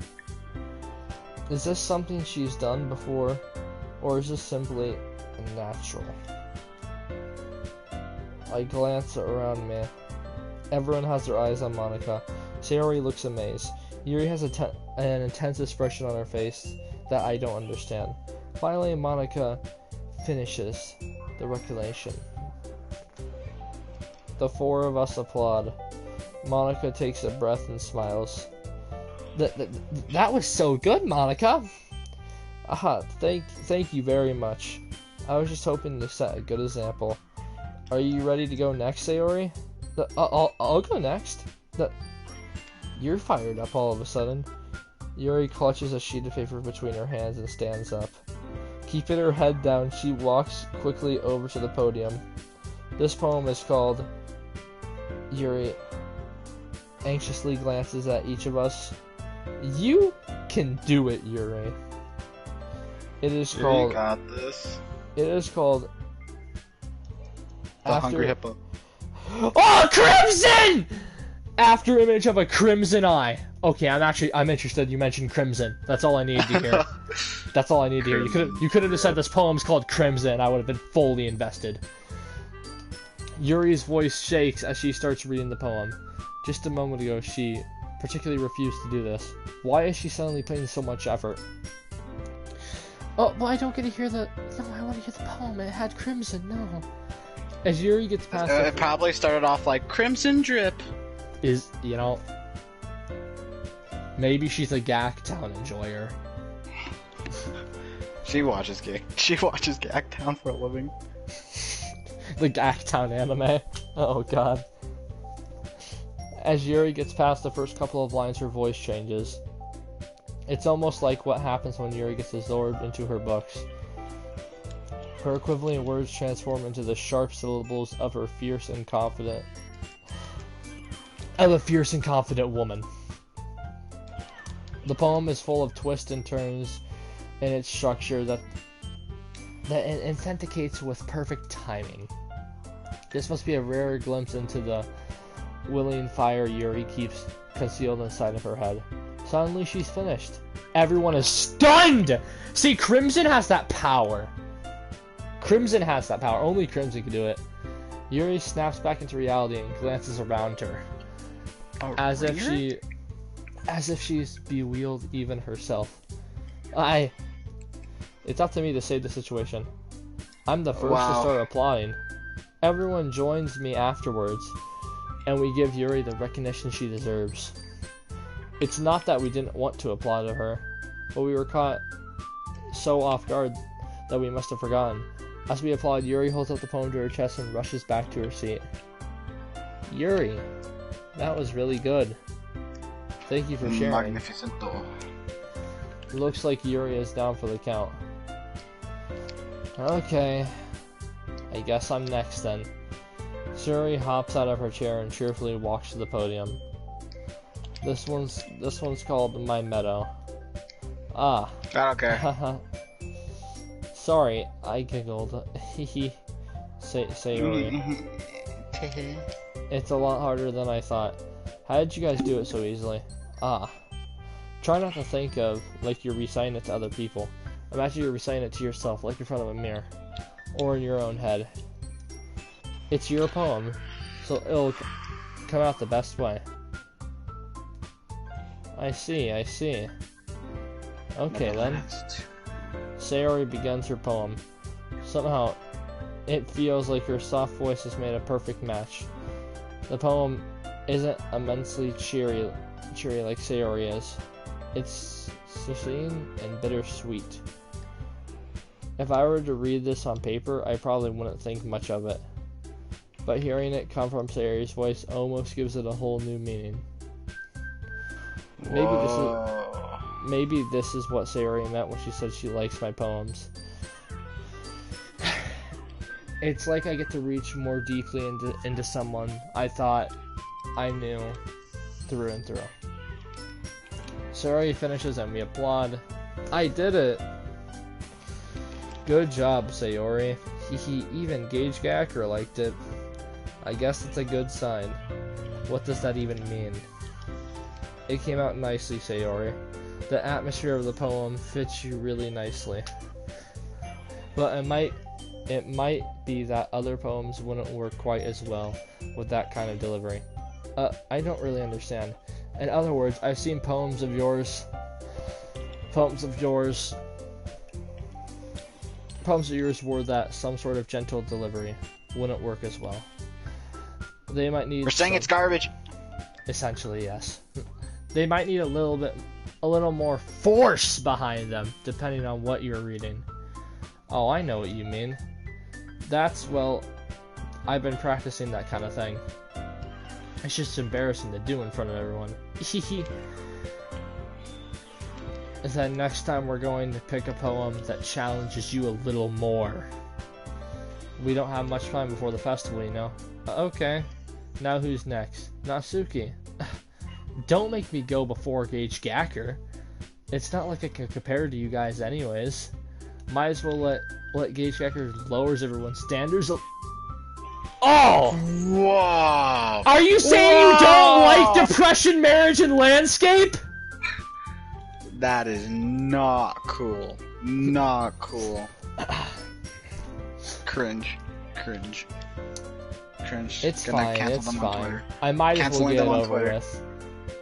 Is this something she's done before, or is this simply natural? I glance around me. Everyone has their eyes on Monica. Sayori looks amazed. Yuri has an intense expression on her face that I don't understand. Finally, Monica finishes the recollection. The four of us applaud. Monica takes a breath and smiles. That was so good, Monica! Thank you very much. I was just hoping to set a good example. Are you ready to go next, Sayori? I'll go next. You're fired up all of a sudden. Yuri clutches a sheet of paper between her hands and stands up. Keeping her head down, she walks quickly over to the podium. This poem is called... Yuri anxiously glances at each of us. You can do it, Yuri. It is called... You got this. It is called... The Hungry Hippo. Oh, Crimson! After image of a crimson eye. Okay, I'm interested. You mentioned crimson. That's all I need to hear. That's all I need to hear. You could have just said this poem's called Crimson. I would have been fully invested. Yuri's voice shakes as she starts reading the poem. Just a moment ago, she particularly refused to do this. Why is she suddenly putting so much effort? Oh, but I don't get to hear the... No, I want to hear the poem. It had crimson. No. As Yuri gets past it probably started off like Crimson Drip. Maybe she's a Gacktown enjoyer. She watches Gacktown for a living. The Gacktown anime. Oh god. As Yuri gets past the first couple of lines, her voice changes. It's almost like what happens when Yuri gets absorbed into her books. Her equivalent words transform into the sharp syllables of a fierce and confident woman. The poem is full of twists and turns in its structure that authenticates with perfect timing. This must be a rare glimpse into the willing fire Yuri keeps concealed inside of her head. Suddenly she's finished. Everyone is stunned! See, Crimson has that power. Crimson has that power. Only Crimson can do it. Yuri snaps back into reality and glances around her. As if she's bewildered even herself. It's up to me to save the situation. I'm the first to start applauding. Everyone joins me afterwards, and we give Yuri the recognition she deserves. It's not that we didn't want to applaud to her, but we were caught so off guard that we must have forgotten. As we applaud, Yuri holds up the poem to her chest and rushes back to her seat. Yuri, that was really good. Thank you for sharing. Magnificento. Looks like Yuri is down for the count. Okay, I guess I'm next then. Yuri hops out of her chair and cheerfully walks to the podium. This one's called My Meadow. Ah. Okay. Sorry, I giggled. Hehe. Sayori. It's a lot harder than I thought. How did you guys do it so easily? Ah. Try not to think of like you're reciting it to other people. Imagine you're reciting it to yourself, like in front of a mirror. Or in your own head. It's your poem, so it'll come out the best way. I see. Okay then. Sayori begins her poem. Somehow, it feels like her soft voice has made a perfect match. The poem isn't immensely cheery like Sayori is. It's serene and bittersweet. If I were to read this on paper, I probably wouldn't think much of it. But hearing it come from Sayori's voice almost gives it a whole new meaning. Maybe this is what Sayori meant when she said she likes my poems. It's like I get to reach more deeply into someone I thought I knew through and through. Sayori finishes and we applaud. I did it! Good job, Sayori. Even Gage Gacker liked it. I guess it's a good sign. What does that even mean? It came out nicely, Sayori. The atmosphere of the poem fits you really nicely. But it might be that other poems wouldn't work quite as well with that kind of delivery. I don't really understand. In other words, I've seen poems of yours were that some sort of gentle delivery wouldn't work as well. They might need. We're saying it's garbage. Essentially, yes. They might need a little more force behind them, depending on what you're reading. Oh, I know what you mean. Well, I've been practicing that kind of thing. It's just embarrassing to do in front of everyone. Then next time we're going to pick a poem that challenges you a little more. We don't have much time before the festival, you know. Okay. Now who's next? Natsuki. Don't make me go before Gage Gacker. It's not like I can compare to you guys anyways. Might as well let Gage Gacker lowers everyone's standards. Oh! Whoa! Are you saying you don't like depression, marriage, and landscape? That is not cool. Not cool. Cringe. It's fine. I might as well get it over with.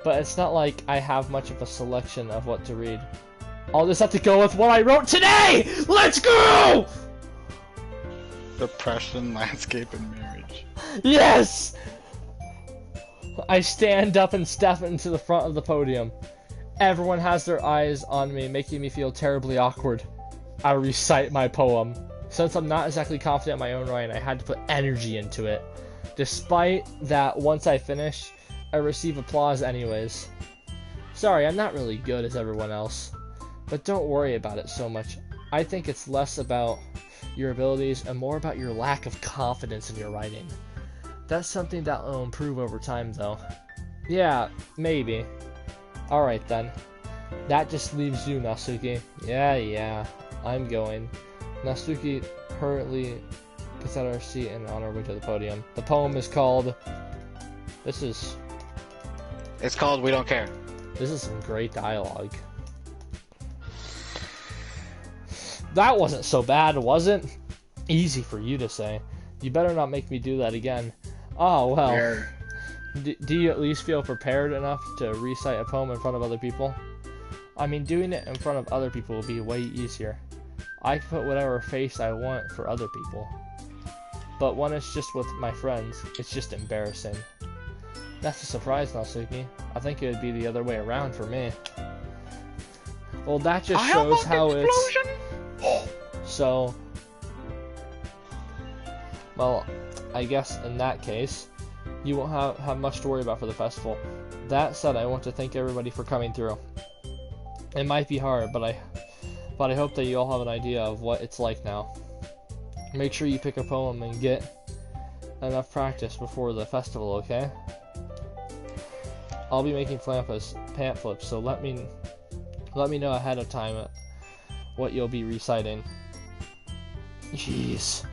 But it's not like I have much of a selection of what to read. I'll just have to go with what I wrote today! Let's go! Depression, landscape, and marriage. Yes! I stand up and step into the front of the podium. Everyone has their eyes on me, making me feel terribly awkward. I recite my poem. Since I'm not exactly confident in my own writing, I had to put energy into it. Despite that, once I finish, I receive applause anyways. Sorry, I'm not really good as everyone else. But don't worry about it so much. I think it's less about your abilities and more about your lack of confidence in your writing. That's something that will improve over time though. Yeah, maybe. Alright then. That just leaves you, Natsuki. Yeah, I'm going. Natsuki hurriedly gets out of her seat and on her way to the podium. The poem is called... It's called We Don't Care. This is some great dialogue. That wasn't so bad, was it? Easy for you to say. You better not make me do that again. Oh, well. Do you at least feel prepared enough to recite a poem in front of other people? I mean, doing it in front of other people will be way easier. I can put whatever face I want for other people. But when it's just with my friends, it's just embarrassing. That's a surprise, Natsuki. I think it would be the other way around for me. Well, that just shows how it's... So, Well, I guess in that case, you won't have much to worry about for the festival. That said, I want to thank everybody for coming through. It might be hard, but I hope that you all have an idea of what it's like now. Make sure you pick a poem and get enough practice before the festival, okay? I'll be making pamphlets, so let me know ahead of time what you'll be reciting. Jeez.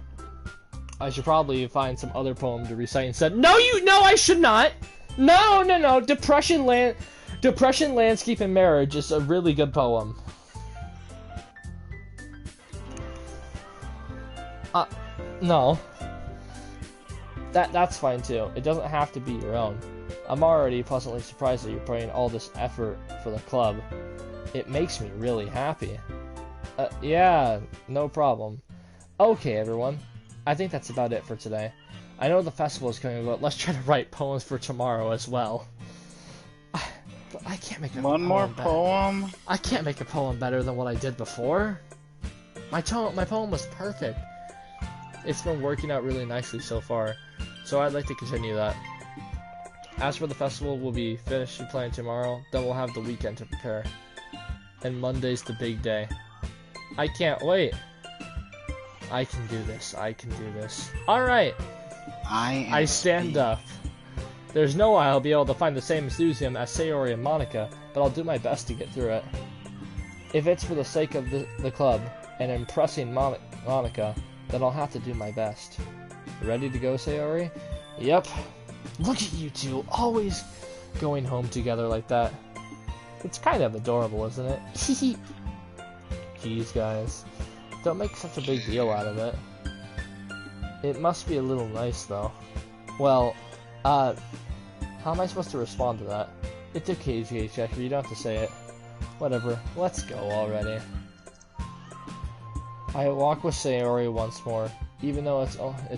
I should probably find some other poem to recite instead. No, I should not! No! Depression, Landscape, and Marriage is a really good poem. No. That's fine too. It doesn't have to be your own. I'm already pleasantly surprised that you're putting all this effort for the club. It makes me really happy. Yeah, no problem. Okay, everyone. I think that's about it for today. I know the festival is coming, but let's try to write poems for tomorrow as well. But I can't make one more poem. I can't make a poem better than what I did before. My poem was perfect. It's been working out really nicely so far, so I'd like to continue that. As for the festival, we'll be finishing playing tomorrow, then we'll have the weekend to prepare. And Monday's the big day. I can't wait. I can do this. Alright. I stand up. There's no way I'll be able to find the same enthusiasm as Sayori and Monica, but I'll do my best to get through it. If it's for the sake of the club and impressing Monica, then I'll have to do my best. Ready to go, Sayori? Yep. Look at you two, always going home together like that. It's kind of adorable, isn't it? Jeez, guys. Don't make such a big deal out of it. It must be a little nice, though. Well, how am I supposed to respond to that? It's okay, Gage Gacker, you don't have to say it. Whatever, let's go already. I walk with Sayori once more. Even though it's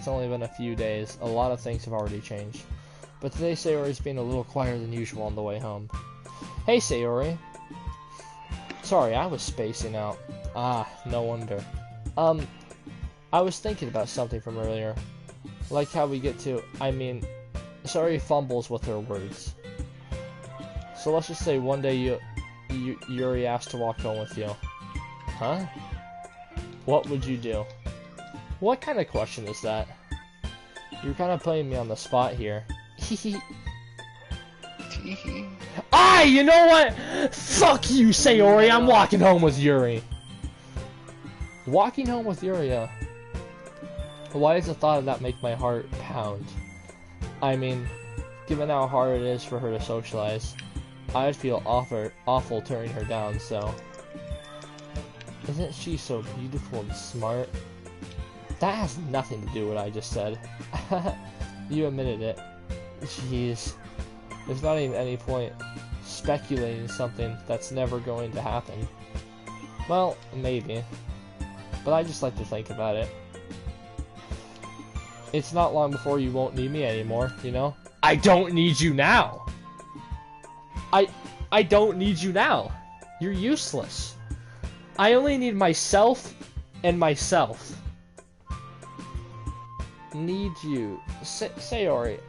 only been a few days, a lot of things have already changed. But today Sayori's being a little quieter than usual on the way home. Hey, Sayori. Sorry, I was spacing out. Ah, no wonder. I was thinking about something from earlier. Like how we get to, Sayori fumbles with her words. So let's just say one day Yuri asked to walk home with you. Huh? What would you do? What kind of question is that? You're kind of putting me on the spot here. You know what? Fuck you, Sayori, I'm walking home with Yuri. Walking home with Yuri, why does the thought of that make my heart pound? Given how hard it is for her to socialize, I'd feel awful turning her down, so... Isn't she so beautiful and smart? That has nothing to do with what I just said. You admitted it. Jeez. There's not even any point speculating something that's never going to happen. Well, maybe. But I just like to think about it. It's not long before you won't need me anymore, you know? I don't need you now! I don't need you now! You're useless. I only need myself and myself. Need you. Sayori,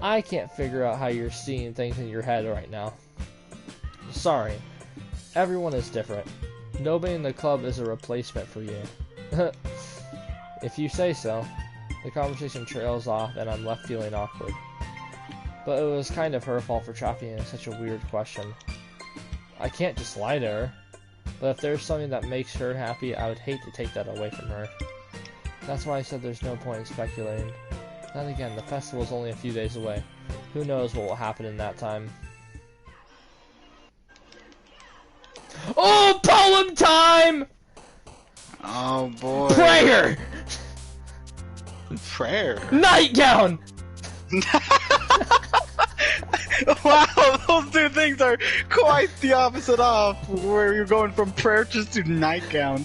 I can't figure out how you're seeing things in your head right now. Sorry. Everyone is different. Nobody in the club is a replacement for you. If you say so. The conversation trails off and I'm left feeling awkward. But it was kind of her fault for trapping in such a weird question. I can't just lie to her. But if there's something that makes her happy, I would hate to take that away from her. That's why I said there's no point in speculating. Then again, the festival's only a few days away. Who knows what will happen in that time. Oh, poem time! Oh boy. Prayer! Prayer? Nightgown! Wow, those two things are quite the opposite of where you're going from prayer just to nightgown.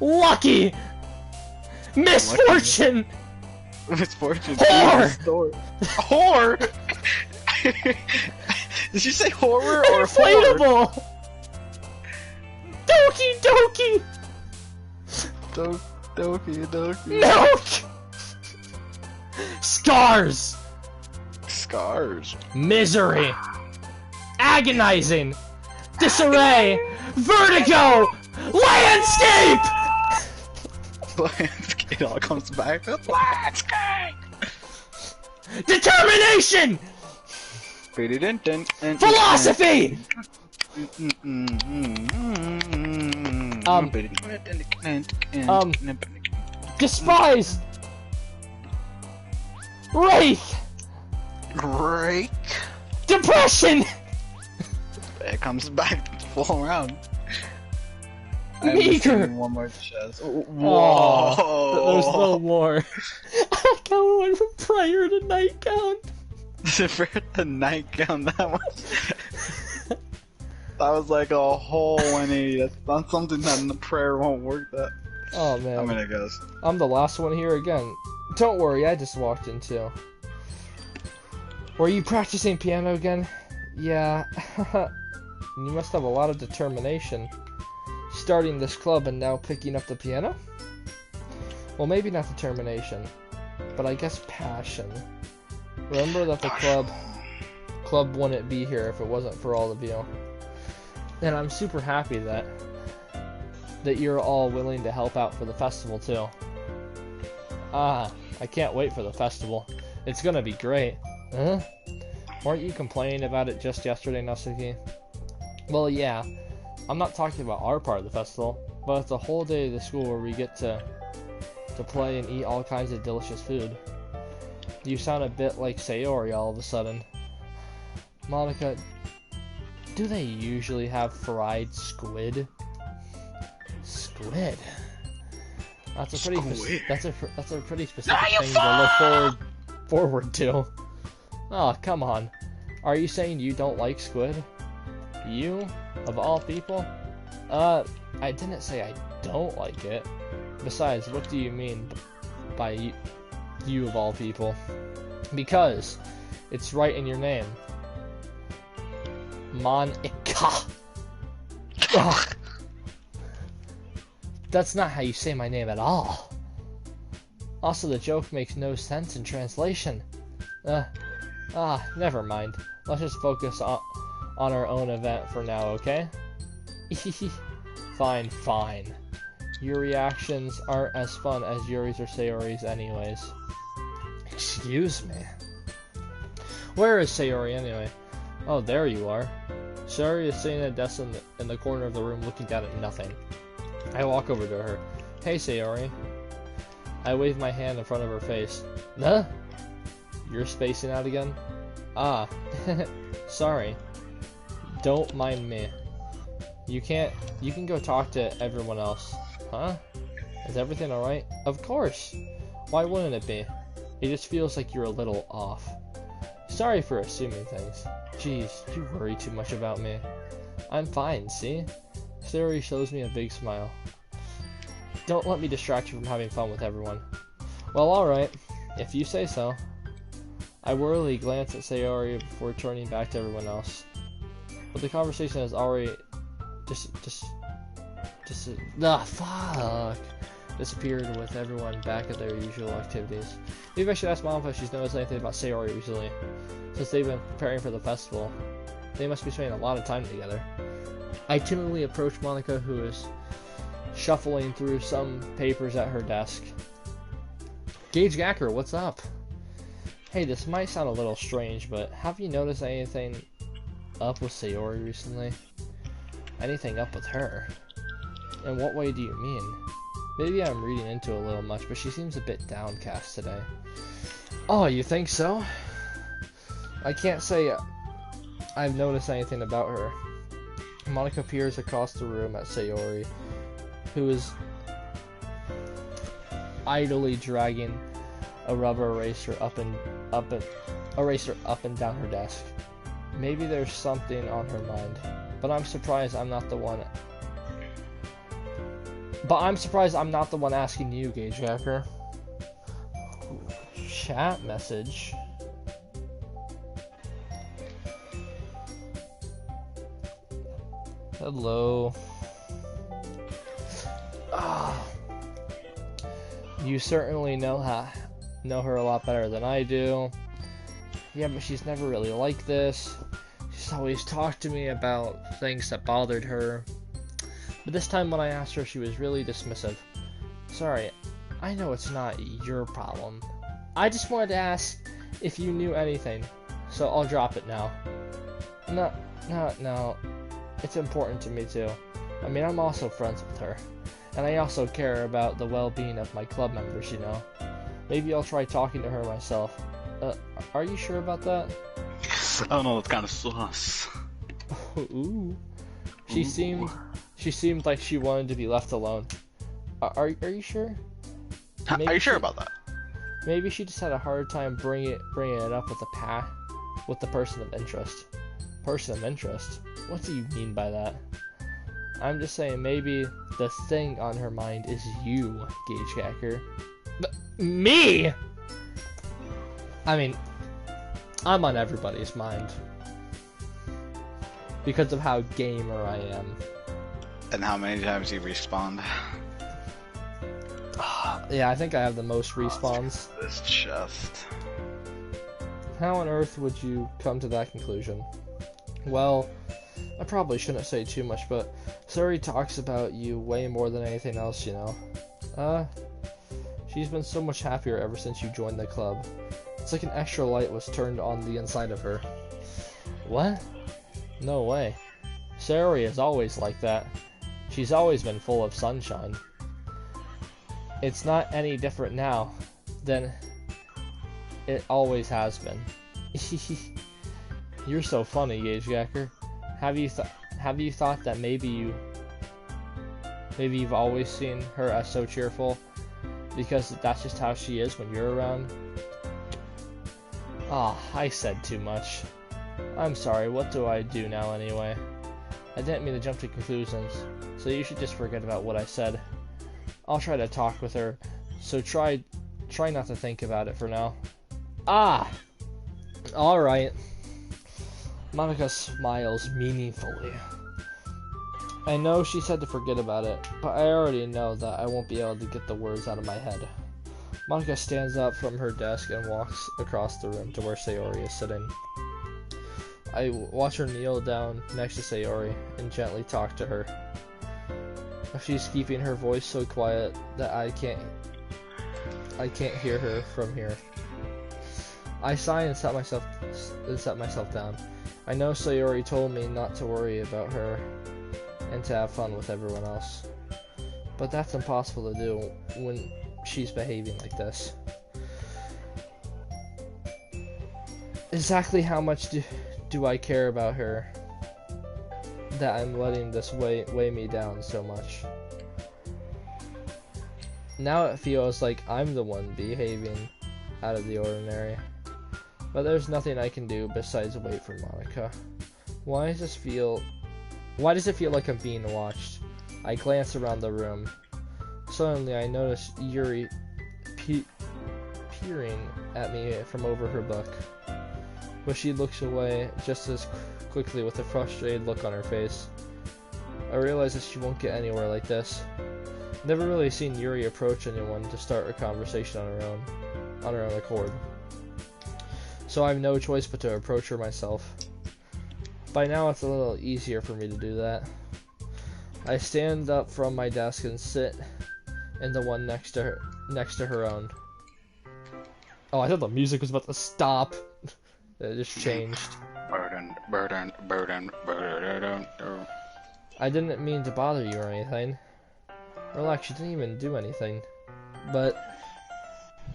Lucky! Misfortune! Misfortune. Whore! Whore? Did she say horror or inflatable? whore? Doki! Doki. Milk! Scars! Scars. Misery! Agonizing! Disarray! Vertigo! Landscape! It all comes back. Landscape! Determination! Philosophy! Despise! Wraith! Great. Depression! It comes back full round. Meager! One more chest. Whoa! There's no more. I got one from prayer to nightgown. For the nightgown, that was like a whole 180. That's not something that in the prayer won't work. That. Oh man. I'm gonna guess. I'm the last one here again. Don't worry, I just walked in too. Were you practicing piano again? Yeah. You must have a lot of determination. Starting this club and now picking up the piano? Well, maybe not determination, but I guess passion. Remember that the club wouldn't be here if it wasn't for all of you. And I'm super happy that you're all willing to help out for the festival too. I can't wait for the festival. It's gonna be great. Huh? Weren't you complaining about it just yesterday, Natsuki? Well, yeah. I'm not talking about our part of the festival, but it's a whole day of the school where we get to play and eat all kinds of delicious food. You sound a bit like Sayori all of a sudden. Monica, do they usually have fried squid? Squid? That's a pretty that's a pretty specific thing to look forward to. Oh, come on. Are you saying you don't like squid? You? Of all people? I didn't say I don't like it. Besides, what do you mean by you of all people? Because it's right in your name. Monica. Ugh. That's not how you say my name at all. Also, the joke makes no sense in translation. Never mind. Let's just focus on our own event for now, okay? Fine. Your reactions aren't as fun as Yuri's or Sayori's anyways. Excuse me. Where is Sayori anyway? Oh, there you are. Sayori is sitting at a desk in the corner of the room looking down at nothing. I walk over to her. Hey, Sayori. I wave my hand in front of her face. Huh? You're spacing out again? Sorry. Don't mind me. You can go talk to everyone else. Huh? Is everything alright? Of course. Why wouldn't it be? It just feels like you're a little off. Sorry for assuming things. Jeez, you worry too much about me. I'm fine, see? Sayori shows me a big smile. Don't let me distract you from having fun with everyone. Well, alright. If you say so. I warily glance at Sayori before turning back to everyone else. But the conversation has already disappeared with everyone back at their usual activities. Maybe I should ask Mom if she's noticed anything about Sayori recently. Since they've been preparing for the festival, they must be spending a lot of time together. I timidly approach Monica, who is shuffling through some papers at her desk. Gage Gacker, what's up? Hey, this might sound a little strange, but have you noticed anything up with Sayori recently? Anything up with her? In what way do you mean? Maybe I'm reading into it a little much, but she seems a bit downcast today. Oh, you think so? I can't say I've noticed anything about her. Monica peers across the room at Sayori, who is idly dragging a rubber eraser up and down her desk. Maybe there's something on her mind, but I'm surprised I'm not the one asking you, Gage Gacker. Chat message. Hello. You certainly know know her a lot better than I do. Yeah, but she's never really like this. She's always talked to me about things that bothered her. But this time when I asked her, she was really dismissive. Sorry, I know it's not your problem. I just wanted to ask if you knew anything, so I'll drop it now. No. It's important to me too. I mean, I'm also friends with her. And I also care about the well-being of my club members, you know. Maybe I'll try talking to her myself. Are you sure about that? Oh no, that's kind of sus. Ooh. She seemed like she wanted to be left alone. Are you sure? Maybe are you sure about that? Maybe she just had a hard time bringing it up with the person of interest. Person of interest? What do you mean by that? I'm just saying maybe the thing on her mind is you, Gage Gacker. But me? I mean, I'm on everybody's mind. Because of how gamer I am. And how many times you respawn? Yeah, I think I have the most respawns. This chest. How on earth would you come to that conclusion? Well, I probably shouldn't say too much, but Suri talks about you way more than anything else, you know. She's been so much happier ever since you joined the club. It's like an extra light was turned on the inside of her. What? No way. Suri is always like that. She's always been full of sunshine. It's not any different now than it always has been. You're so funny, Gage Gacker. Have you thought that maybe you've always seen her as so cheerful because that's just how she is when you're around? I said too much. I'm sorry, what do I do now anyway? I didn't mean to jump to conclusions, so you should just forget about what I said. I'll try to talk with her, so try not to think about it for now. Alright. Monika smiles meaningfully. I know she said to forget about it, but I already know that I won't be able to get the words out of my head. Monika stands up from her desk and walks across the room to where Sayori is sitting. I watch her kneel down next to Sayori and gently talk to her. She's keeping her voice so quiet that I can't hear her from here. I sigh and set myself down. I know Sayori told me not to worry about her and to have fun with everyone else, but that's impossible to do when she's behaving like this. Exactly how much do I care about her that I'm letting this weigh me down so much? Now it feels like I'm the one behaving out of the ordinary, but there's nothing I can do besides wait for Monika. Why does it feel like I'm being watched? I glance around the room. Suddenly I notice Yuri peering at me from over her book, but she looks away just as quickly with a frustrated look on her face. I realize that she won't get anywhere like this. Never really seen Yuri approach anyone to start a conversation on her own accord. So I have no choice but to approach her myself. By now it's a little easier for me to do that. I stand up from my desk and sit in the one next to her own. Oh, I thought the music was about to stop. It just changed. Burden. I didn't mean to bother you or anything. Relax, you didn't even do anything. But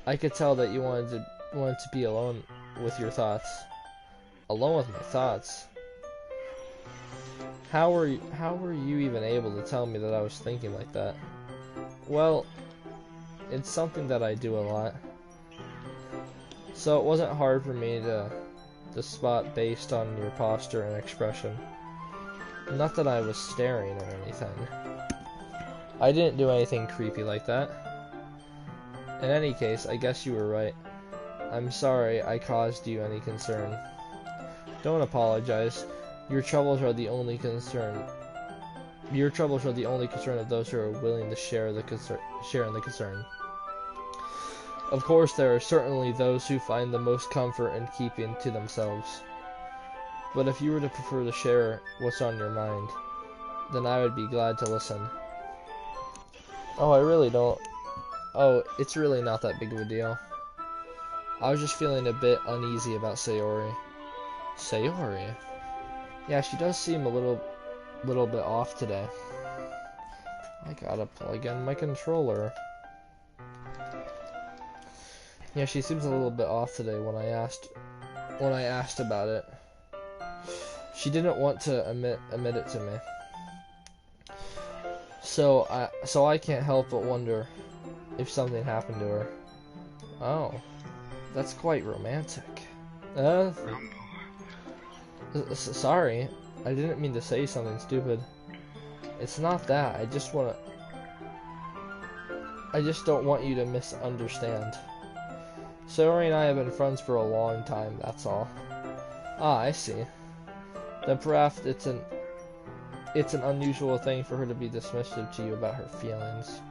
I could tell that you wanted to be alone with your thoughts. Alone with my thoughts? How were you even able to tell me that I was thinking like that? Well, it's something that I do a lot. So it wasn't hard for me to spot based on your posture and expression. Not that I was staring or anything. I didn't do anything creepy like that. In any case, I guess you were right. I'm sorry I caused you any concern. Don't apologize. Your troubles are the only concern. Your troubles are the only concern of those who are willing to share in the concern. Of course, there are certainly those who find the most comfort in keeping to themselves. But if you were to prefer to share what's on your mind, then I would be glad to listen. Oh, I really don't. Oh, it's really not that big of a deal. I was just feeling a bit uneasy about Sayori. Sayori? Yeah, she does seem a little bit off today. I gotta plug in my controller. Yeah, she seems a little bit off today when I asked about it. She didn't want to admit it to me. So I can't help but wonder if something happened to her. Oh, that's quite romantic. Sorry, I didn't mean to say something stupid. It's not that. I just don't want you to misunderstand. Sayori and I have been friends for a long time, that's all. Ah, I see. Then perhaps it's an unusual thing for her to be dismissive to you about her feelings.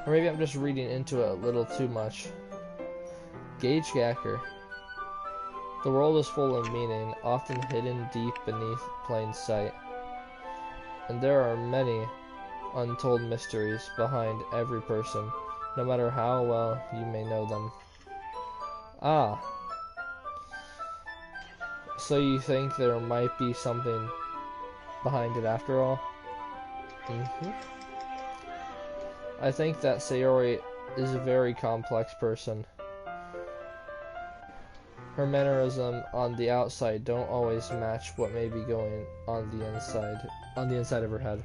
Or maybe I'm just reading into it a little too much. Gage Gacker. The world is full of meaning, often hidden deep beneath plain sight. And there are many untold mysteries behind every person, no matter how well you may know them. Ah. So you think there might be something behind it after all? I think that Sayori is a very complex person. Her mannerism on the outside don't always match what may be going on the inside of her head.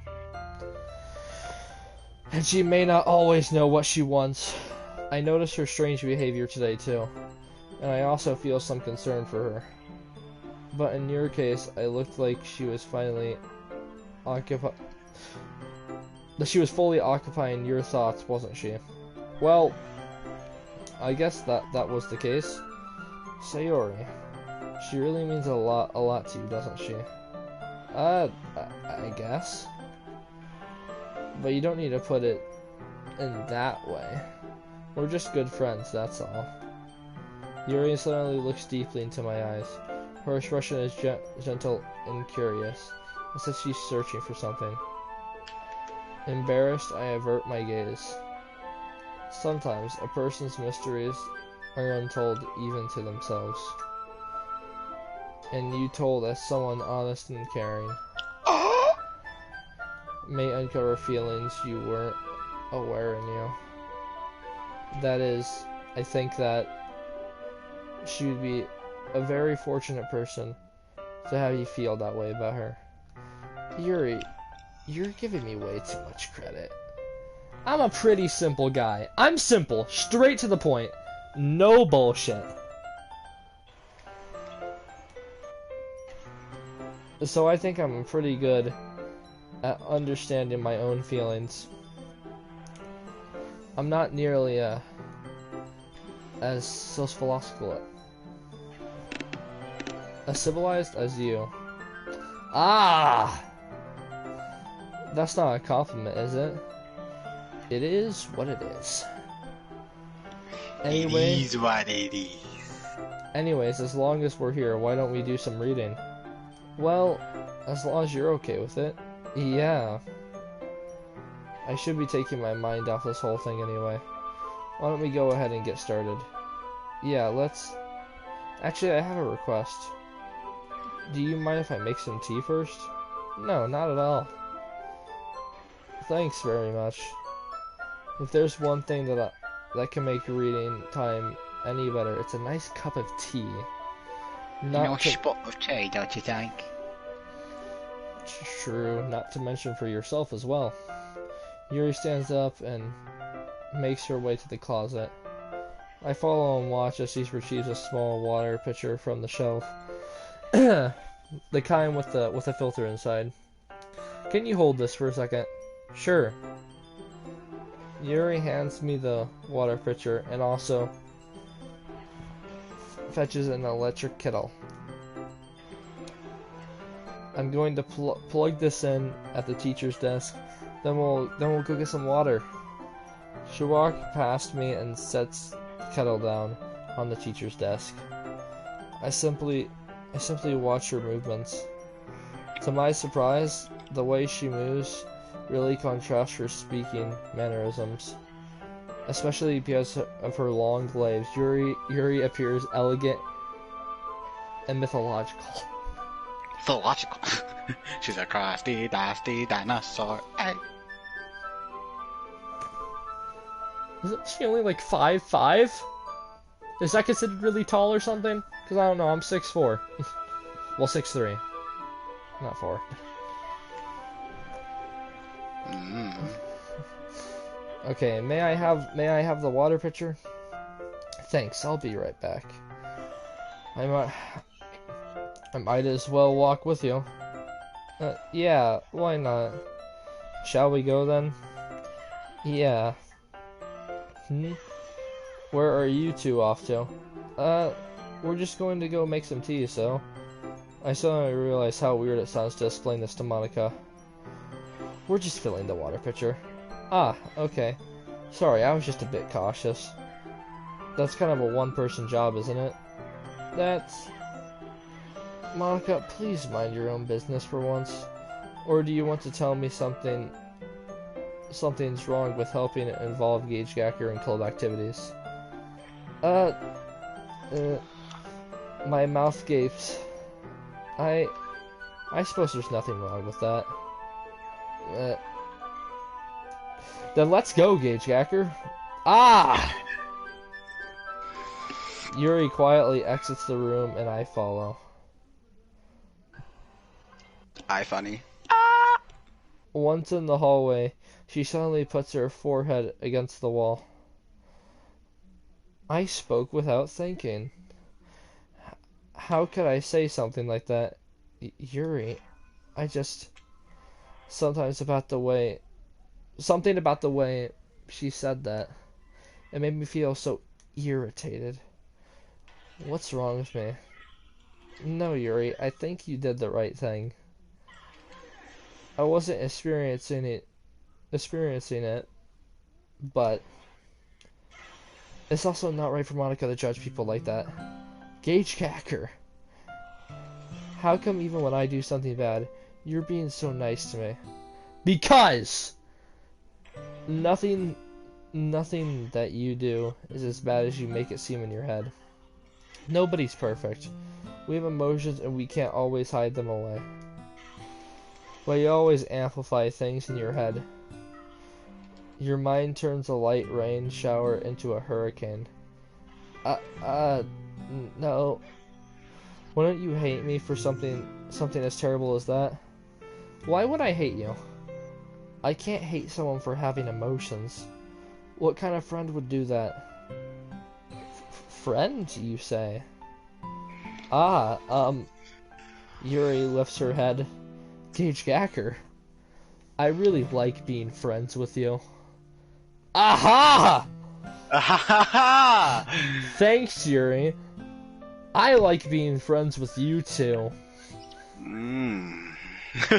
And she may not always know what she wants. I noticed her strange behavior today too, and I also feel some concern for her. But in your case, I looked like she was fully occupying your thoughts, wasn't she? Well, I guess that was the case. Sayori, she really means a lot to you, doesn't she? I guess. But you don't need to put it in that way. We're just good friends, that's all. Yuri suddenly looks deeply into my eyes. Her expression is gentle and curious, as if she's searching for something. Embarrassed, I avert my gaze. Sometimes a person's mysteries are untold even to themselves. And you told as someone honest and caring may uncover feelings you weren't aware in you. That is, I think that she would be a very fortunate person to have you feel that way about her. Yuri, you're giving me way too much credit. I'm a pretty simple guy. I'm simple, straight to the point. No bullshit. So I think I'm pretty good at understanding my own feelings. I'm not nearly as philosophical, as civilized as you. Ah! That's not a compliment, is it? It is what it is. Anyway, It is what it is. Anyways, as long as we're here, why don't we do some reading? Well, as long as you're okay with it. Yeah. I should be taking my mind off this whole thing anyway. Why don't we go ahead and get started? Yeah, let's... Actually, I have a request. Do you mind if I make some tea first? No, not at all. Thanks very much. If there's one thing that can make reading time any better, it's a nice cup of tea. Not a spot of tea, don't you think? True, not to mention for yourself as well. Yuri stands up and makes her way to the closet. I follow and watch as she retrieves a small water pitcher from the shelf. The kind with a filter inside. Can you hold this for a second? Sure. Yuri hands me the water pitcher and also fetches an electric kettle. I'm going to plug this in at the teacher's desk. Then we'll go get some water. She walks past me and sets the kettle down on the teacher's desk. I simply watch her movements. To my surprise, the way she moves really contrasts her speaking mannerisms, especially because of her long glaives. Yuri appears elegant and mythological. Mythological. She's a crusty, dusty dinosaur. Hey. Isn't she only like 5'5"? Is that considered really tall or something? Because I don't know, I'm 6'4". Well, 6'3". Not 4. Okay, may I have the water pitcher? Thanks, I'll be right back. I might as well walk with you. Yeah, why not? Shall we go then? Yeah. Where are you two off to? We're just going to go make some tea, so... I suddenly realized how weird it sounds to explain this to Monica. We're just filling the water pitcher. Ah, okay. Sorry, I was just a bit cautious. That's kind of a one-person job, isn't it? That's... Monica, please mind your own business for once. Or do you want to tell me something's wrong with helping involve Gage Gacker in club activities? My mouth gapes. I suppose there's nothing wrong with that. Then let's go, Gage Gacker. Ah! Yuri quietly exits the room and I follow. Funny. Once in the hallway, she suddenly puts her forehead against the wall. I spoke without thinking. How could I say something like that? Yuri, I just... Something about the way she said that. It made me feel so irritated. What's wrong with me? No, Yuri, I think you did the right thing. I wasn't experiencing it, but it's also not right for Monica to judge people like that. Gage Gacker, how come even when I do something bad, you're being so nice to me? Because nothing that you do is as bad as you make it seem in your head. Nobody's perfect. We have emotions and we can't always hide them away. But you always amplify things in your head. Your mind turns a light rain shower into a hurricane. No. Wouldn't you hate me for something as terrible as that? Why would I hate you? I can't hate someone for having emotions. What kind of friend would do that? Friend, you say? Yuri lifts her head. Gage Gacker, I really like being friends with you. Aha! Thanks, Yuri. I like being friends with you too.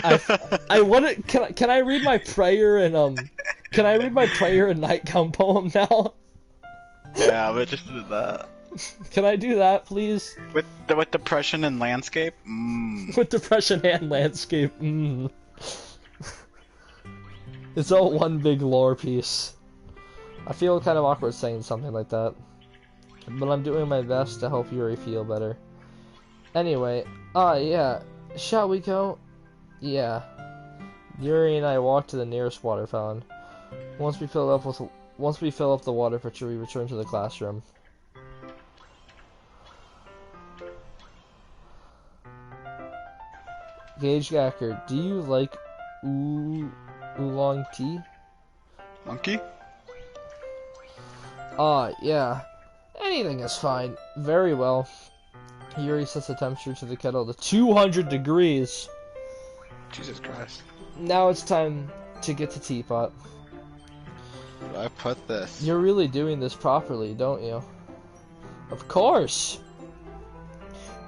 I want to. Can I read my prayer and Can I read my prayer and nightgown poem now? Yeah, I'm interested in that. Can I do that, please? With depression and landscape? With depression and landscape. It's all one big lore piece. I feel kind of awkward saying something like that. But I'm doing my best to help Yuri feel better. Anyway, yeah. Shall we go? Yeah. Yuri and I walk to the nearest water fountain. Once we fill up the water pitcher, we return to the classroom. Gage Gacker, do you like oolong tea? Monkey? Yeah. Anything is fine. Very well. Yuri sets the temperature to the kettle to 200 degrees. Jesus Christ. Now it's time to get the teapot. Where do I put this? You're really doing this properly, don't you? Of course!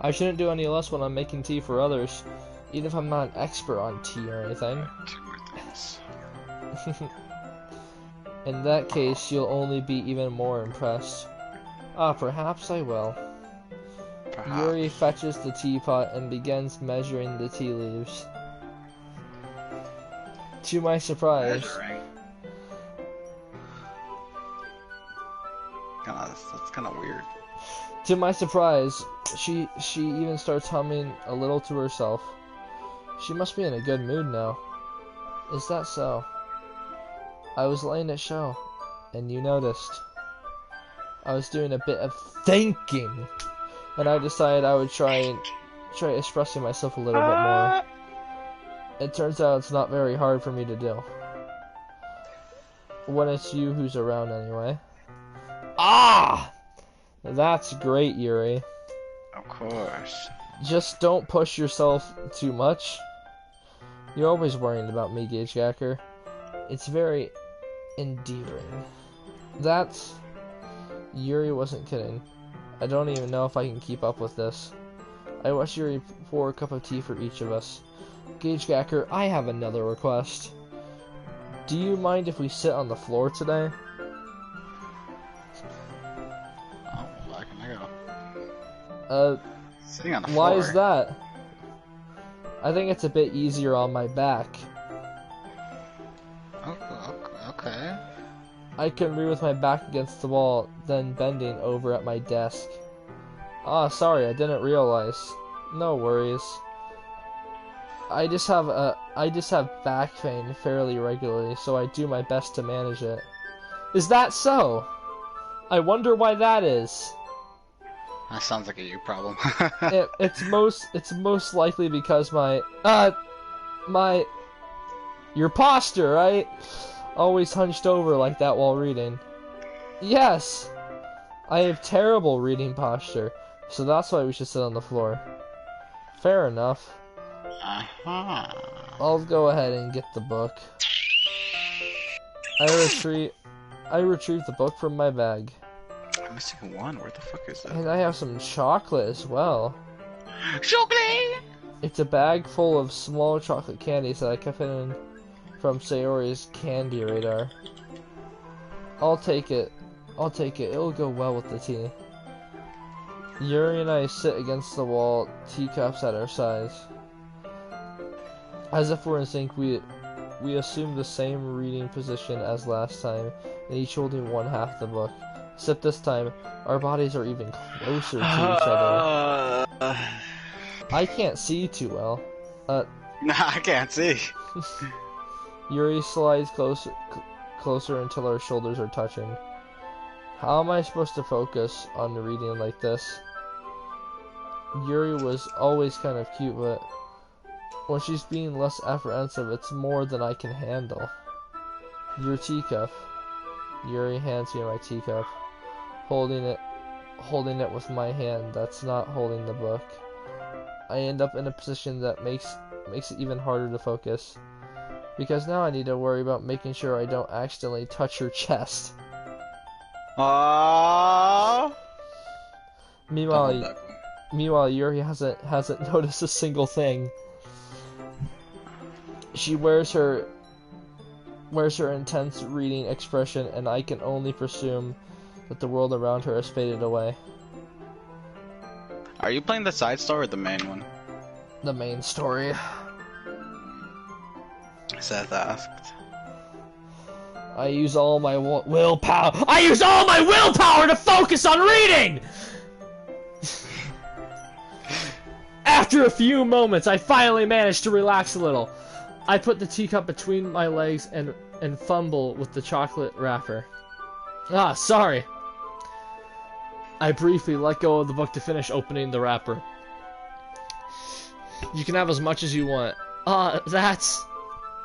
I shouldn't do any less when I'm making tea for others, even if I'm not an expert on tea or anything. Two more things. In that case, you'll only be even more impressed. Ah, perhaps I will. Perhaps. Yuri fetches the teapot and begins measuring the tea leaves. To my surprise, That's kind of weird. To my surprise, she even starts humming a little to herself. She must be in a good mood now. Is that so? I was letting it show, and you noticed. I was doing a bit of thinking, and I decided I would try expressing myself a little bit more. It turns out it's not very hard for me to do. When it's you who's around anyway. Ah! That's great, Yuri. Of course. Just don't push yourself too much. You're always worrying about me, Gage Gacker. It's very endearing. That's... Yuri wasn't kidding. I don't even know if I can keep up with this. I watched Yuri pour a cup of tea for each of us. Gage Gacker, I have another request. Do you mind if we sit on the floor today? Oh, where can I go? Sitting on the floor. Why is that? I think it's a bit easier on my back. Okay. I can read with my back against the wall, then bending over at my desk. Ah, sorry, I didn't realize. No worries. I just have back pain fairly regularly, so I do my best to manage it. Is that so? I wonder why that is. That sounds like a you problem. It's most likely because your posture, right? Always hunched over like that while reading. Yes! I have terrible reading posture, so that's why we should sit on the floor. Fair enough. I'll go ahead and get the book. I retrieve the book from my bag. I'm missing one. Where the fuck is that? And I have some chocolate as well. Chocolate! It's a bag full of small chocolate candies that I kept in from Sayori's candy radar. I'll take it. It'll go well with the tea. Yuri and I sit against the wall, teacups at our sides. As if we're in sync, we assume the same reading position as last time, and each holding one half the book. Except this time, our bodies are even closer to each other. I can't see too well. Nah, I can't see. Yuri slides closer until our shoulders are touching. How am I supposed to focus on reading like this? Yuri was always kind of cute, but when she's being less apprehensive, it's more than I can handle. Your teacup. Yuri hands me my teacup, holding it with my hand that's not holding the book. I end up in a position that makes it even harder to focus, because now I need to worry about making sure I don't accidentally touch her chest. Meanwhile, Yuri hasn't noticed a single thing. She wears her intense reading expression, and I can only presume that the world around her has faded away. Are you playing the side story or the main one? The main story. Seth asked. I use all my willpower. I use all my willpower to focus on reading! After a few moments, I finally managed to relax a little. I put the teacup between my legs and fumble with the chocolate wrapper. Ah, sorry. I briefly let go of the book to finish opening the wrapper. You can have as much as you want.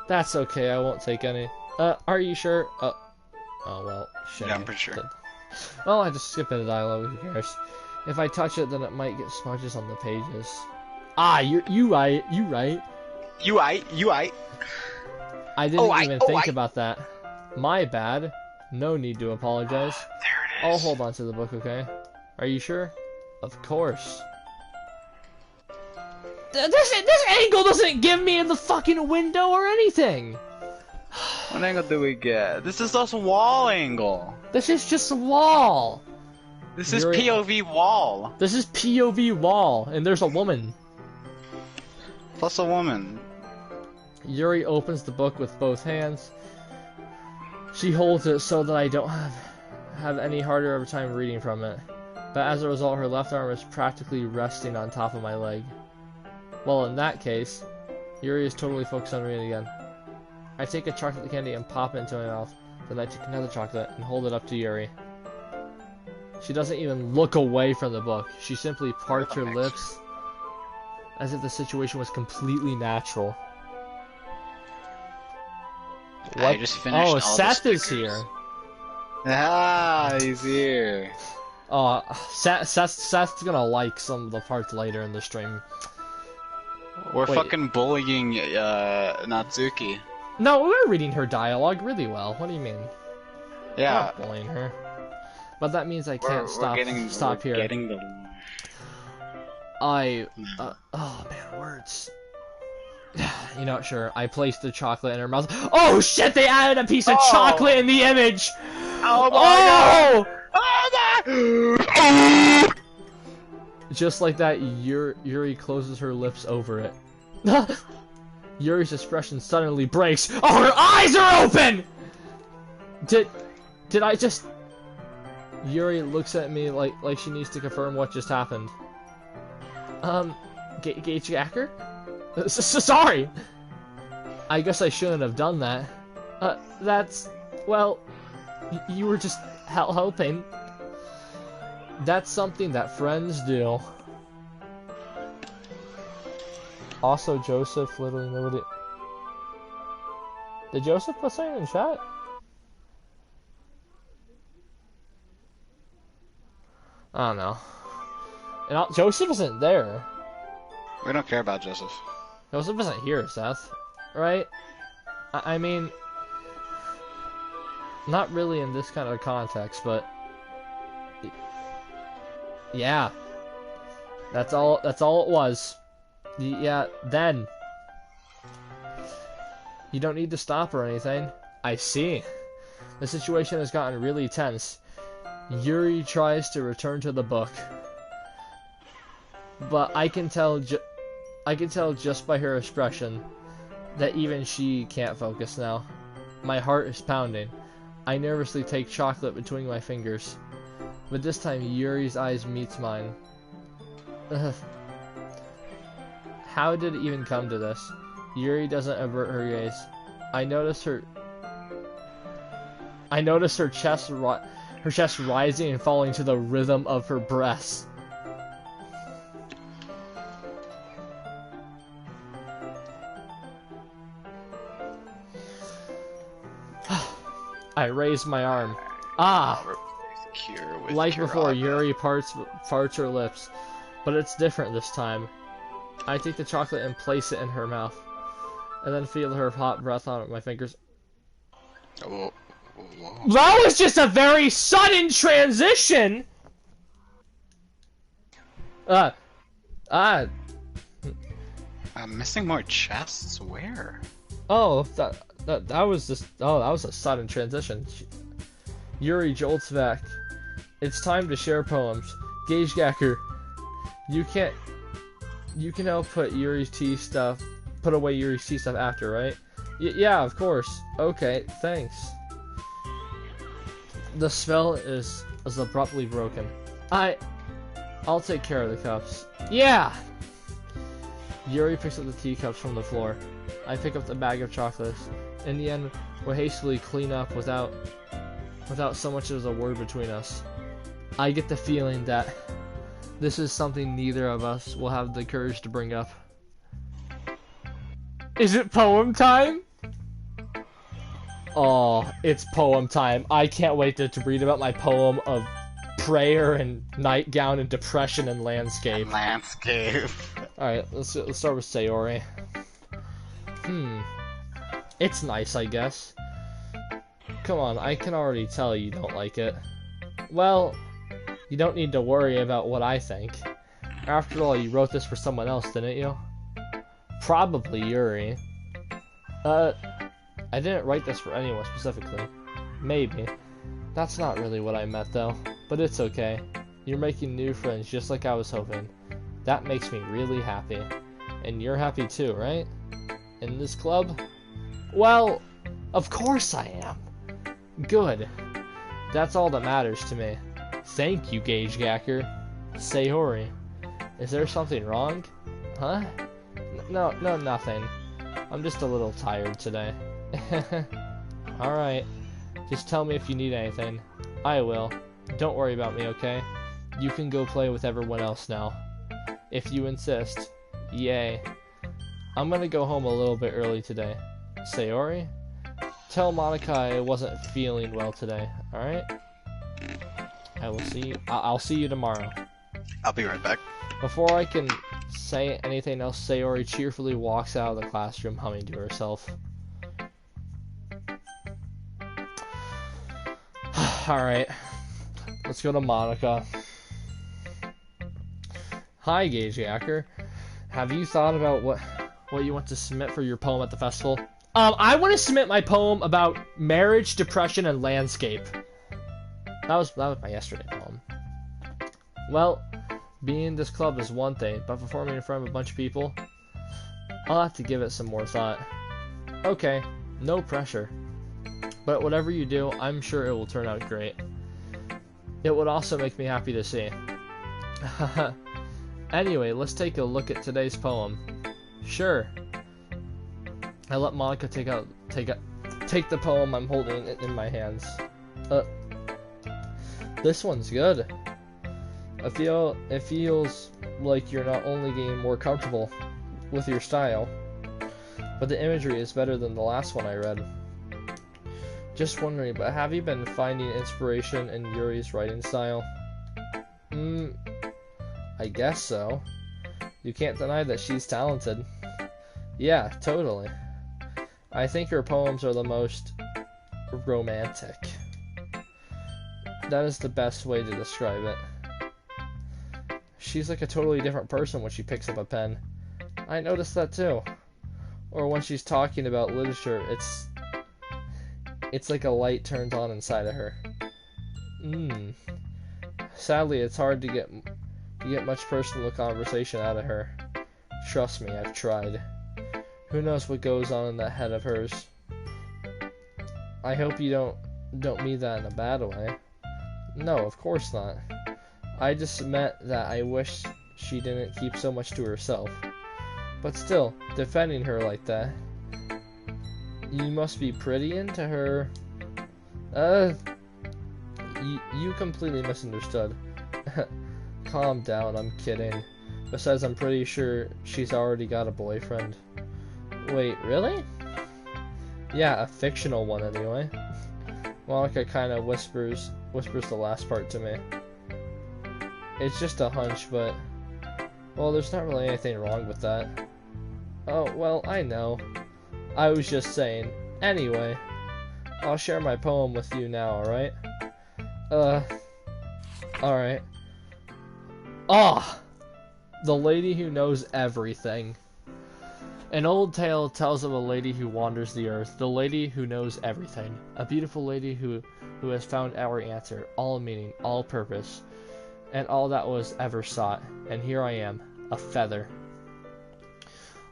That's okay, I won't take any. Are you sure? Oh well, shit. Yeah, I'm pretty sure. Well, I just skip into dialogue, who cares? If I touch it, then it might get smudges on the pages. Ah, you right. You aight. I didn't even think about that. My bad. No need to apologize. There it is. I'll hold on to the book, okay? Are you sure? Of course. This angle doesn't give me the fucking window or anything! What angle do we get? This is also wall angle. This is just a wall. This is POV wall. This is POV wall, and there's a woman. Plus a woman. Yuri opens the book with both hands. She holds it so that I don't have any harder of a time reading from it. But as a result, her left arm is practically resting on top of my leg. Well, in that case, Yuri is totally focused on reading again. I take a chocolate candy and pop it into my mouth. Then I take another chocolate and hold it up to Yuri. She doesn't even look away from the book. She simply parts her lips as if the situation was completely natural. What? I just finished all Seth the is here. Ah, he's here. Seth's gonna like some of the parts later in the stream. We're fucking bullying Natsuki. No, we're reading her dialogue really well. What do you mean? Yeah. I'm not bullying her. But that means I can't stop here. Oh man, words. You know, sure. I placed the chocolate in her mouth. Oh shit! They added a piece of chocolate in the image. Oh my god! Oh! Just like that, Yuri closes her lips over it. Yuri's expression suddenly breaks. Oh, her eyes are open! Did I just... Yuri looks at me like she needs to confirm what just happened. Gage Gacker? Sorry! I guess I shouldn't have done that. That's... Well... You were just helping. That's something that friends do. Also, Joseph literally nobody... Did Joseph put something in chat? I don't know. And Joseph isn't there. We don't care about Joseph. Joseph isn't here, Seth. Right? I mean... Not really in this kind of context, but... Yeah. That's all it was. Yeah, then. You don't need to stop or anything. I see. The situation has gotten really tense. Yuri tries to return to the book. But I can tell just by her expression that even she can't focus now. My heart is pounding. I nervously take chocolate between my fingers. But this time Yuri's eyes meets mine. How did it even come to this? Yuri doesn't avert her gaze. I notice her chest rising and falling to the rhythm of her breaths. I raise my arm. Like before, Yuri parts her lips, but it's different this time. I take the chocolate and place it in her mouth, and then feel her hot breath on my fingers. Whoa. That was just a very sudden transition! I'm missing more chests? Where? Oh, that was just... Oh, that was a sudden transition. Yuri jolts back. It's time to share poems. Gage Gacker, you can help put away Yuri's tea stuff after, right? Yeah, of course. Okay, thanks. The spell is abruptly broken. I'll take care of the cups. Yeah! Yuri picks up the teacups from the floor. I pick up the bag of chocolates. In the end, we hastily clean up without so much as a word between us. I get the feeling that this is something neither of us will have the courage to bring up. Is it poem time? Oh, it's poem time. I can't wait to read about my poem of prayer and nightgown and depression and landscape. Alright, let's start with Sayori. It's nice, I guess. Come on, I can already tell you don't like it. Well, you don't need to worry about what I think. After all, you wrote this for someone else, didn't you? Probably Yuri. I didn't write this for anyone specifically. Maybe. That's not really what I meant though, but it's okay. You're making new friends just like I was hoping. That makes me really happy. And you're happy too, right? In this club? Well, of course I am. Good. That's all that matters to me. Thank you, Gage Gacker. Sayori. Is there something wrong? Huh? No, nothing. I'm just a little tired today. Alright. Just tell me if you need anything. I will. Don't worry about me, okay? You can go play with everyone else now. If you insist. Yay. I'm gonna go home a little bit early today. Sayori? Tell Monica I wasn't feeling well today, alright? I will see you. I'll see you tomorrow. I'll be right back. Before I can say anything else, Sayori cheerfully walks out of the classroom humming to herself. Alright. Let's go to Monica. Hi, Gage Gacker. Have you thought about what you want to submit for your poem at the festival? I want to submit my poem about marriage, depression, and landscape. That was my yesterday poem. Well, being in this club is one thing, but performing in front of a bunch of people, I'll have to give it some more thought. Okay, no pressure. But whatever you do, I'm sure it will turn out great. It would also make me happy to see. Anyway, let's take a look at today's poem. Sure. I let Monica take the poem I'm holding in my hands. This one's good. It feels like you're not only getting more comfortable with your style, but the imagery is better than the last one I read. Just wondering, but have you been finding inspiration in Yuri's writing style? I guess so. You can't deny that she's talented. Yeah, totally. I think her poems are the most romantic. That is the best way to describe it. She's like a totally different person when she picks up a pen. I noticed that too. Or when she's talking about literature, it's like a light turns on inside of her. Sadly, it's hard to get much personal conversation out of her. Trust me, I've tried. Who knows what goes on in that head of hers? I hope you don't mean that in a bad way. No, of course not. I just meant that I wish she didn't keep so much to herself. But still, defending her like that. You must be pretty into her. You completely misunderstood. Calm down, I'm kidding. Besides, I'm pretty sure she's already got a boyfriend. Wait, really? Yeah, a fictional one anyway. Monica kind of whispers the last part to me. It's just a hunch, but... well, there's not really anything wrong with that. Oh, well, I know. I was just saying. Anyway, I'll share my poem with you now, alright? Alright. Ah! The lady who knows everything. An old tale tells of a lady who wanders the earth, the lady who knows everything. A beautiful lady who has found every answer, all meaning, all purpose, and all that was ever sought. And here I am, a feather.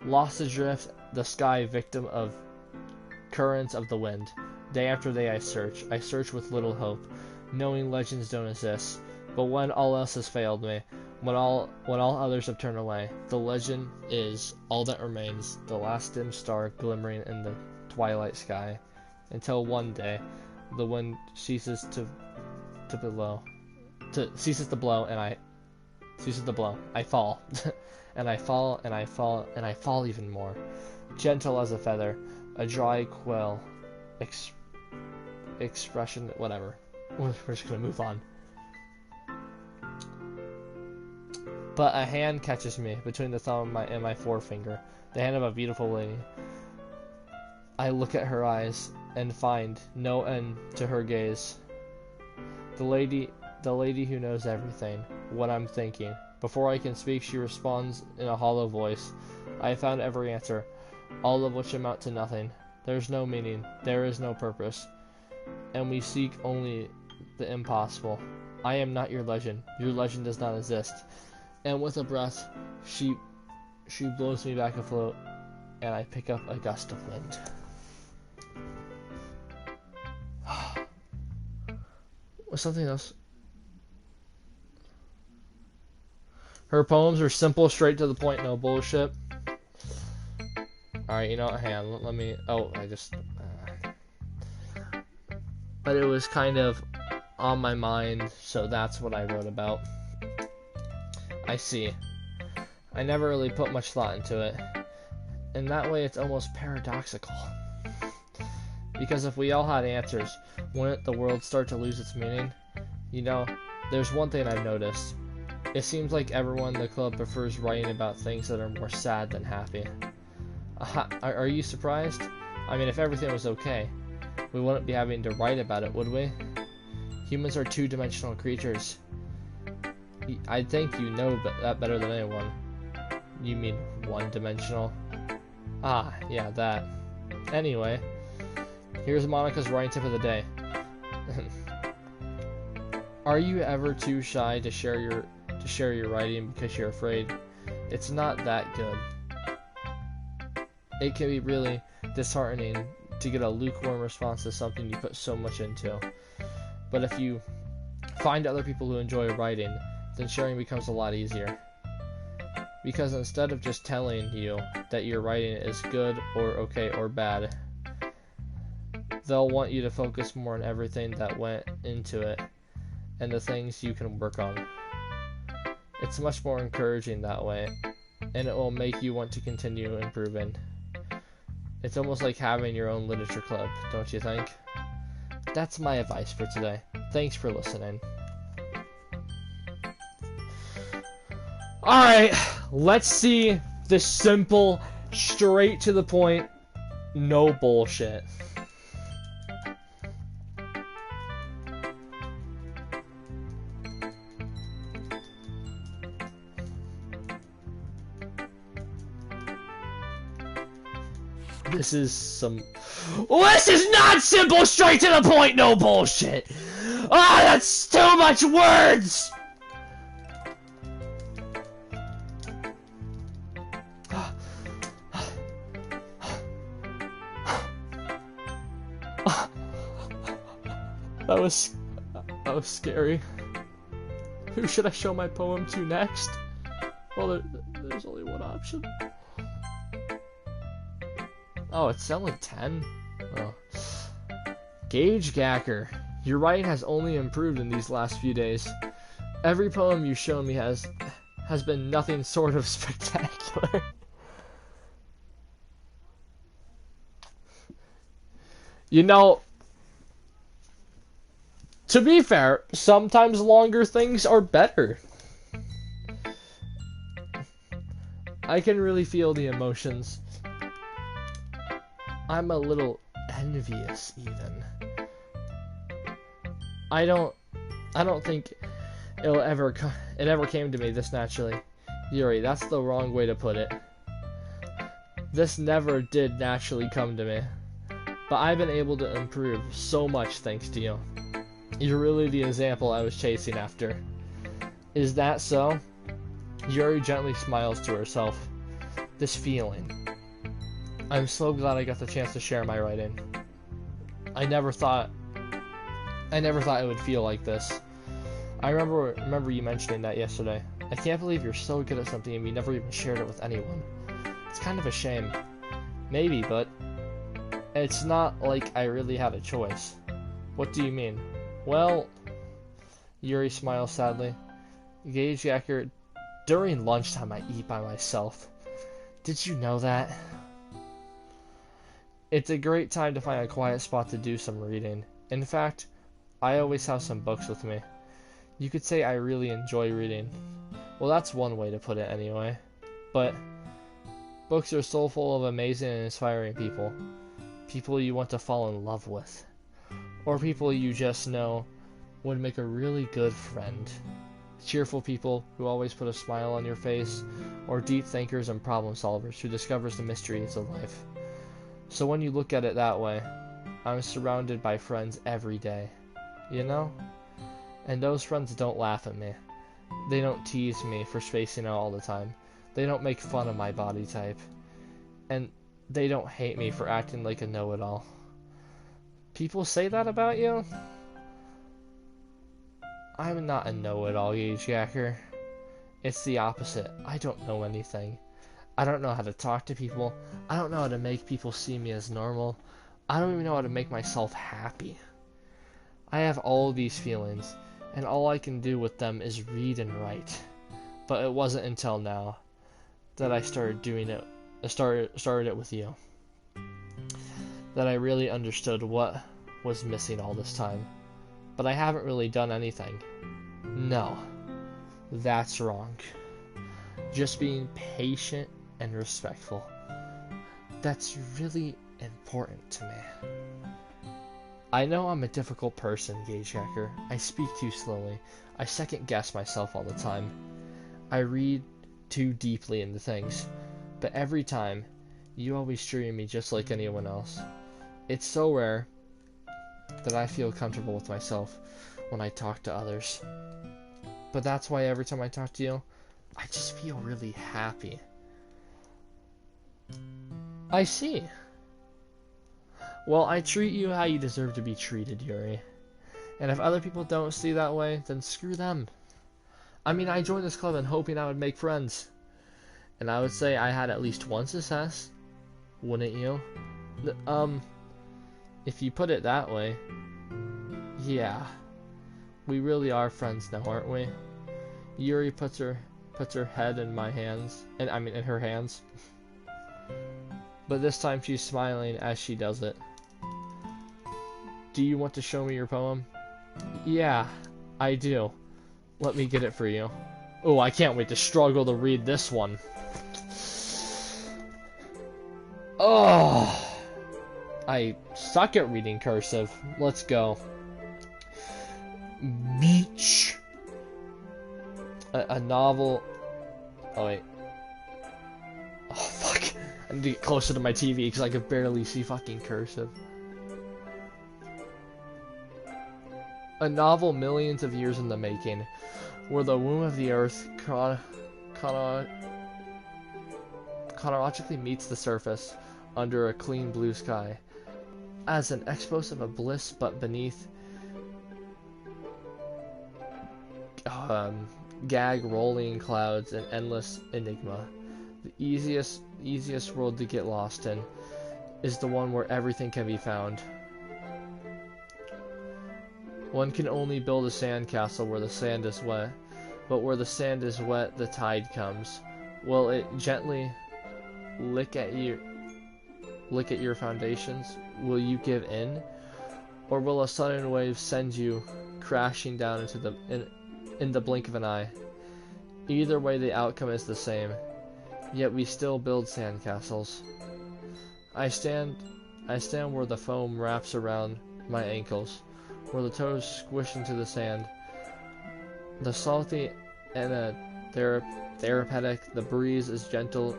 Lost adrift, the sky, victim of currents of the wind. Day after day I search with little hope, knowing legends don't exist. But when all else has failed me, when all others have turned away, the legend is all that remains, the last dim star glimmering in the twilight sky, until one day the wind ceases to blow, and I fall. And I fall, and I fall, and I fall even more, gentle as a feather, a dry quill, expression, whatever. We're just gonna move on. But a hand catches me between the thumb and my forefinger, the hand of a beautiful lady. I look at her eyes and find no end to her gaze. The lady who knows everything, what I'm thinking. Before I can speak, she responds in a hollow voice. I have found every answer, all of which amount to nothing, There's no meaning. There is no purpose. And we seek only the impossible. I am not your legend. Your legend does not exist. And with a breath, she blows me back afloat, and I pick up a gust of wind. Was something else? Her poems are simple, straight to the point, no bullshit. Alright, you know what, hang on, let me, but it was kind of on my mind, so that's what I wrote about. I see. I never really put much thought into it. In that way, it's almost paradoxical. Because if we all had answers, wouldn't the world start to lose its meaning? You know, there's one thing I've noticed. It seems like everyone in the club prefers writing about things that are more sad than happy. Are you surprised? I mean, if everything was okay, we wouldn't be having to write about it, would we? Humans are two-dimensional creatures. I think you know that better than anyone. You mean one-dimensional? Ah, yeah, that. Anyway, here's Monica's writing tip of the day. Are you ever too shy to share your writing because you're afraid? It's not that good. It can be really disheartening to get a lukewarm response to something you put so much into. But if you find other people who enjoy writing, then sharing becomes a lot easier. Because instead of just telling you that your writing is good or okay or bad, they'll want you to focus more on everything that went into it and the things you can work on. It's much more encouraging that way, and it will make you want to continue improving. It's almost like having your own literature club, don't you think? That's my advice for today. Thanks for listening. Alright, let's see the simple, straight to the point, no bullshit. This is not simple, straight to the point, no bullshit! Ah, that's too much words! That was scary. Who should I show my poem to next? Well, there's only one option. Oh, it's only 10? Oh. Gage Gacker, your writing has only improved in these last few days. Every poem you've shown me has been nothing sort of spectacular. You know, to be fair, sometimes longer things are better. I can really feel the emotions. I'm a little envious, even. I don't think it ever came to me this naturally. Yuri, that's the wrong way to put it. This never did naturally come to me. But I've been able to improve so much thanks to you. You're really the example I was chasing after. Is that so? Yuri gently smiles to herself. This feeling. I'm so glad I got the chance to share my writing. I never thought it would feel like this. I remember you mentioning that yesterday. I can't believe you're so good at something and you never even shared it with anyone. It's kind of a shame. Maybe, but it's not like I really had a choice. What do you mean? Well, Yuri smiles sadly. Gage Gacker, during lunchtime I eat by myself. Did you know that? It's a great time to find a quiet spot to do some reading. In fact, I always have some books with me. You could say I really enjoy reading. Well, that's one way to put it anyway. But books are so full of amazing and inspiring people. People you want to fall in love with. Or people you just know would make a really good friend. Cheerful people who always put a smile on your face. Or deep thinkers and problem solvers who discovers the mysteries of life. So when you look at it that way, I'm surrounded by friends every day, you know? And those friends don't laugh at me. They don't tease me for spacing out all the time. They don't make fun of my body type. And they don't hate me for acting like a know-it-all. People say that about you? I'm not a know-it-all, Gage Gacker. It's the opposite. I don't know anything. I don't know how to talk to people. I don't know how to make people see me as normal. I don't even know how to make myself happy. I have all these feelings, and all I can do with them is read and write. But it wasn't until now that I started doing it. I started it with you. That I really understood what was missing all this time. But I haven't really done anything. No, that's wrong. Just being patient and respectful. That's really important to me. I know I'm a difficult person, Gage Gacker. I speak too slowly. I second guess myself all the time. I read too deeply into things. But every time, you always treat me just like anyone else. It's so rare that I feel comfortable with myself when I talk to others. But that's why every time I talk to you, I just feel really happy. I see. Well, I treat you how you deserve to be treated, Yuri. And if other people don't see that way, then screw them. I mean, I joined this club and hoping I would make friends. And I would say I had at least one success. Wouldn't you? If you put it that way, yeah. We really are friends now, aren't we? Yuri puts her head in my hands, and I mean in her hands. But this time she's smiling as she does it. Do you want to show me your poem? Yeah, I do. Let me get it for you. Oh, I can't wait to struggle to read this one. Oh, I suck at reading cursive. Let's go. Beach. A novel. Oh, wait. Oh, fuck. I need to get closer to my TV because I can barely see fucking cursive. A novel millions of years in the making, where the womb of the earth chronologically meets the surface under a clean blue sky, as an explosive of bliss, but beneath gag rolling clouds and endless enigma. The easiest world to get lost in is the one where everything can be found. One can only build a sandcastle where the sand is wet, but where the sand is wet, the tide comes. Will it gently lick at your foundations? Will you give in, or will a sudden wave send you crashing down into in the blink of an eye? Either way, the outcome is the same. Yet we still build sandcastles. I stand where the foam wraps around my ankles, where the toes squish into the sand. The salty and therapeutic, the breeze is gentle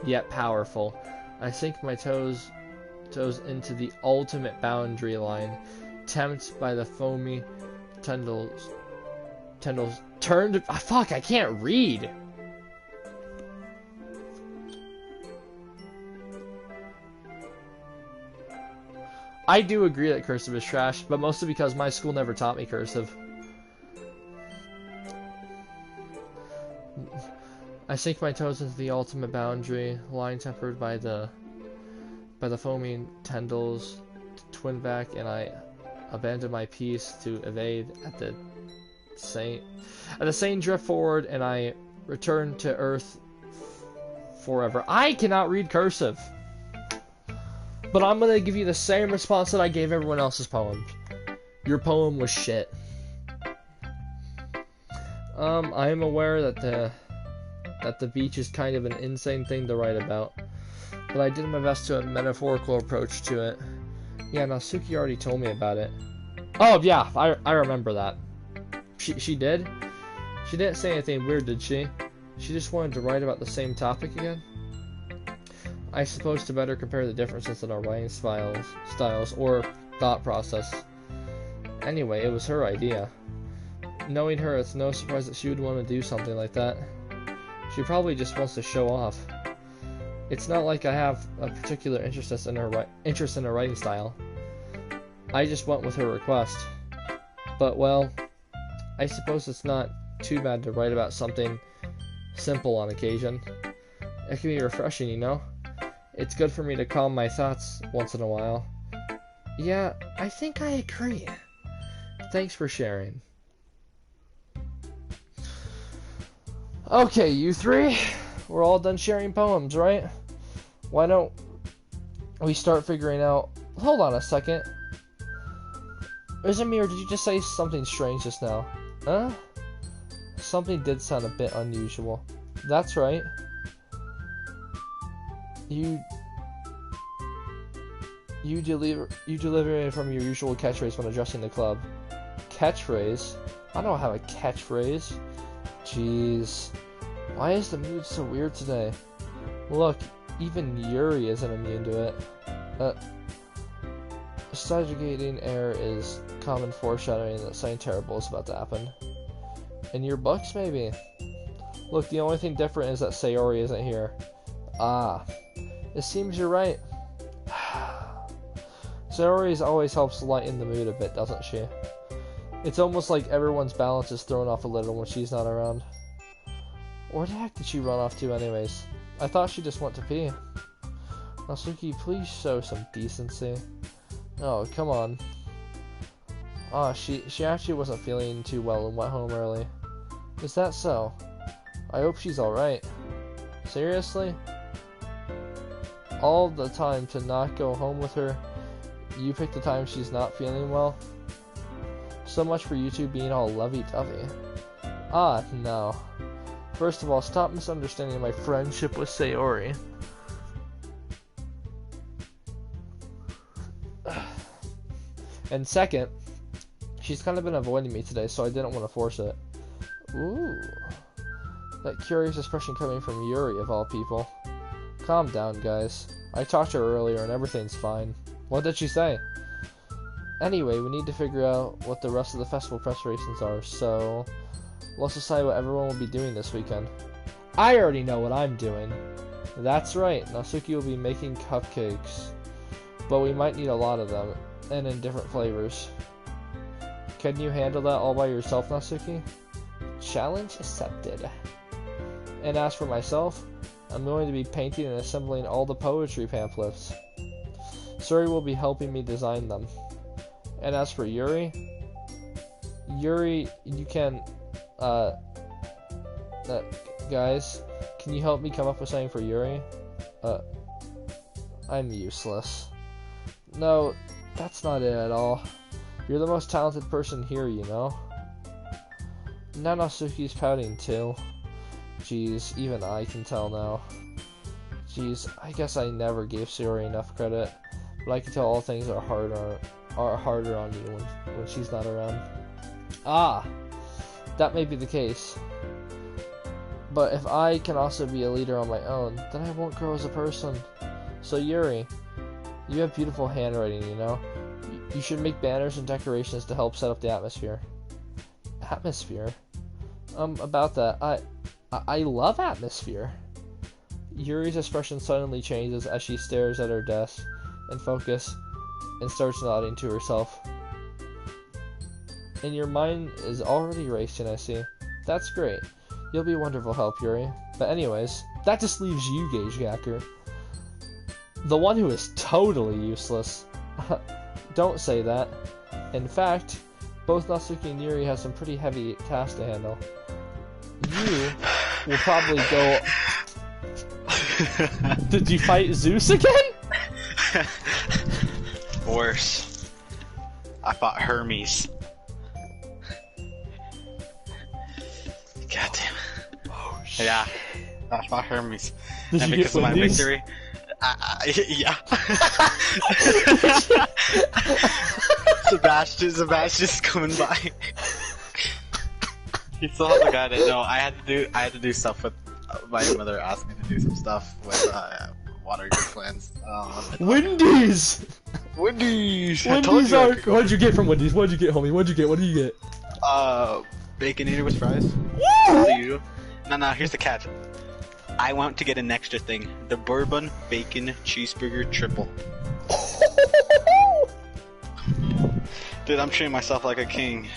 yet powerful. I sink my toes into the ultimate boundary line, tempted by the foamy tendrils turned. Fuck! I can't read. I do agree that cursive is trash, but mostly because my school never taught me cursive. I sink my toes into the ultimate boundary, line tempered by the foaming tendrils, twin back, and I abandon my piece to evade at the same drift forward, and I return to earth forever. I cannot read cursive. But I'm gonna give you the same response that I gave everyone else's poems. Your poem was shit. I am aware that the beach is kind of an insane thing to write about, but I did my best to a metaphorical approach to it. Yeah, now Suki already told me about it. Oh yeah, I remember that. She did? She didn't say anything weird, did she? She just wanted to write about the same topic again? I suppose to better compare the differences in our writing styles or thought process. Anyway, it was her idea. Knowing her, it's no surprise that she would want to do something like that. She probably just wants to show off. It's not like I have a particular interest in her writing style. I just went with her request. But, well, I suppose it's not too bad to write about something simple on occasion. It can be refreshing, you know? It's good for me to calm my thoughts once in a while. Yeah, I think I agree. Thanks for sharing. Okay, you three, we're all done sharing poems, right? Why don't we start figuring out... Hold on a second. Izamir, did you just say something strange just now? Huh? Something did sound a bit unusual. That's right. You deviated from your usual catchphrase when addressing the club. Catchphrase? I don't have a catchphrase. Jeez. Why is the mood so weird today? Look, even Yuri isn't immune to it. Subjugating air is common foreshadowing that something terrible is about to happen. In your books, maybe? Look, the only thing different is that Sayori isn't here. Ah. It seems you're right. Sayori always helps lighten the mood a bit, doesn't she? It's almost like everyone's balance is thrown off a little when she's not around. Where the heck did she run off to anyways? I thought she just went to pee. Natsuki, please show some decency. Oh, come on. She actually wasn't feeling too well and went home early. Is that so? I hope she's alright. Seriously? All the time to not go home with her, you pick the time she's not feeling well? So much for you two being all lovey-dovey. Ah, no. First of all, stop misunderstanding my friendship with Sayori. And second, she's kind of been avoiding me today, so I didn't want to force it. Ooh. That curious expression coming from Yuri, of all people. Calm down, guys. I talked to her earlier and everything's fine. What did she say? Anyway, we need to figure out what the rest of the festival preparations are, so let's decide what everyone will be doing this weekend. I already know what I'm doing. That's right, Natsuki will be making cupcakes. But we might need a lot of them, and in different flavors. Can you handle that all by yourself, Natsuki? Challenge accepted. And as for myself, I'm going to be painting and assembling all the poetry pamphlets. Suri will be helping me design them. And as for Yuri, you can, guys, can you help me come up with something for Yuri? I'm useless. No, that's not it at all. You're the most talented person here, you know? Now Natsuki's pouting too. Jeez, even I can tell now. Jeez, I guess I never gave Sayori enough credit, but I can tell all things are harder on you when she's not around. Ah, that may be the case. But if I can also be a leader on my own, then I won't grow as a person. So Yuri, you have beautiful handwriting, you know? You should make banners and decorations to help set up the atmosphere. Atmosphere? About that, I love atmosphere. Yuri's expression suddenly changes as she stares at her desk and focus and starts nodding to herself. And your mind is already racing, I see. That's great. You'll be wonderful help, Yuri. But anyways, that just leaves you, Gage Gacker. The one who is totally useless. Don't say that. In fact, both Natsuki and Yuri have some pretty heavy tasks to handle. You will probably go... Did you fight Zeus again? Worse. I fought Hermes. Goddamn. Oh shit. Yeah, I fought Hermes. Did And you because get of my Wendy's? victory, yeah. Sebastian's coming by. He still hasn't got it. No, I had to do stuff with my mother asked me to do some stuff What are your plans? Wendy's! Wendy's! Wendy's are... What'd you get from Wendy's? What'd you get, homie? What'd you get? What did you get? Baconator with fries. Woo! No, here's the catch. I want to get an extra thing. The bourbon bacon cheeseburger triple. Dude, I'm treating myself like a king.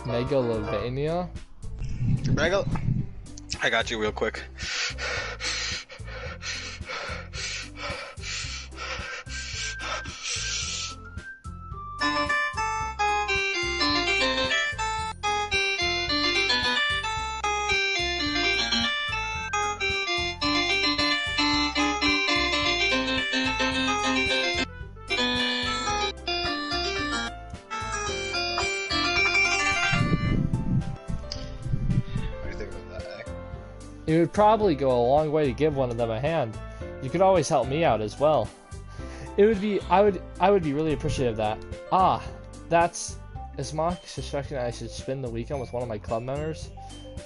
Megalovania? I got you real quick. It would probably go a long way to give one of them a hand. You could always help me out as well. It would be, I would be really appreciative of that. Ah, that's, is Mock suspecting I should spend the weekend with one of my club members?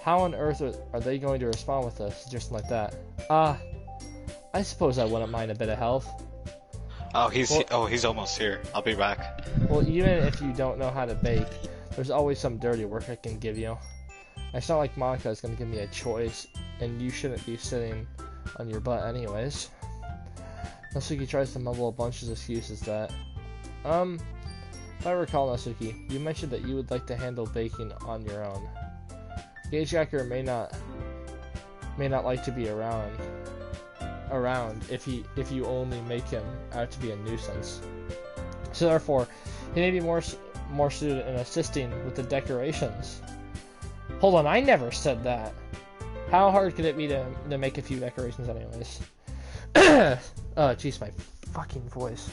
How on earth are they going to respond with a suggestion like that? I suppose I wouldn't mind a bit of help. Oh, he's almost here. I'll be back. Well, even if you don't know how to bake, there's always some dirty work I can give you. It's not like Monica is going to give me a choice, and you shouldn't be sitting on your butt anyways. Natsuki tries to mumble a bunch of excuses that... If I recall, Natsuki, you mentioned that you would like to handle baking on your own. Gage Gacker may not like to be around if you only make him out to be a nuisance. So therefore, he may be more suited in assisting with the decorations. Hold on, I never said that. How hard could it be to make a few decorations anyways? Oh, jeez, my fucking voice.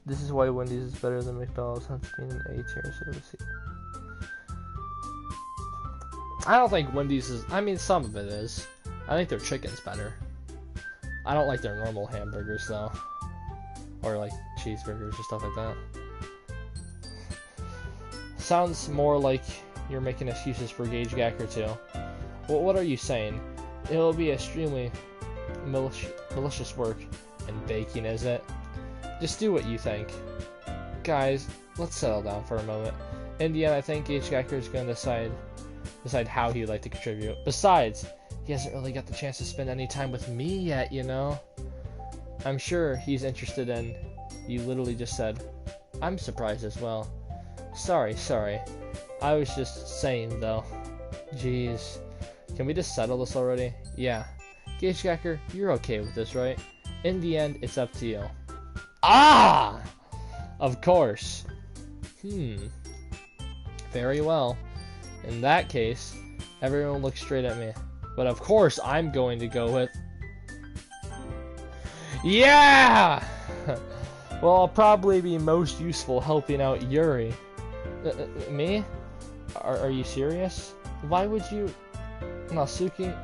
This is why Wendy's is better than McDonald's. That's being an A-tier service. I don't think Wendy's is... I mean, some of it is. I think their chicken's better. I don't like their normal hamburgers, though. Or, like, cheeseburgers or stuff like that. Sounds more like you're making excuses for Gage Gacker too. Well, what are you saying? It'll be extremely malicious work, and baking, is it? Just do what you think. Guys, let's settle down for a moment. In the end, I think Gage Gacker is going to decide how he'd like to contribute. Besides, he hasn't really got the chance to spend any time with me yet, you know? I'm sure he's interested in... You literally just said, I'm surprised as well. Sorry. I was just saying, though. Jeez. Can we just settle this already? Yeah. Gage Gacker, you're okay with this, right? In the end, it's up to you. Ah! Of course. Very well. In that case, everyone looks straight at me. But of course, I'm going to go with... Yeah! Well, I'll probably be most useful helping out Yuri. Me? Are you serious? Why would you... Natsuki?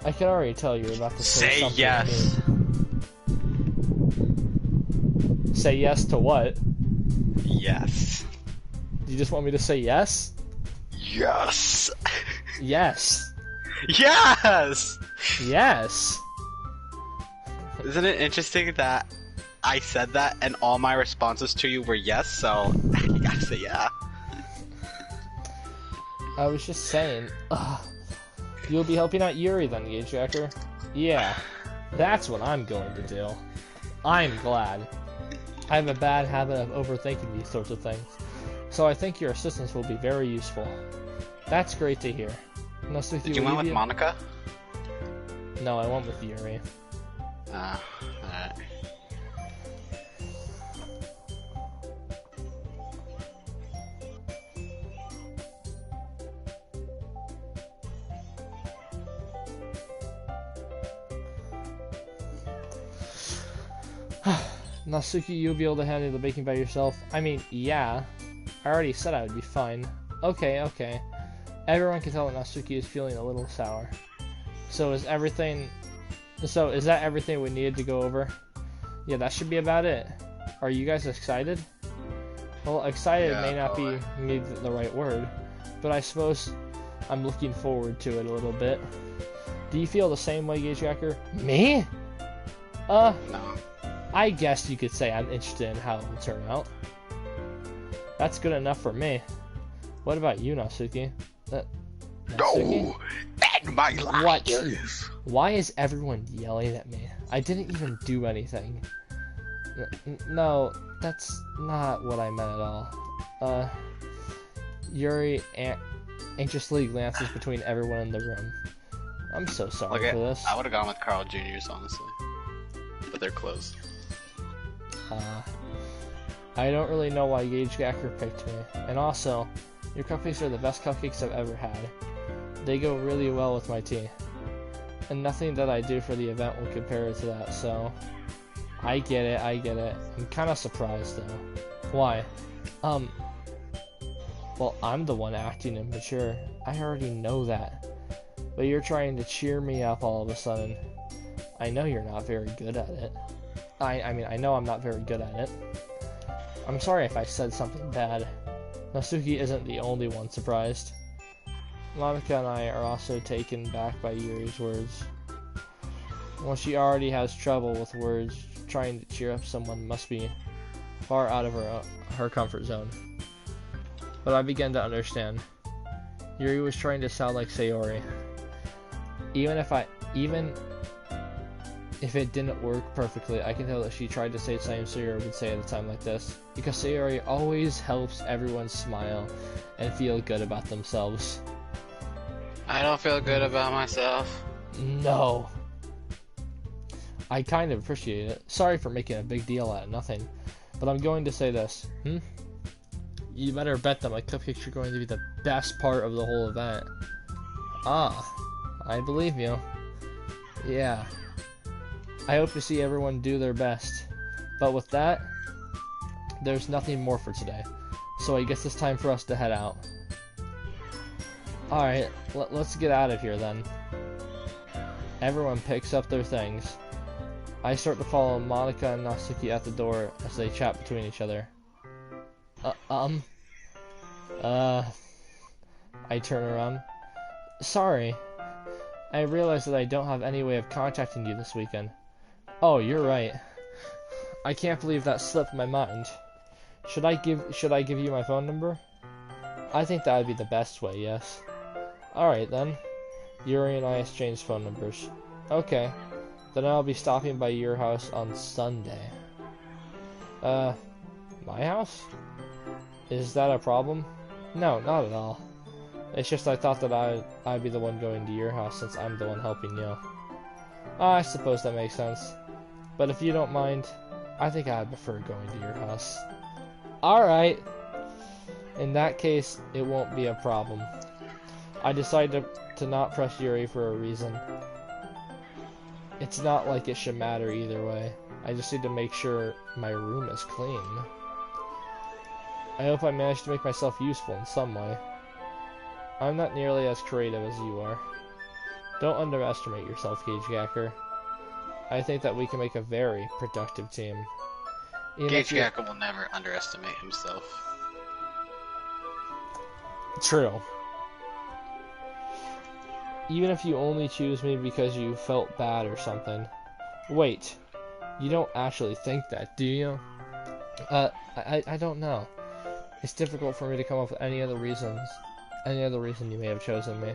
I can already tell you're about to say something yes. Say yes to what? Yes. You just want me to say yes? Yes. Yes. Yes! Yes. Isn't it interesting that I said that and all my responses to you were yes, so you gotta say yeah. I was just saying, you'll be helping out Yuri then, Gage Gacker? Yeah, that's what I'm going to do. I'm glad. I have a bad habit of overthinking these sorts of things, so I think your assistance will be very useful. That's great to hear. Did you went with Monica? No, I went with Yuri. Alright. Natsuki, you'll be able to handle the baking by yourself? I mean, yeah. I already said I would be fine. Okay. Everyone can tell that Natsuki is feeling a little sour. So is that everything we needed to go over? Yeah, that should be about it. Are you guys excited? Well, excited Yeah, may not totally. be maybe the right word, but I suppose I'm looking forward to it a little bit. Do you feel the same way, Gage Gacker? Me? No. I guess you could say I'm interested in how it will turn out. That's good enough for me. What about you, Natsuki? Natsuki? And my What? liars. Why is everyone yelling at me? I didn't even do anything. No, that's not what I meant at all. Yuri anxiously glances between everyone in the room. I'm so sorry for this. I would have gone with Carl Jr.'s, honestly. But they're close. I don't really know why Gage Gacker picked me. And also, your cupcakes are the best cupcakes I've ever had. They go really well with my tea. And nothing that I do for the event will compare to that, so... I get it. I'm kind of surprised, though. Why? Well, I'm the one acting immature. I already know that. But you're trying to cheer me up all of a sudden. I know you're not very good at it. I mean, I know I'm not very good at it. I'm sorry if I said something bad. Natsuki isn't the only one surprised. Monica and I are also taken back by Yuri's words. Well, she already has trouble with words. Trying to cheer up someone must be far out of her comfort zone. But I began to understand. Yuri was trying to sound like Sayori. Even if it didn't work perfectly, I can tell that she tried to say the same Sayori would say at a time like this. Because Sayori always helps everyone smile and feel good about themselves. I don't feel good about myself. No. I kind of appreciate it. Sorry for making a big deal out of nothing. But I'm going to say this. You better bet that my cupcakes are going to be the best part of the whole event. Ah, I believe you. Yeah. I hope to see everyone do their best. But with that, there's nothing more for today. So I guess it's time for us to head out. Alright, let's get out of here then. Everyone picks up their things. I start to follow Monica and Natsuki at the door as they chat between each other. I turn around. Sorry. I realize that I don't have any way of contacting you this weekend. Oh, you're right. I can't believe that slipped my mind. Should I give you my phone number? I think that would be the best way, yes. Alright then. Yuri and I exchange phone numbers. Okay. Then I'll be stopping by your house on Sunday. My house? Is that a problem? No, not at all. It's just I thought that I'd be the one going to your house since I'm the one helping you. I suppose that makes sense. But if you don't mind, I think I'd prefer going to your house. Alright. In that case, it won't be a problem. I decided to not press Yuri for a reason. It's not like it should matter either way. I just need to make sure my room is clean. I hope I managed to make myself useful in some way. I'm not nearly as creative as you are. Don't underestimate yourself, Gage Gacker. I think that we can make a very productive team. Gage Gacker will never underestimate himself. True. Even if you only choose me because you felt bad or something. Wait, you don't actually think that, do you? I don't know. It's difficult for me to come up with any other reason you may have chosen me.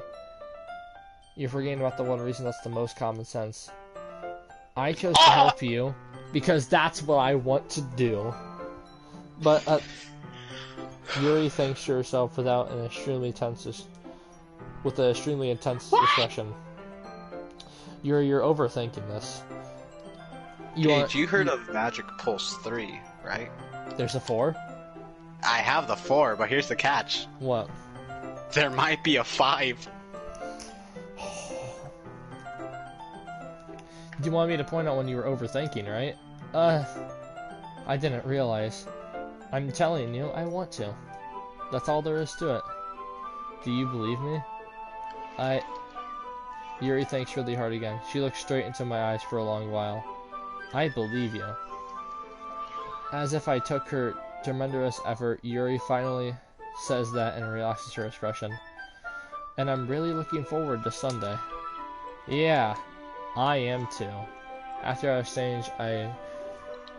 You're forgetting about the one reason that's the most common sense. I chose to help you because that's what I want to do. But, Yuri thanks to herself with an extremely intense expression. You're overthinking this. Gage, you heard of Magic Pulse 3, right? There's a 4? I have the 4, but here's the catch. What? There might be a 5. You want me to point out when you were overthinking, right? I didn't realize. I'm telling you, I want to. That's all there is to it. Do you believe me? Yuri thinks really hard again. She looks straight into my eyes for a long while. I believe you. As if I took her tremendous effort, Yuri finally says that and relaxes her expression. And I'm really looking forward to Sunday. Yeah, I am too. After our exchange, I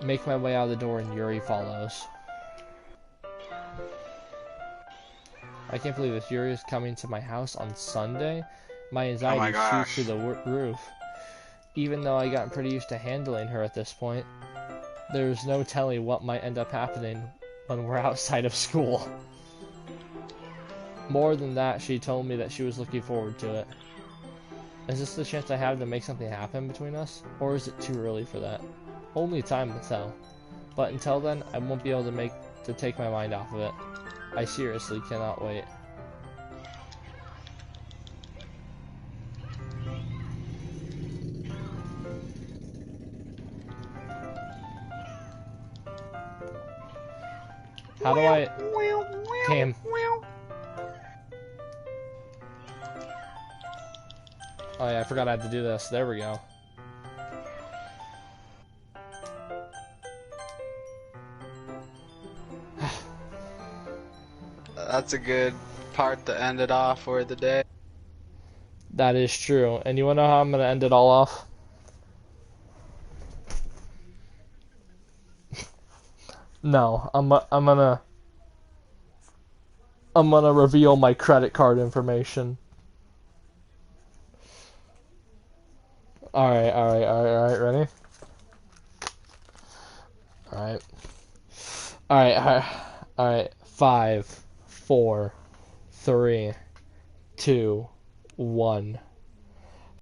make my way out of the door and Yuri follows. I can't believe this. Yuri is coming to my house on Sunday. My anxiety shoots through the roof. Even though I got pretty used to handling her at this point, there's no telling what might end up happening when we're outside of school. More than that, she told me that she was looking forward to it. Is this the chance I have to make something happen between us? Or is it too early for that? Only time will tell. But until then, I won't be able to take my mind off of it. I seriously cannot wait. How do I... Damn. Oh yeah, I forgot I had to do this. There we go. That's a good part to end it off for the day. That is true. And you wanna know how I'm gonna end it all off? No, I'm gonna reveal my credit card information. Alright, ready? Alright. 5, 4, 3, 2, 1.